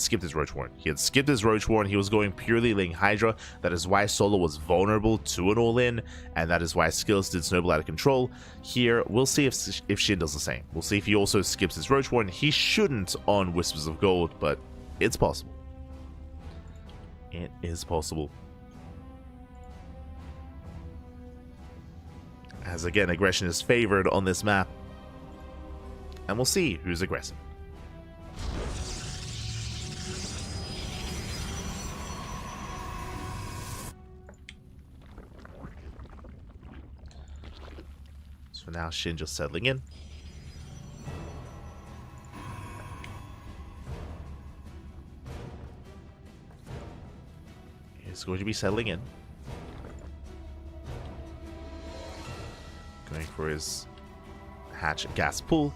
skipped his Roach Warren. He had skipped his Roach Warren. He was going purely laying Hydra. That is why Solar was vulnerable to an all-in, and that is why SKillous did snowball out of control. Here, we'll see if SHIN does the same. We'll see if he also skips his Roach Warren. He shouldn't on Whispers of Gold, but it's possible. It is possible. As again, aggression is favored on this map. And we'll see who's aggressive. So for now, SHIN just settling in. He's going to be settling in. Going for his hatch gas pull.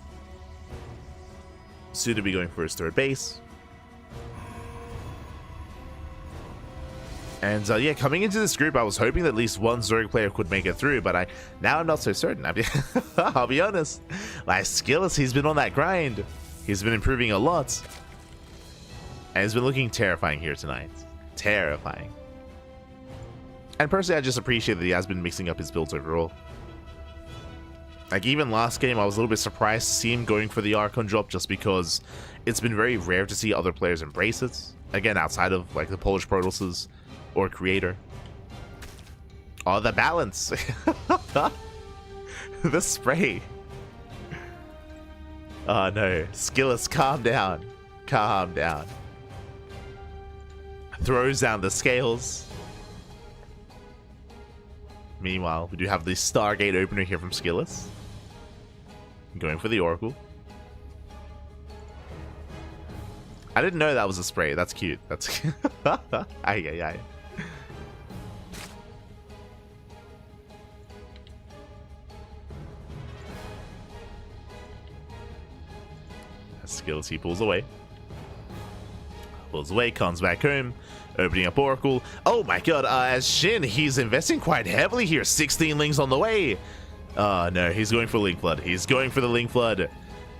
Soon to be going for his 3rd base. And yeah, coming into this group, I was hoping that at least one Zerg player could make it through, but now I'm not so certain. I'll be honest. Like SKillous, he's been on that grind. He's been improving a lot. And he's been looking terrifying here tonight. Terrifying. And personally, I just appreciate that he has been mixing up his builds overall. Like, even last game, I was a little bit surprised to see him going for the Archon drop just because it's been very rare to see other players embrace it. Again, outside of, like, the Polish Protosses or Creator. Oh, the balance! The spray! Oh no, SKillous, calm down. Calm down. Throws down the scales. Meanwhile, we do have the Stargate opener here from SKillous. Going for the Oracle. I didn't know that was a spray. That's cute. That's Ay, ay, ay. SKillous, he pulls away. Pulls away, comes back home. Opening up Oracle. Oh my god, as SHIN, he's investing quite heavily here. 16 links on the way. No, he's going for Link Flood. He's going for the Link Flood.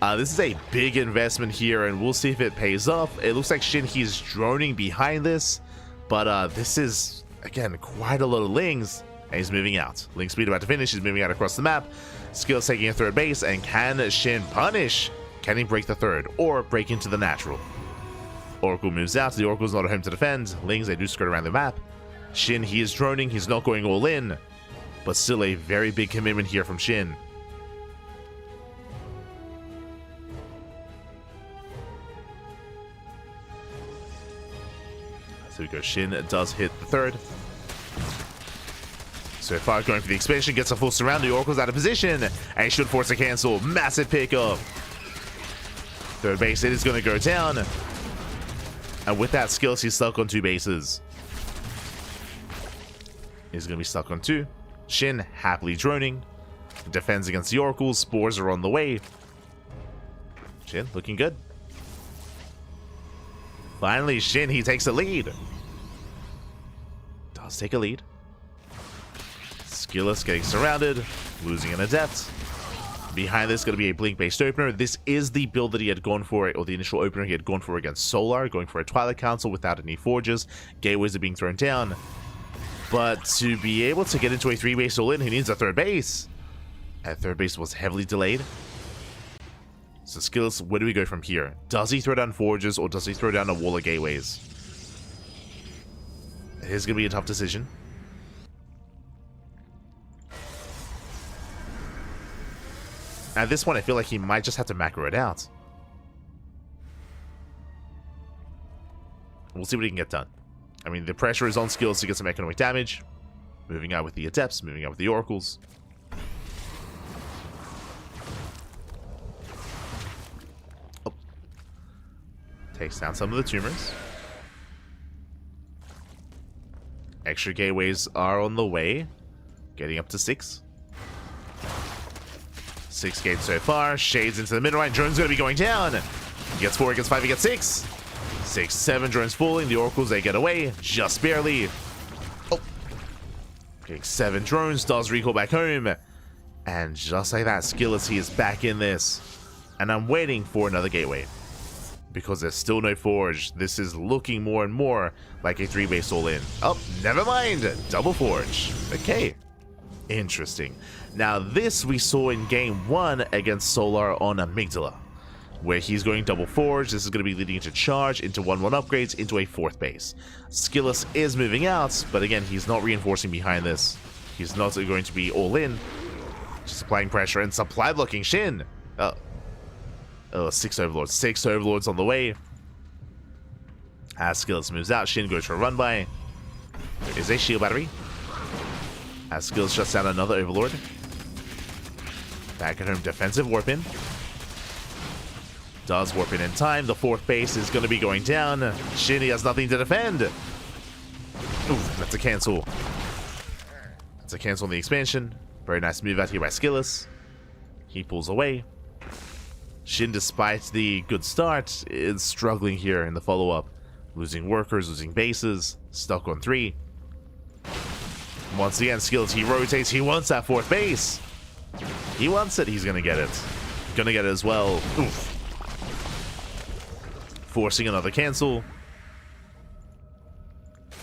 This is a big investment here, and we'll see if it pays off. It looks like SHIN, he's droning behind this. But this is, again, quite a lot of links. And he's moving out. Link speed about to finish. He's moving out across the map. SKillous taking a third base. And can SHIN punish? Can he break the third? Or break into the natural? Oracle moves out. The Oracle's not at home to defend. Lings, they do skirt around the map. SHIN, he is droning. He's not going all in. But still a very big commitment here from SHIN. So we go. SHIN does hit the third. So far going for the expansion. Gets a full surround. The Oracle's out of position. And he should force a cancel. Massive pickup. Third base, it is going to go down. And with that SKillous, he's stuck on 2 bases. He's going to be stuck on 2. SHIN happily droning. Defends against the Oracle. Spores are on the way. SHIN looking good. Finally, SHIN, he takes a lead. Does take a lead. SKillous getting surrounded. Losing an Adept. Behind this, going to be a Blink-based opener. This is the build that he had gone for, or the initial opener he had gone for against Solar, going for a Twilight Council without any forges. Gateways are being thrown down. But to be able to get into a 3-base all-in, he needs a third base. And third base was heavily delayed. So SKillous, where do we go from here? Does he throw down forges, or does he throw down a wall of gateways? Here's going to be a tough decision. At this point, I feel like he might just have to macro it out. We'll see what he can get done. I mean, the pressure is on SKillous to get some economic damage. Moving out with the Adepts, moving out with the Oracles. Oh. Takes down some of the tumors. Extra gateways are on the way. Getting up to 6. 6 gates so far. Shades into the middle line. Drone's going to be going down. He gets 4, he gets 5, he gets 6. 6, 7 drones falling. The Oracles, they get away. Just barely. Oh. Getting 7 drones. Does recall back home. And just like that, SKillous, he is back in this. And I'm waiting for another gateway. Because there's still no forge. This is looking more and more like a 3-base all-in. Oh, never mind. Double forge. Okay. Interesting. Now this we saw in game 1 against Solar on Amygdala, where he's going double forge. This is going to be leading into charge, into 1-1 upgrades, into a 4th base. SKillous is moving out, but again, he's not reinforcing behind this. He's not going to be all in. Just applying pressure and supply blocking SHIN. Oh, 6 overlords. 6 overlords on the way. As SKillous moves out, SHIN goes for a run by. There is a shield battery. As SKillous shuts down another overlord. Back at home, defensive warp in. Does warp in time. The 4th base is going to be going down. SHIN, he has nothing to defend. Oof, that's a cancel. That's a cancel on the expansion. Very nice move out here by SKillous. He pulls away. SHIN, despite the good start, is struggling here in the follow-up. Losing workers, losing bases. Stuck on 3. Once again, SKillous, he rotates. He wants that 4th base. He wants it. He's going to get it. Gonna get it as well. Oof. Forcing another cancel.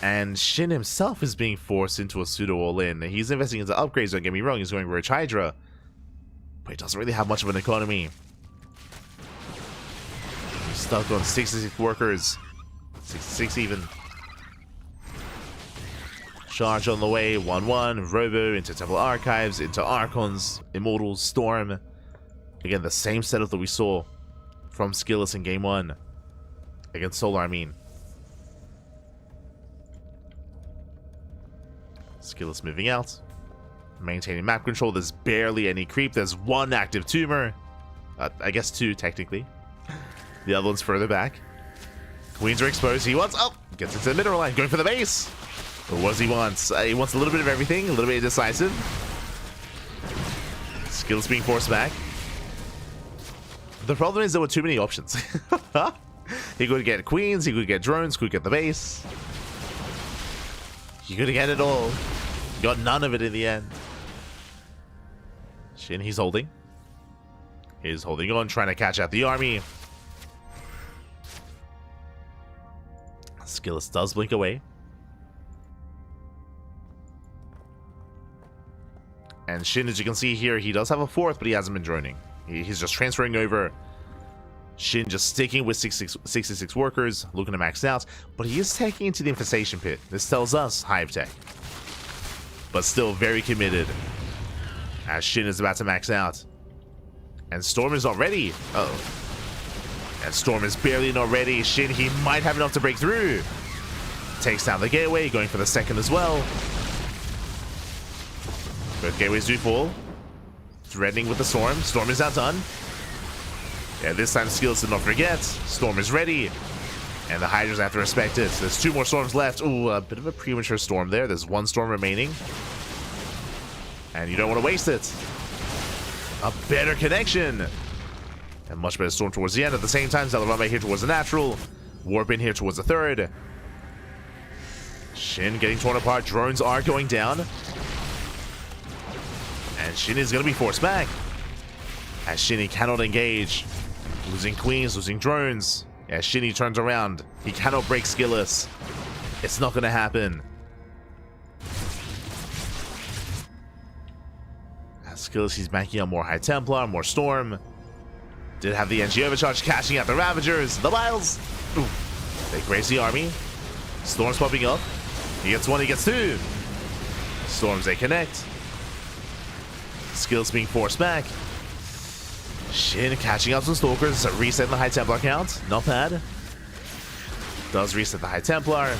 And SHIN himself is being forced into a pseudo all-in. He's investing into upgrades, don't get me wrong. He's going Roach Hydra. But he doesn't really have much of an economy. He's stuck on 66 workers. 66 even. Charge on the way, 1-1, Robo into Temple Archives, into Archons, Immortals, Storm. Again, the same setup that we saw from SKillous in game 1. Against Solar, I mean. SKillous moving out. Maintaining map control. There's barely any creep. There's one active tumor. I guess two, technically. The other one's further back. Queens are exposed. He wants... Oh! Gets into the middle line. Going for the base. But what does he want? He wants a little bit of everything. A little bit indecisive. SKillous being forced back. The problem is there were too many options. He could get queens. He could get drones. Could get the base. He could get it all. Got none of it in the end. Shin, he's holding. He's holding on, trying to catch out the army. SKillous does blink away. And Shin, as you can see here, he does have a fourth, but he hasn't been droning. He's just transferring over. Shin just sticking with 66 workers, looking to max out, but he is taking into the infestation pit. This tells us Hive Tech. But still very committed. As Shin is about to max out. And Storm is not ready. Uh-oh. And Storm is barely not ready. Shin, he might have enough to break through. Takes down the gateway, going for the second as well. Both gateways do fall. Threatening with the Storm. Storm is outdone. Yeah, this time SKillous did not forget. Storm is ready. And the Hydras have to respect it. There's two more Storms left. Ooh, a bit of a premature Storm there. There's one Storm remaining. And you don't want to waste it. A better connection. And much better Storm towards the end. At the same time, Zelarama here towards the natural. Warp in here towards the third. Shin getting torn apart. Drones are going down. And Shin is going to be forced back. As Shinny cannot engage. Losing queens, losing drones. As Shinny turns around. He cannot break SKillous. It's not going to happen. As SKillous, he's banking on more High Templar, more Storm. Did have the NG overcharge, cashing out the Ravagers. The Vials. Ooh. They graze the army. Storm's popping up. He gets one, he gets two. Storms, they connect. SKillous being forced back. Shin catching up some Stalkers. Reset the High Templar count. Not bad. Does reset the High Templar.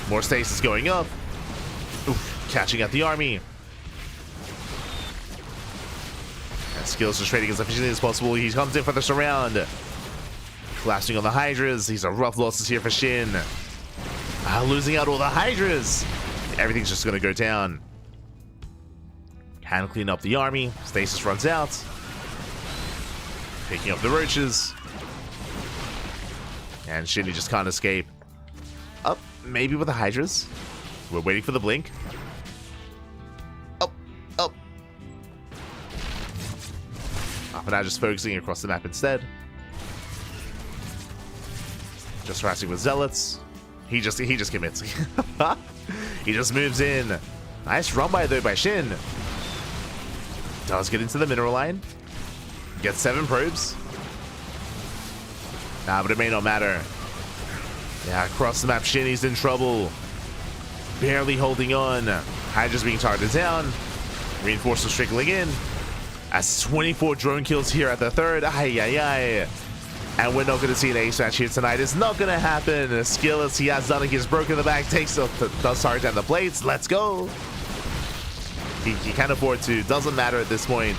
More stasis going up. Oof, catching out the army. And SKillous just trading as efficiently as possible. He comes in for the surround. Collapsing on the Hydras. These are rough losses here for Shin. Losing out all the Hydras. Everything's just going to go down. Can clean up the army. Stasis runs out. Picking up the roaches. And Shinny just can't escape. Up, maybe with the Hydras. We're waiting for the blink. Up, up. But now just focusing across the map instead. Just harassing with Zealots. He just commits. He just moves in. Nice run by though by Shin. Does get into the mineral line. Gets 7 probes. Nah, but it may not matter. Yeah, across the map, Shinny's in trouble. Barely holding on. Hydra's being targeted down. Reinforcements trickling in. As 24 drone kills here at the third. Ay, ay, ay. And we're not going to see an ace match here tonight. It's not going to happen. SKillous, he has done it. He's broken the back. Takes up, does target down the plates. Let's go. He can't afford to. Doesn't matter at this point.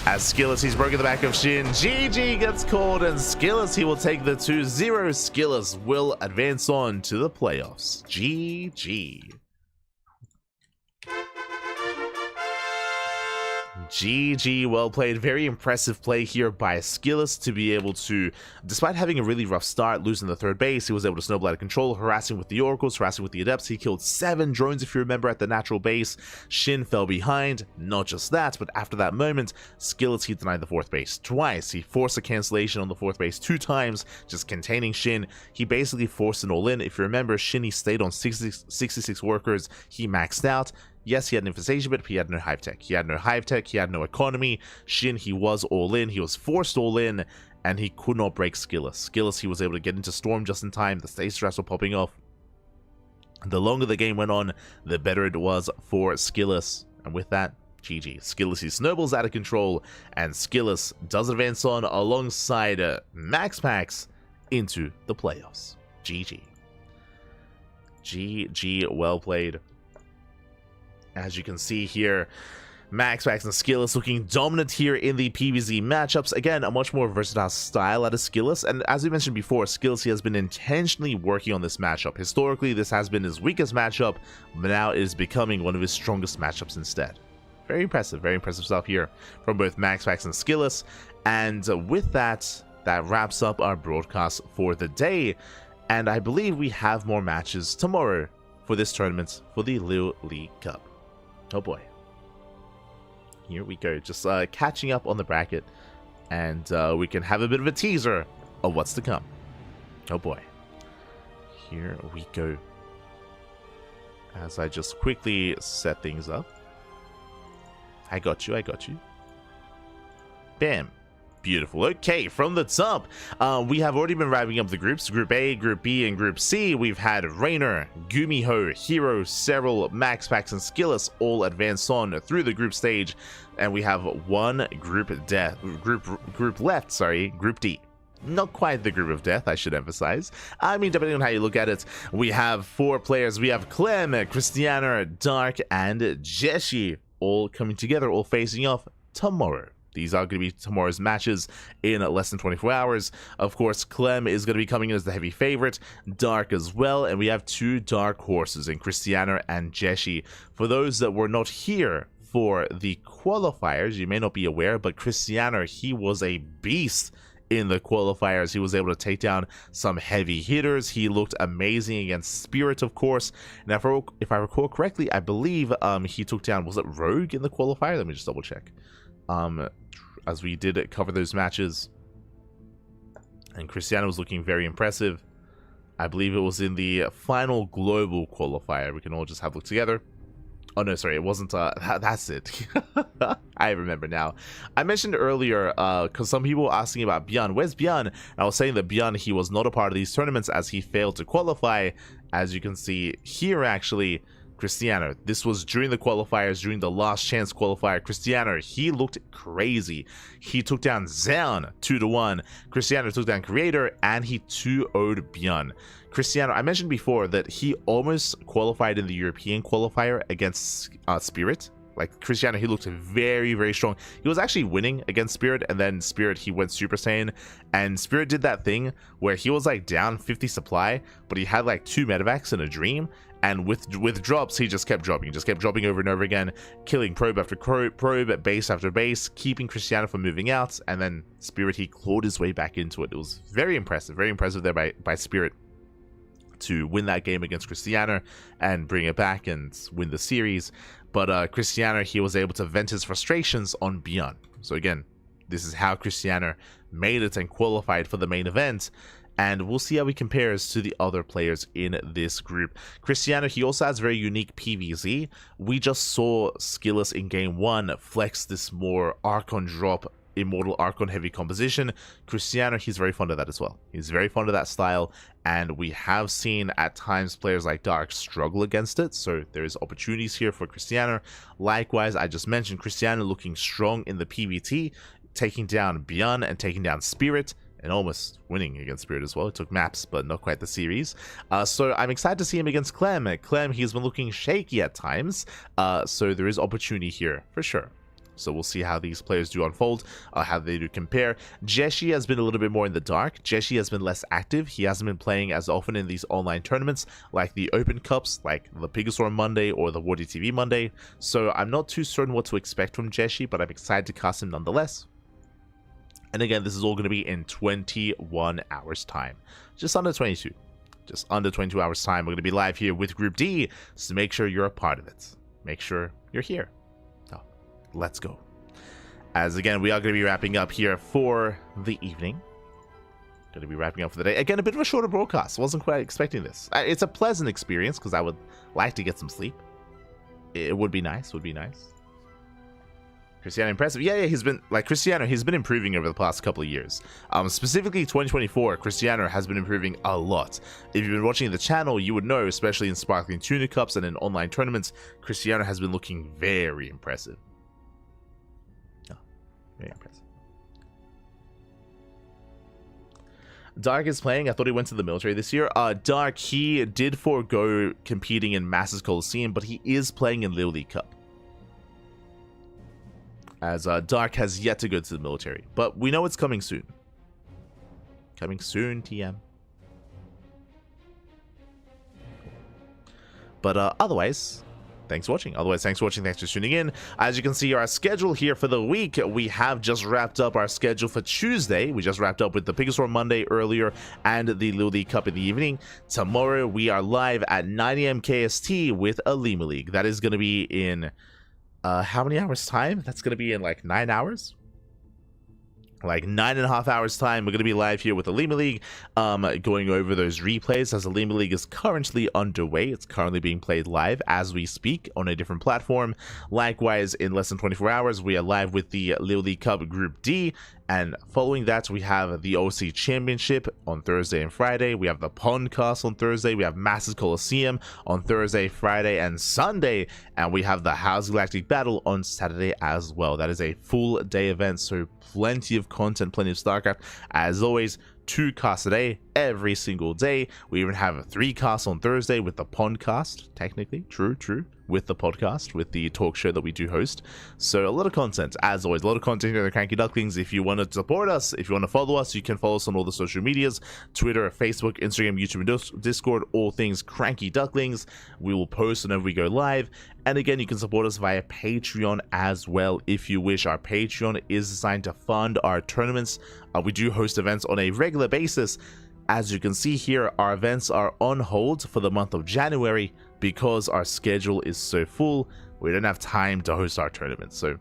As SKillous, he's broken the back of Shin. GG gets called, and SKillous, he will take the 2-0. SKillous will advance on to the playoffs. GG. GG, well played. Very impressive play here by SKillous to be able to, despite having a really rough start, losing the third base, he was able to snowball out of control, harassing with the Oracles, harassing with the Adepts. He killed 7 drones, if you remember, at the natural base. Shin fell behind. Not just that, but after that moment, SKillous, he denied the 4th base twice. He forced a cancellation on the 4th base 2 times, just containing Shin. He basically forced an all-in. If you remember, Shin, he stayed on 66 workers. He maxed out. Yes, he had an infestation, but he had no Hive Tech. He had no Hive Tech, he had no economy. Shin, he was all in, he was forced all in, and he could not break SKillous. SKillous, he was able to get into Storm just in time. The stasis traps were popping off. The longer the game went on, the better it was for SKillous. And with that, GG. SKillous, he snowballs out of control, and SKillous does advance on alongside MaxPax into the playoffs. GG. GG, well played. As you can see here, MaxPax and SKillous looking dominant here in the PvZ matchups. Again, a much more versatile style out of SKillous, and as we mentioned before, SKillous has been intentionally working on this matchup. Historically, this has been his weakest matchup, but now it is becoming one of his strongest matchups instead. Very impressive stuff here from both MaxPax and SKillous. And with that, that wraps up our broadcast for the day. And I believe we have more matches tomorrow for this tournament for the LiuLi Cup. Oh boy. Here we go, just catching up on the bracket, and we can have a bit of a teaser of what's to come. Oh boy. Here we go. As I just quickly set things up. I got you. Bam. Beautiful. Okay, from the top, we have already been wrapping up the groups. Group A, Group B, and Group C. We've had Rainer, Gumiho, Hero, Serral, MaxPax, and SKillous all advance on through the group stage, and we have one group left. Group D. Not quite the group of death, I should emphasize. I mean, depending on how you look at it, we have 4 players. We have Clem, Cristiano, Dark, and Jeshi all coming together, all facing off tomorrow. These are going to be tomorrow's matches in less than 24 hours. Of course, Clem is going to be coming in as the heavy favorite, Dark as well, and we have 2 dark horses in Cristiano and Jeshi. For those that were not here for the qualifiers, you may not be aware, but Cristiano, he was a beast in the qualifiers. He was able to take down some heavy hitters. He looked amazing against Spirit, of course. Now, if I recall correctly, I believe he took down, was it Rogue in the qualifier? Let me just double check. As we did cover those matches, and Cristiano was looking very impressive. I believe it was in the final global qualifier. We can all just have a look together. Oh no, sorry, it wasn't. That's it. I remember now. I mentioned earlier, because some people were asking about Björn. Where's Björn? And I was saying that Björn, he was not a part of these tournaments as he failed to qualify. As you can see here, actually, Cristiano, this was during the qualifiers, during the last chance qualifier. Cristiano, he looked crazy. He took down Zan 2-1. Cristiano took down Creator, and he 2-0'd Björn. Cristiano, I mentioned before that he almost qualified in the European qualifier against Spirit. Like, Cristiano, he looked very, very strong. He was actually winning against Spirit, and then Spirit, he went Super Saiyan, and Spirit did that thing where he was like down 50 supply, but he had like 2 medevacs and a dream, and with drops, he just kept dropping over and over again, killing probe after probe, base after base, keeping Cristiano from moving out, and then Spirit, he clawed his way back into it. It was very impressive there by Spirit to win that game against Cristiano and bring it back and win the series. But Cristiano, he was able to vent his frustrations on Björn. So again, this is how Cristiano made it and qualified for the main event. And we'll see how he compares to the other players in this group. Cristiano, he also has very unique PvZ. We just saw SKillous in game 1 flex this more Archon drop, Immortal Archon heavy composition. Cristiano, he's very fond of that as well. He's very fond of that style, and we have seen at times players like Dark struggle against it, so there's opportunities here for Cristiano. Likewise, I just mentioned Cristiano looking strong in the PvT, taking down Björn and taking down Spirit, and almost winning against Spirit as well. It took maps, but not quite the series. So I'm excited to see him against Clem. Clem, he's been looking shaky at times, so there is opportunity here for sure. So we'll see how these players do unfold, how they do compare. Jeshi has been a little bit more in the dark. Jeshi has been less active. He hasn't been playing as often in these online tournaments, like the Open Cups, like the Pigastorm Monday or the Wardy TV Monday. So I'm not too certain what to expect from Jeshi, but I'm excited to cast him nonetheless. And again, this is all going to be in 21 hours time. Just under 22. Just under 22 hours time. We're going to be live here with Group D, so make sure you're a part of it. Make sure you're here. Let's go. As again, we are going to be wrapping up here for the evening. Going to be wrapping up for the day. Again, a bit of a shorter broadcast. Wasn't quite expecting this. It's a pleasant experience because I would like to get some sleep. It would be nice. Cristiano impressive. Yeah, he's been like Cristiano. He's been improving over the past couple of years. Specifically 2024, Cristiano has been improving a lot. If you've been watching the channel, you would know, especially in Sparkling Tuna Cups and in online tournaments, Cristiano has been looking very impressive. Very impressive. Dark is playing. I thought he went to the military this year. Dark, he did forego competing in Masters Coliseum, but he is playing in LiuLi Cup. As Dark has yet to go to the military. But we know it's coming soon. Coming soon, TM. But otherwise, thanks for watching. Thanks for tuning in. As you can see, our schedule here for the week, we have just wrapped up our schedule for Tuesday. We just wrapped up with the Pickasaur Monday earlier and the LiuLi Cup in the evening. Tomorrow, we are live at 9 AM KST with a Lima League. That is going to be in, how many hours time? That's going to be in like 9 hours? Like 9.5 hours time. We're going to be live here with the Lima League, going over those replays as the Lima League is currently underway. It's currently being played live as we speak on a different platform. Likewise, in less than 24 hours, we are live with the LiuLi Cup Group D. And following that, we have the OC Championship on Thursday and Friday. We have the Podcast on Thursday. We have Masters Coliseum on Thursday, Friday, and Sunday. And we have the House Galactic Battle on Saturday as well. That is a full day event, so plenty of content, plenty of StarCraft. As always, 2 casts a day, every single day. We even have 3 casts on Thursday with the podcast, technically. True. With the podcast, with the talk show that we do host. So a lot of content, as always, a lot of content here at the CranKy Ducklings. If you want to support us, if you want to follow us, you can follow us on all the social medias, Twitter, Facebook, Instagram, YouTube, and Discord, all things CranKy Ducklings. We will post whenever we go live. And again, you can support us via Patreon as well if you wish. Our Patreon is designed to fund our tournaments. We do host events on a regular basis. As you can see here, our events are on hold for the month of January because our schedule is so full. We don't have time to host our tournaments. So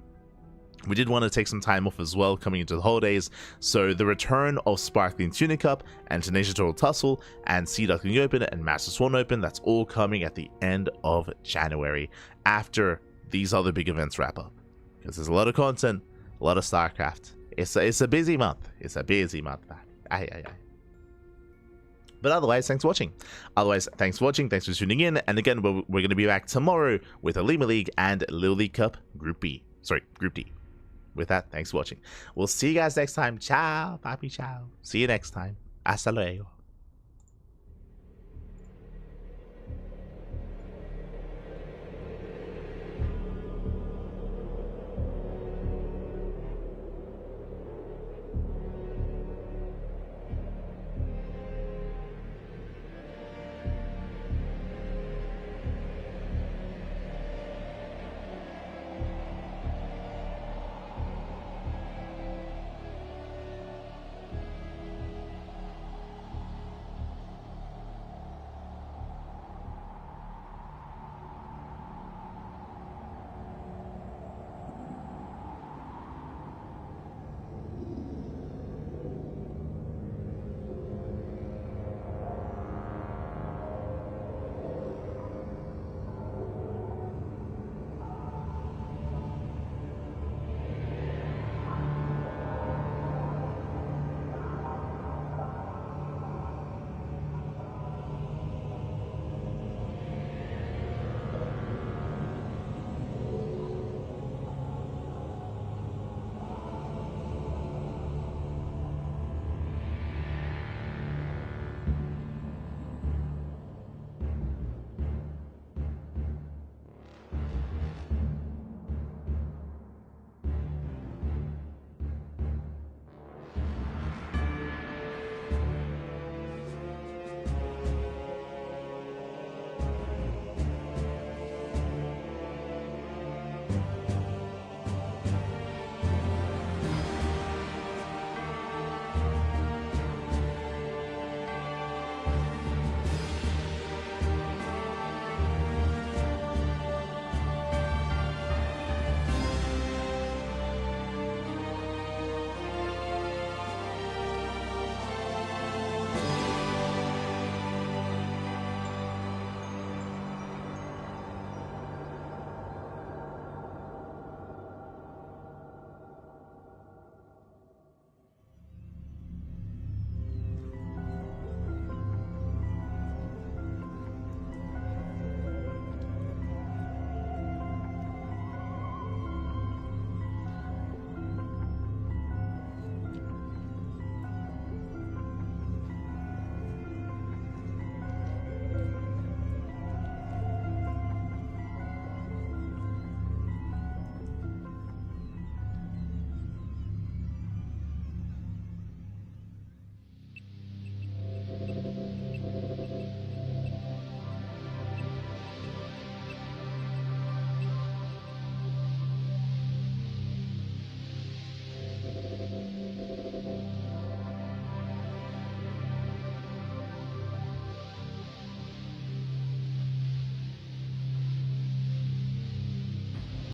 we did want to take some time off as well coming into the holidays. So the return of Sparkling Tuna Cup and Tenacious Total Tussle and Sea Duckling Open and Master Swan Open, that's all coming at the end of January after these other big events wrap up. Because there's a lot of content, a lot of StarCraft. It's a busy month. It's a busy month, man. Aye. But otherwise, thanks for watching. Thanks for tuning in. And again, we're going to be back tomorrow with a Lima League and LiuLi Cup Group B. Sorry, Group D. With that, thanks for watching. We'll see you guys next time. Ciao, papi, ciao. See you next time. Hasta luego.